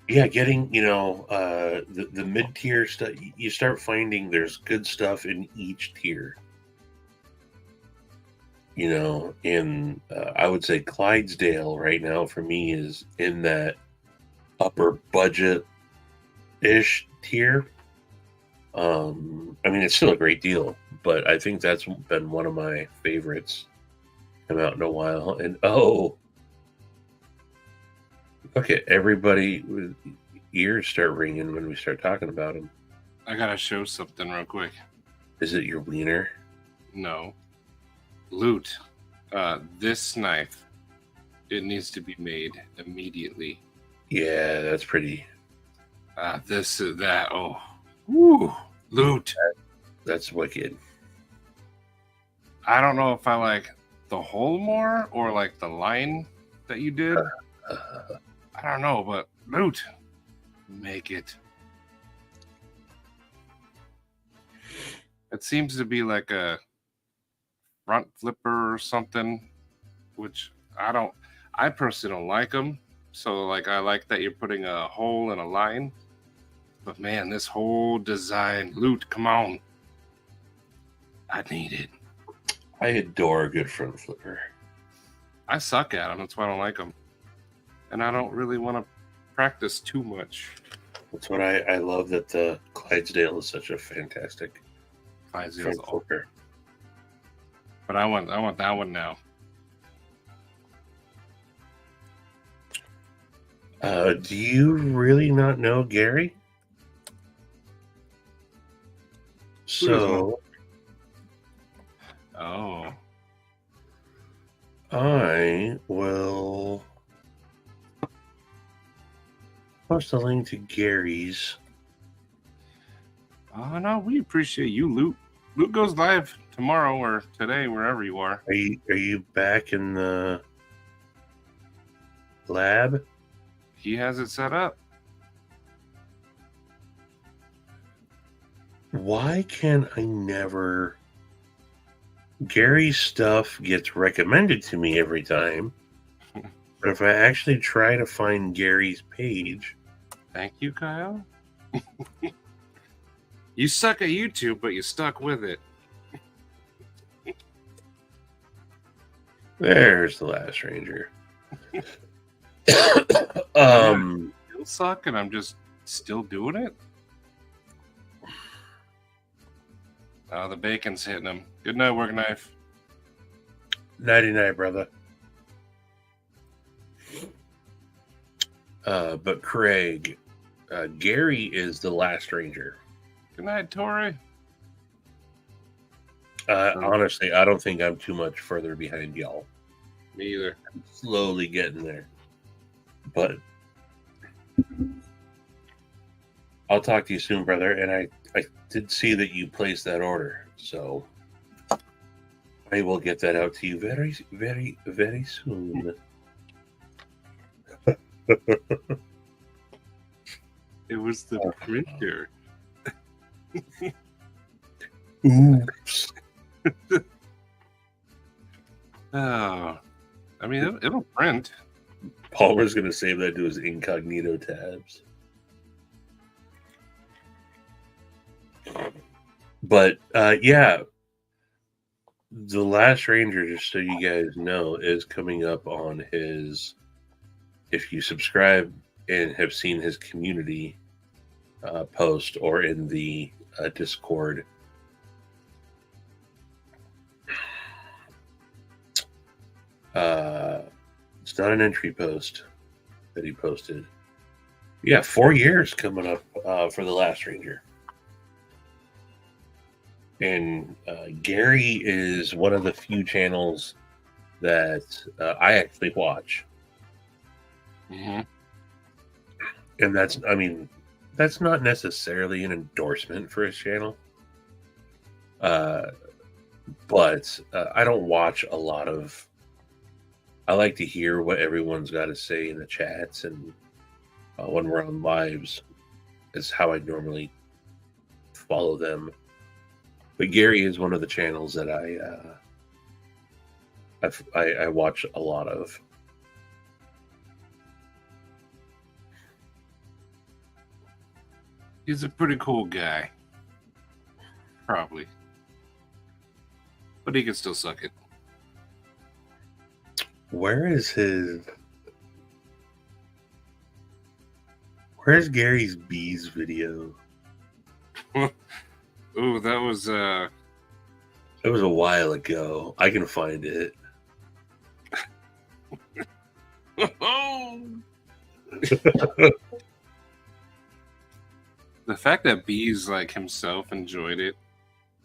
Yeah, getting the mid-tier stuff, you start finding there's good stuff in each tier. And I would say Clydesdale right now for me is in that upper budget-ish tier. It's still a great deal, but I think that's been one of my favorites come out in a while. And okay, everybody with ears start ringing when we start talking about them. I gotta show something real quick. Is it your wiener? No. Loot. This knife, it needs to be made immediately. Yeah, that's pretty. Oh. Woo. Loot. That's wicked. I don't know if I like the hole more or like the line that you did. I don't know, but loot. Make it. It seems to be like a front flipper or something, which I personally don't like them. So like I like that you're putting a hole in a line. But man, this whole design, loot, come on. I need it. I adore a good front flipper. I suck at them. That's why I don't like them. And I don't really want to practice too much. That's what I love that the Clydesdale is such a fantastic Clydesdale's front flipper. But I want that one now. Do you really not know Gary? So Oh. I will post a link to Gary's. Oh no, we appreciate you, Loot. Loot goes live tomorrow or today, wherever you are. Are you back in the lab? He has it set up. Why can I never? Gary's stuff gets recommended to me every time. But if I actually try to find Gary's page. Thank you, Kyle. You suck at YouTube, but you stuck with it. There's the Last Ranger. Still suck, and I'm just still doing it. Oh, the bacon's hitting him. Good night, work knife. Nighty night, brother. But Craig, Gary is the Last Ranger. Good night, Tori. Honestly, I don't think I'm too much further behind y'all. Me either. I'm slowly getting there. But I'll talk to you soon, brother. And I did see that you placed that order. So I will get that out to you very, very, very soon. It was the printer. Oops. Oh, I mean, it'll print. Palmer's going to save that to his incognito tabs. But, yeah. The Last Ranger, just so you guys know, is coming up on his... If you subscribe and have seen his community post or in the Discord... it's not an entry post that he posted. Yeah, 4 years coming up for the Last Ranger. And Gary is one of the few channels that I actually watch. Mm-hmm. And that's, I mean, that's not necessarily an endorsement for his channel. But I don't watch a lot of... I like to hear what everyone's got to say in the chats, and when we're on lives is how I normally follow them. But Gary is one of the channels that I watch a lot of. He's a pretty cool guy. Probably. But he can still suck it. Where's Gary's bees video? Ooh, that was It was a while ago. I can find it. oh. The fact that Bees like himself enjoyed it.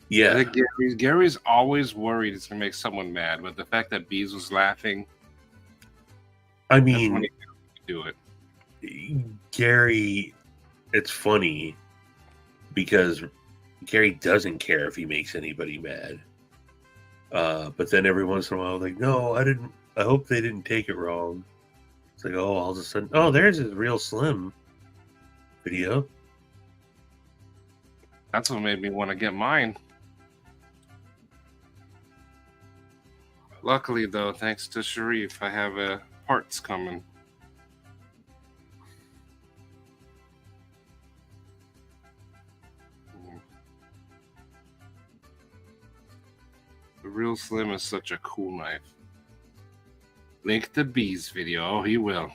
Yeah. I think Gary's always worried it's gonna make someone mad, but the fact that Bees was laughing, I that's when mean, he could do it. Gary, it's funny because Gary doesn't care if he makes anybody mad. But then every once in a while, like, no, I didn't. I hope they didn't take it wrong. It's like, oh, all of a sudden, oh, there's his Real Slim video. That's what made me want to get mine. Luckily, though, thanks to Sharif, I have parts coming. The Real Slim is such a cool knife. Link the bees video. Oh, he will.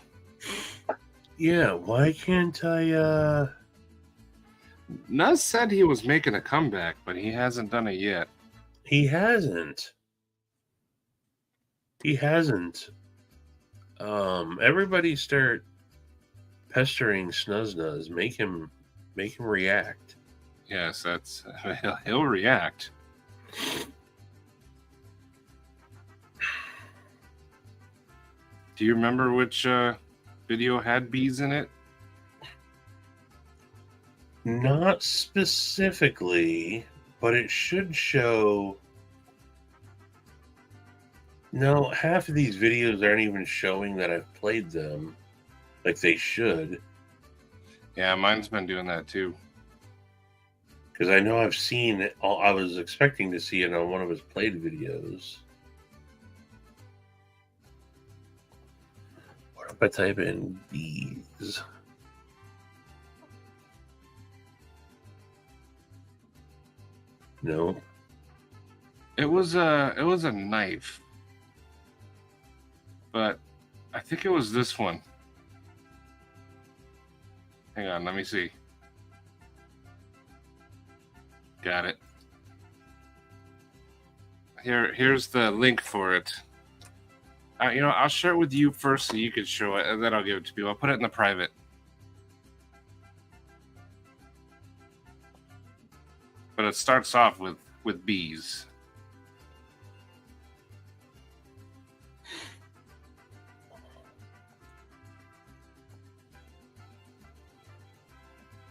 Yeah, why can't I? Nuz said he was making a comeback, but he hasn't done it yet. He hasn't. He hasn't. Everybody start pestering Snuz. Make him react. Yes, that's he'll react. Do you remember which video had bees in it? Not specifically, but it should show. No, half of these videos aren't even showing that I've played them like they should. Yeah, mine's been doing that too. Because I know I've seen it. I was expecting to see it on one of his played videos. What if I type in bees? No. It was a knife, but I think it was this one. Hang on, let me see. Got it. Here's the link for it. I'll share it with you first so you can show it, and then I'll give it to people. I'll put it in the private. But it starts off with bees.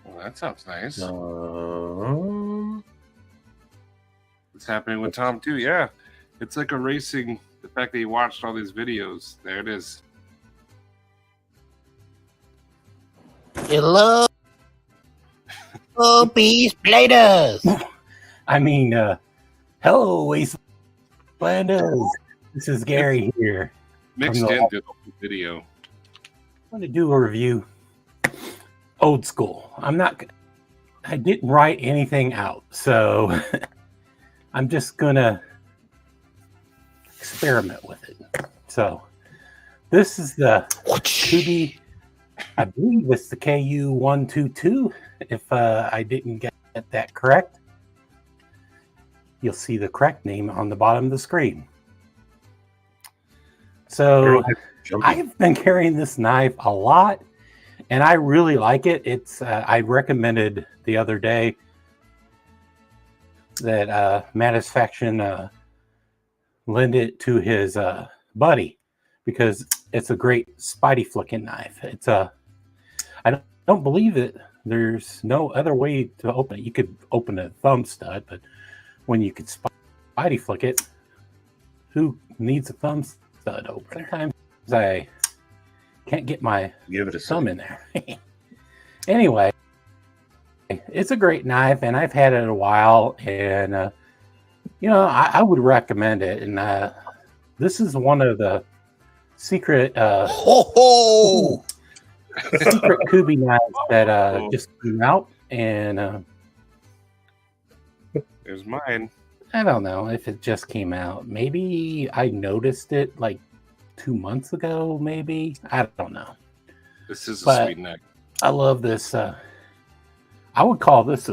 Well, that sounds nice. It's happening with Tom too. Yeah, it's like a racing. The fact that he watched all these videos. There it is. Hello, bees platers. I mean, hello, Wastelanders. This is Gary here. Mixed into the whole video. I'm going to do a review. Old school. I didn't write anything out, so I'm just going to experiment with it. So this is the Kubi. I believe it's the KU122. If I didn't get that correct, you'll see the correct name on the bottom of the screen. So I've been carrying this knife a lot, and I really like it. It's I recommended the other day that Mattisfaction lend it to his buddy because it's a great spidey flicking knife. It's I don't believe it. There's no other way to open it. You could open a thumb stud, but when you could spidey flick it, who needs a thumb stud open? Sometimes I can't get my thumb in there. Anyway, it's a great knife, and I've had it a while, and I would recommend it. And this is one of the secret secret Kubi knives that just came out, and there's mine. I don't know if it just came out. Maybe I noticed it like 2 months ago, maybe. I don't know. This is a sweet knife. I love this. I would call this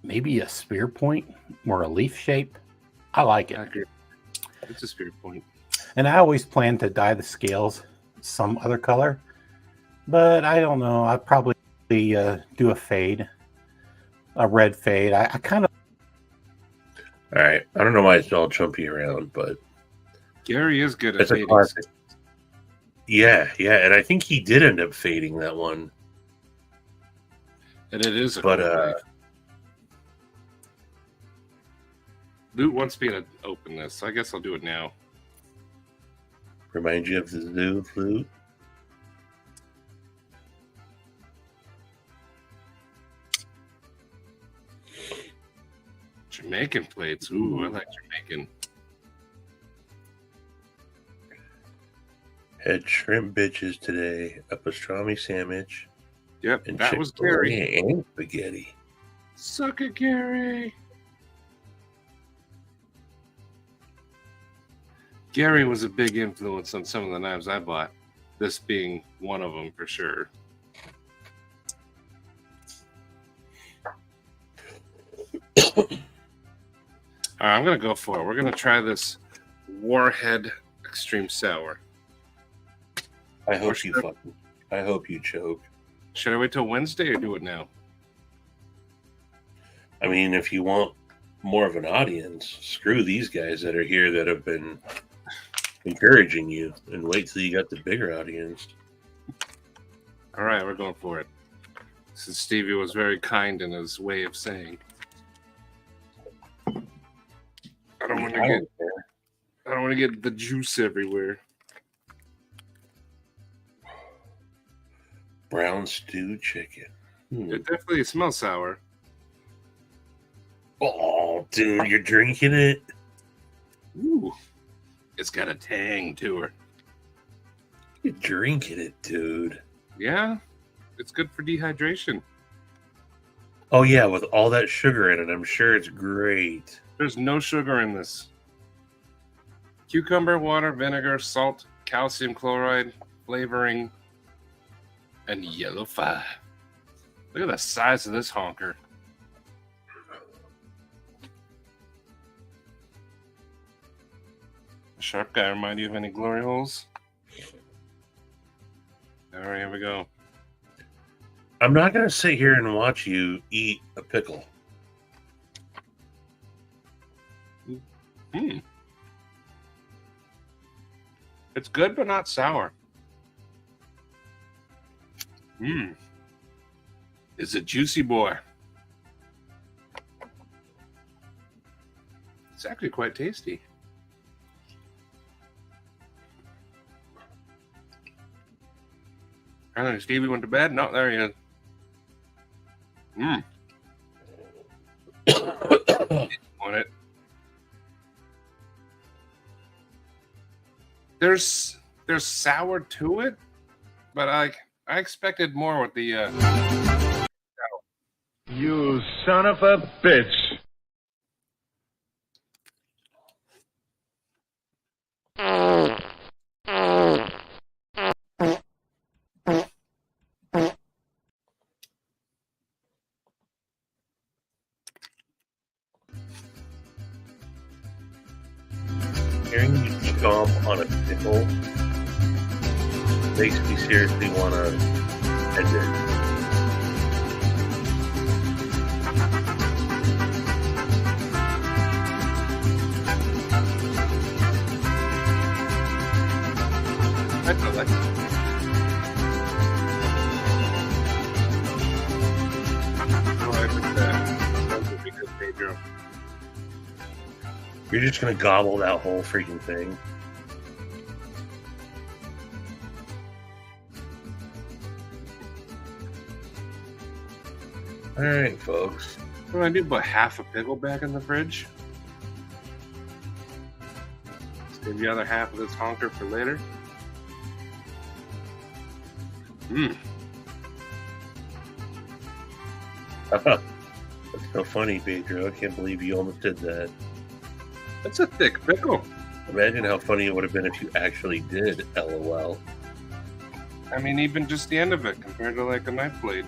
maybe a spear point or a leaf shape. I like it. It's a spear point. And I always plan to dye the scales some other color, but I don't know. I'd probably do a fade, a red fade. I kind of. All right. I don't know why it's all jumpy around, but Gary is good at fading. Yeah, and I think he did end up fading that one. And it is a cool knife. Loot wants me to open this, so I guess I'll do it now. Remind you of the new flute? Jamaican plates. Ooh, I like Jamaican. Had shrimp bitches today, a pastrami sandwich. Yep, and that was Gary. And spaghetti. Suck it, Gary. Gary was a big influence on some of the knives I bought. This being one of them for sure. All right, I'm gonna go for it. We're gonna try this Warhead Extreme Sour. I hope you choke. Should I wait till Wednesday or do it now? I mean, if you want more of an audience, screw these guys that are here that have been encouraging you, and wait till you got the bigger audience. All right, we're going for it. Since Stevie was very kind in his way of saying. I don't want to get the juice everywhere. Brown stewed chicken. It definitely smells sour. Oh, dude, you're drinking it? Ooh, it's got a tang to her. You're drinking it, dude. Yeah, it's good for dehydration. Oh, yeah, with all that sugar in it, I'm sure it's great. There's no sugar in this. Cucumber, water, vinegar, salt, calcium chloride, flavoring, and yellow fire. Look at the size of this honker. Sharp guy remind you of any glory holes? All right, here we go. I'm not going to sit here and watch you eat a pickle. It's good, but not sour. It's a juicy boy. It's actually quite tasty. I don't know, Stevie went to bed? No, there he is. On it. There's sour to it, but I expected more with the You son of a bitch. Hearing you chomp on a pickle makes me seriously want to end it. I feel like that would be good, Pedro. You're just going to gobble that whole freaking thing. All right, folks. What do I do? Put half a pickle back in the fridge? Save the other half of this honker for later. That's so funny, Pedro. I can't believe you almost did that. That's a thick pickle. Imagine how funny it would have been if you actually did LOL. I mean, even just the end of it compared to like a knife blade.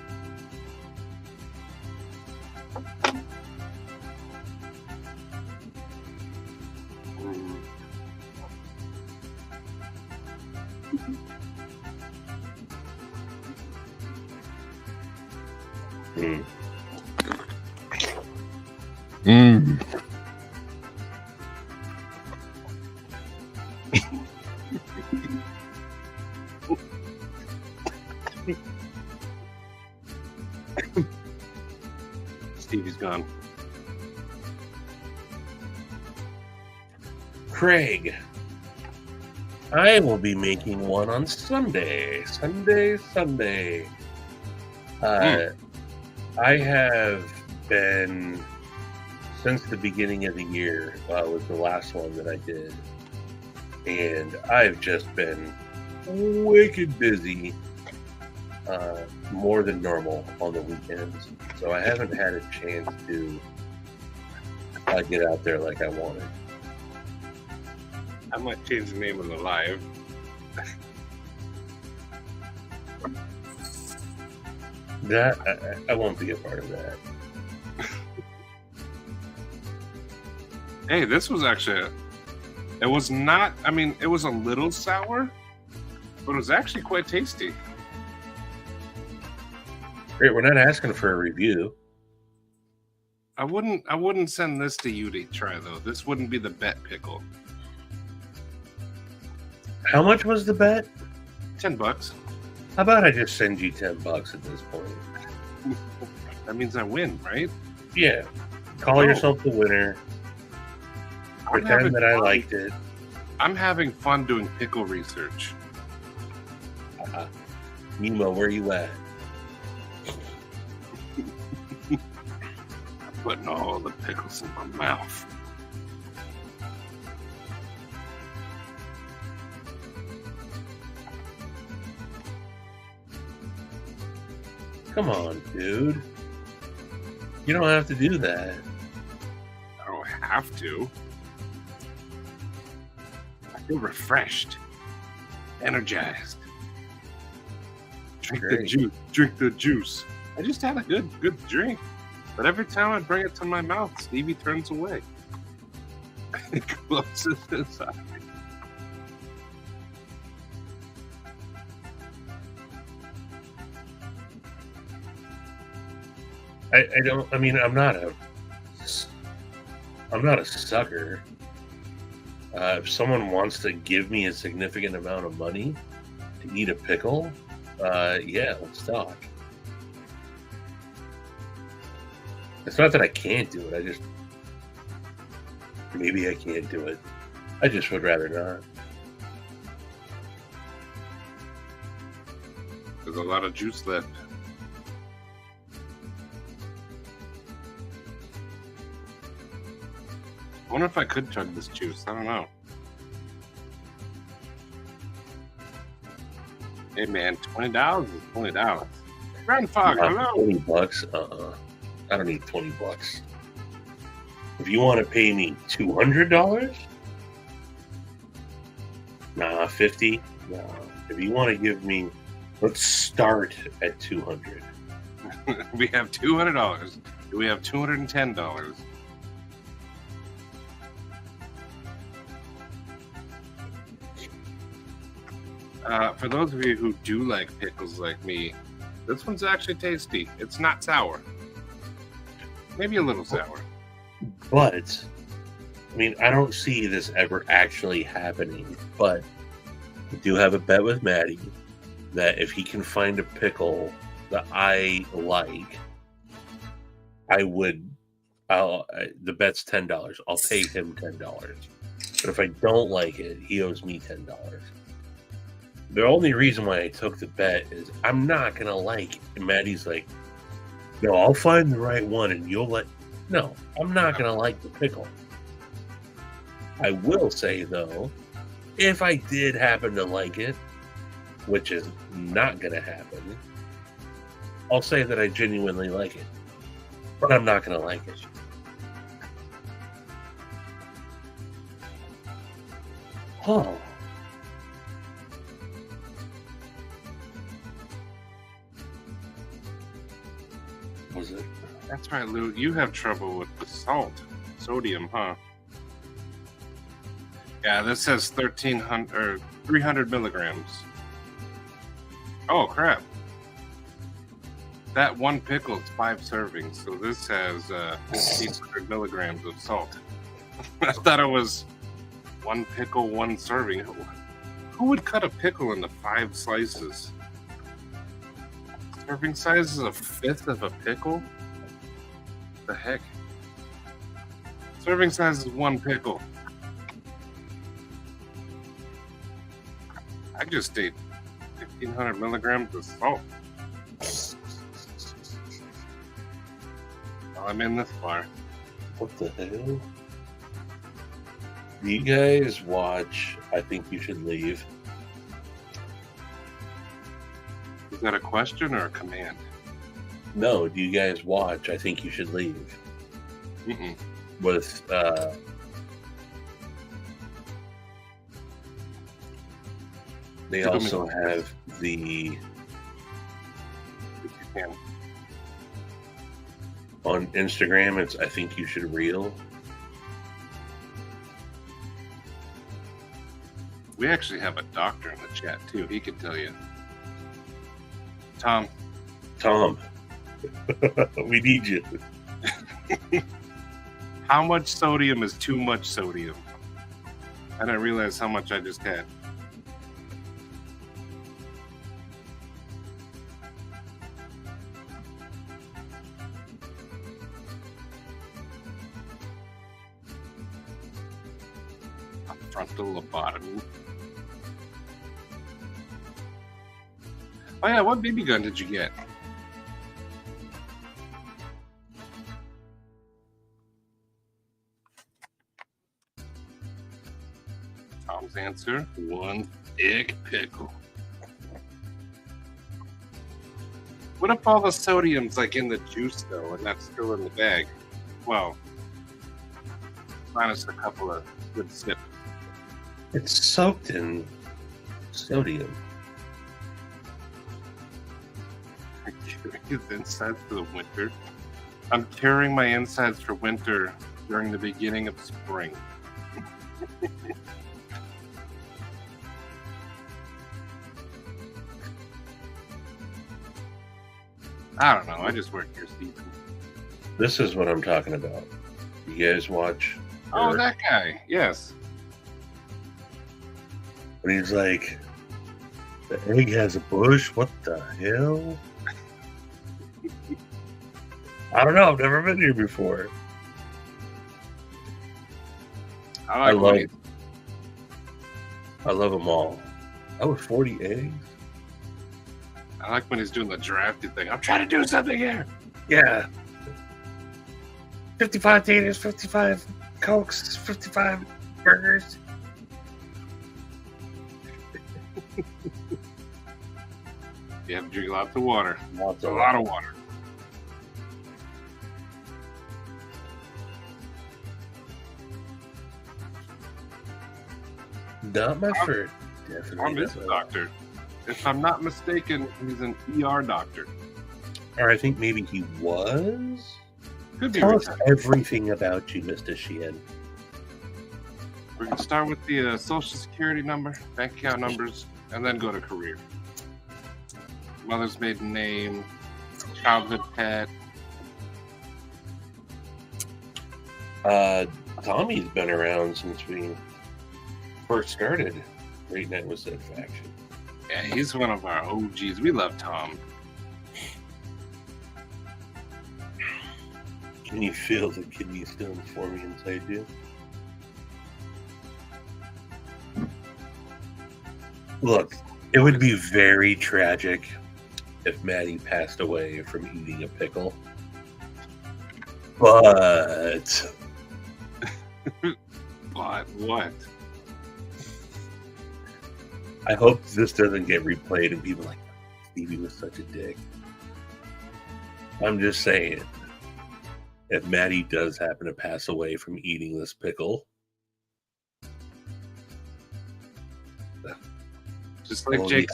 Stevie's gone. Craig, I will be making one on Sunday. Sunday. I have been, since the beginning of the year, was the last one that I did. And I've just been wicked busy, more than normal on the weekends. So I haven't had a chance to get out there like I wanted. I might change the name of the live. That I won't be a part of that. Hey, this was actually. It was not. I mean, it was a little sour, but it was actually quite tasty. Great, we're not asking for a review. I wouldn't send this to you to try though. This wouldn't be the bet pickle. How much was the bet? $10. How about I just send you $10 at this point? That means I win, right? Yeah. Call yourself the winner. Pretend that I liked it. I'm having fun doing pickle research. Nemo, where you at? I'm putting all the pickles in my mouth. Come on, dude. You don't have to do that. I don't have to. I feel refreshed, energized. Drink the juice. Drink the juice. I just had a good drink, but every time I bring it to my mouth, Stevie turns away. He closes his eyes. I don't. I mean, I'm not a sucker. If someone wants to give me a significant amount of money to eat a pickle, yeah, let's talk. It's not that I can't do it. Maybe I can't do it. I just would rather not. There's a lot of juice left. I wonder if I could chug this juice. I don't know. Hey man, $20 is $20. Grandfather, hello. $20? I don't need $20. If you want to pay me $200, nah, $50. Nah. If you want to give me, let's start at $200. We have $200. We have $210. For those of you who do like pickles like me, this one's actually tasty. It's not sour. Maybe a little sour. But, I mean, I don't see this ever actually happening. But I do have a bet with Maddie that if he can find a pickle that I like, the bet's $10. I'll pay him $10. But if I don't like it, he owes me $10. The only reason why I took the bet is I'm not going to like it. And Maddie's like, no, I'll find the right one and you'll let... No, I'm not going to like the pickle. I will say, though, if I did happen to like it, which is not going to happen, I'll say that I genuinely like it. But I'm not going to like it. Oh. Was it? That's right, Lou. You have trouble with the salt. Sodium, huh? Yeah, this says 300 milligrams. Oh, crap. That one pickle is 5 servings, so this has 1,500 milligrams of salt. I thought it was 1 pickle, 1 serving. Who would cut a pickle into 5 slices? Serving size is 1/5 of a pickle? What the heck? Serving size is 1 pickle. I just ate 1,500 milligrams of salt. Well, I'm in this far. What the hell? Do you guys watch I Think You Should Leave? Is that a question or a command? No, do you guys watch I Think You Should Leave? Mm-mm. With They also have the on Instagram. It's I think you should reel. We actually have a doctor in the chat too. He can tell you. Tom. We need you. How much sodium is too much sodium? I didn't realize how much I just had. A frontal lobotomy. Oh yeah, what BB gun did you get? Tom's answer, one thick pickle. What if all the sodium's like in the juice though, and that's still in the bag? Well, minus a couple of good sips. It's soaked in sodium. I'm curing his insides for the winter. I'm curing my insides for winter during the beginning of spring. I don't know. I just work here, Steven. This is what I'm talking about. You guys watch? Oh, that guy. Yes. And he's like, the egg has a bush? What the hell? I don't know. I've never been here before. I love them all. That was 40 eggs? I like when he's doing the drafted thing. I'm trying to do something here. Yeah. 55 taters, 55 Cokes, 55 burgers. You have to drink lots of water. A lot of water. Not my first. Definitely. I'm his doctor. If I'm not mistaken, he's an ER doctor. Or I think maybe he was. Could be. Tell us everything about you, Mr. Sheehan. We're going to start with the social security number, bank account numbers, and then go to career. Mother's maiden name, childhood pet. Tommy's been around since we first started Late Night with SAIDFACTIon. Yeah, he's one of our OGs. We love Tom. Can you feel the kidney stones forming inside you? Look, it would be very tragic if Maddie passed away from eating a pickle. But... But what? I hope this doesn't get replayed and people are like, Stevie was such a dick. I'm just saying, if Maddie does happen to pass away from eating this pickle, just like Jake,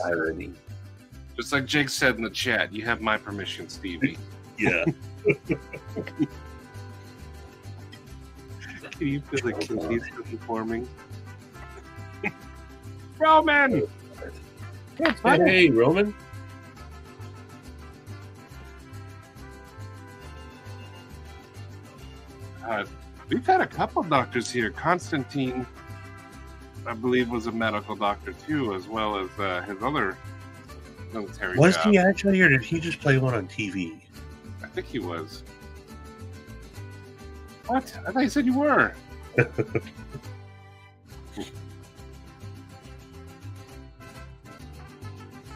just like Jake said in the chat, you have my permission, Stevie. Yeah. Can you feel the kidneys forming? Roman! Hey, Roman. We've had a couple doctors here. Constantine, I believe, was a medical doctor too, as well as his other military Was job. he actually, or did he just play one on TV? I think he was. What? I thought you said you were.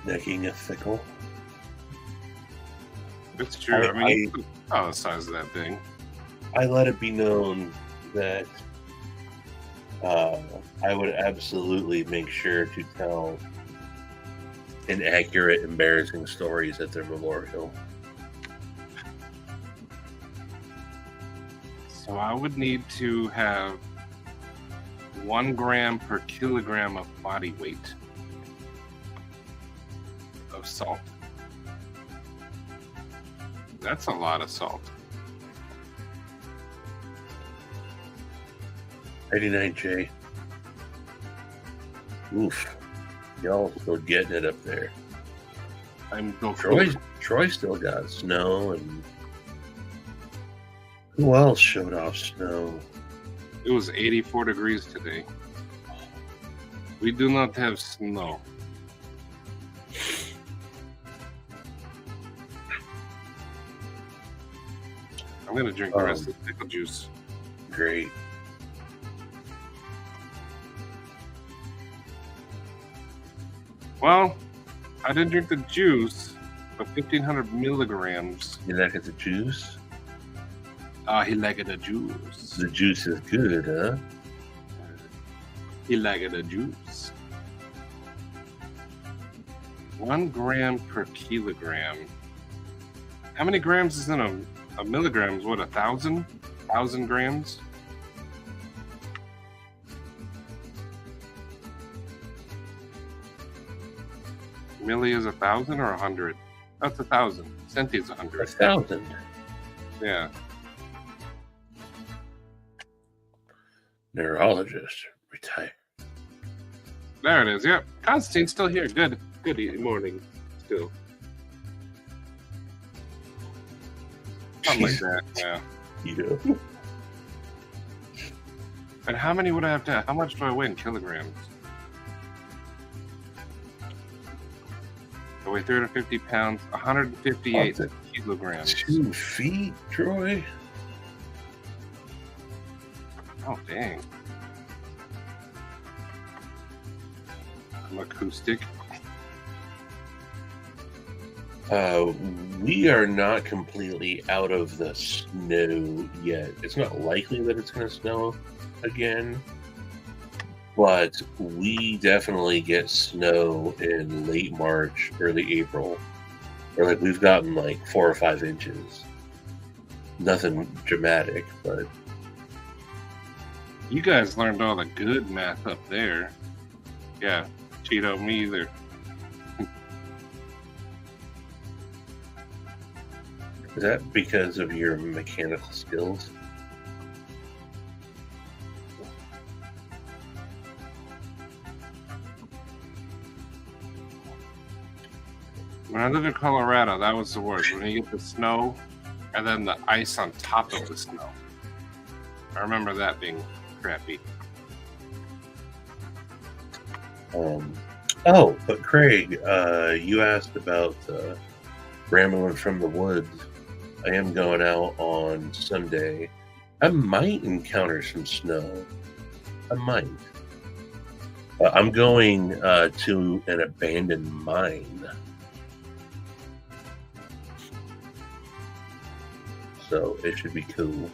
Necking a pickle. It's true. I mean, the size of that thing. I let it be known that I would absolutely make sure to tell inaccurate, embarrassing stories at their memorial. So I would need to have 1 gram per kilogram of body weight. salt. That's a lot of salt. 89J. Oof. Y'all still getting it up there. I'm go Troy still got snow, and who else showed off snow? It was 84 degrees today. We do not have snow. I'm gonna drink the rest of the pickle juice. Great. Well, I didn't drink the juice, but 1,500 milligrams. You like it the juice? He liked the juice. The juice is good, huh? He liked the juice. 1 gram per kilogram. How many grams is in a milligram? Is what, 1,000? 1,000 grams? Milli is 1,000 or 100? That's 1,000. Centi is 100. 1,000. Yeah. Neurologist retired. There it is. Yep. Constantine's still here. Good. Good morning. Still. Something like that. Yeah. You know. And how many would I have to have? How much do I weigh in kilograms? I weigh 350 pounds, 158 kilograms. 2 feet, Troy? Oh, dang. I'm acoustic. We are not completely out of the snow yet. It's not likely that it's going to snow again, but we definitely get snow in late March, early April. Or like we've gotten like 4 or 5 inches. Nothing dramatic, but You guys learned all the good math up there. Yeah, Cheeto, me either. is that because of your mechanical skills? When I lived in Colorado, that was the worst. When you get the snow and then the ice on top of the snow. I remember that being crappy. Oh, but Craig, you asked about Rambling from the Woods. I am going out on Sunday. I might encounter some snow. I might. I'm going to an abandoned mine. So it should be cool.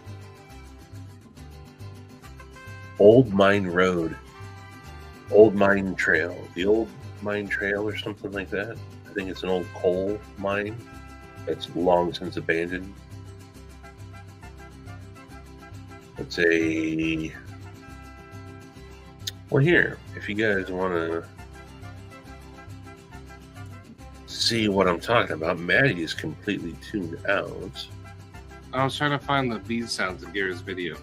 Old Mine Road. Old Mine Trail. The Old Mine Trail or something like that. I think it's an old coal mine that's long since abandoned. It's a... Well, here, if you guys want to see what I'm talking about, Maddie is completely tuned out. I was trying to find the bead sounds in Gary's video.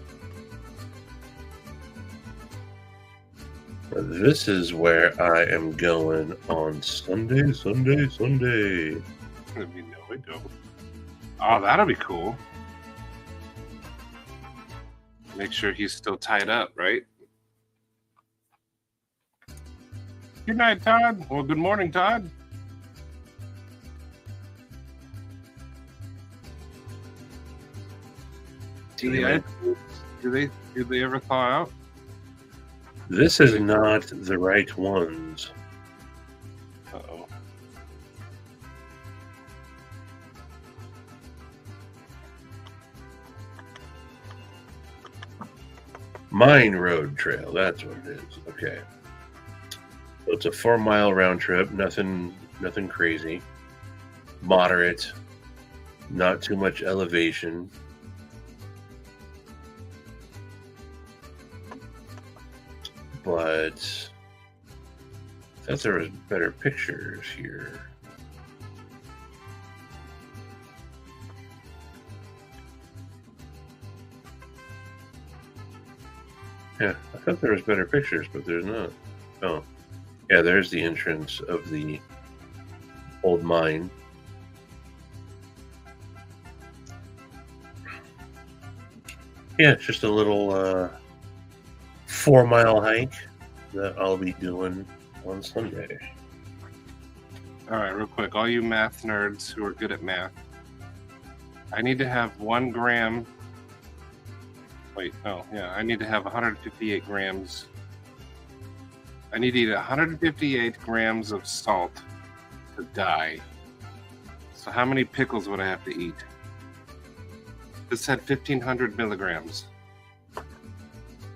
This is where I am going on Sunday. Let me know it go. Oh, that'll be cool. Make sure he's still tied up, right? Good night, Todd. Well, good morning, Todd. Do they ever thaw out? This is not the right ones. Uh-oh. Mine Road Trail, that's what it is. Okay. So it's a 4-mile round trip, nothing crazy. Moderate, not too much elevation. But I thought there was better pictures here. Yeah, I thought there was better pictures, but there's not. Oh, yeah, there's the entrance of the old mine. Yeah, it's just a little 4-mile hike that I'll be doing on Sunday. All right, real quick, all you math nerds who are good at math, I need to have 1 gram. Wait, no, yeah, I need to have 158 grams. I need to eat 158 grams of salt to die. So how many pickles would I have to eat? This had 1,500 milligrams.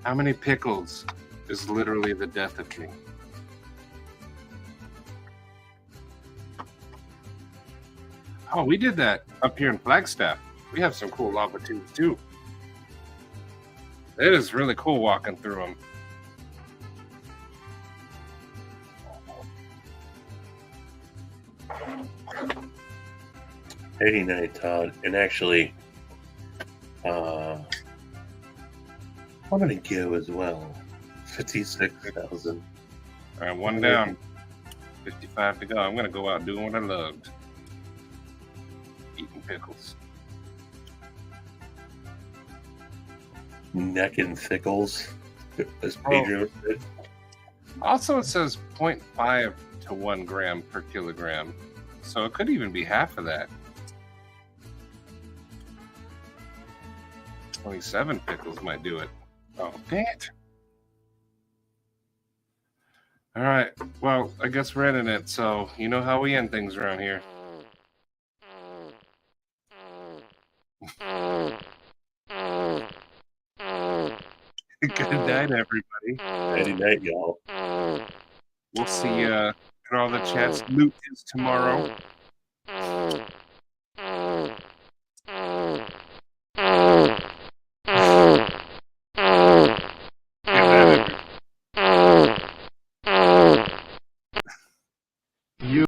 How many pickles is literally the death of me? Oh, we did that up here in Flagstaff. We have some cool lava tubes too. It is really cool walking through them. '89, Todd, and actually, I'm gonna give as well 56,000. All right, 1 down, 55 to go. I'm gonna go out doing what I loved, eating pickles. Neck and thickles, as Pedro said. Also, it says 0.5 to 1 gram per kilogram, so it could even be half of that. 27 pickles might do it. Oh, dang it. All right, well, I guess we're ending it, so you know how we end things around here. Good night, everybody. Good night, y'all. We'll see what all the chat's loot is tomorrow.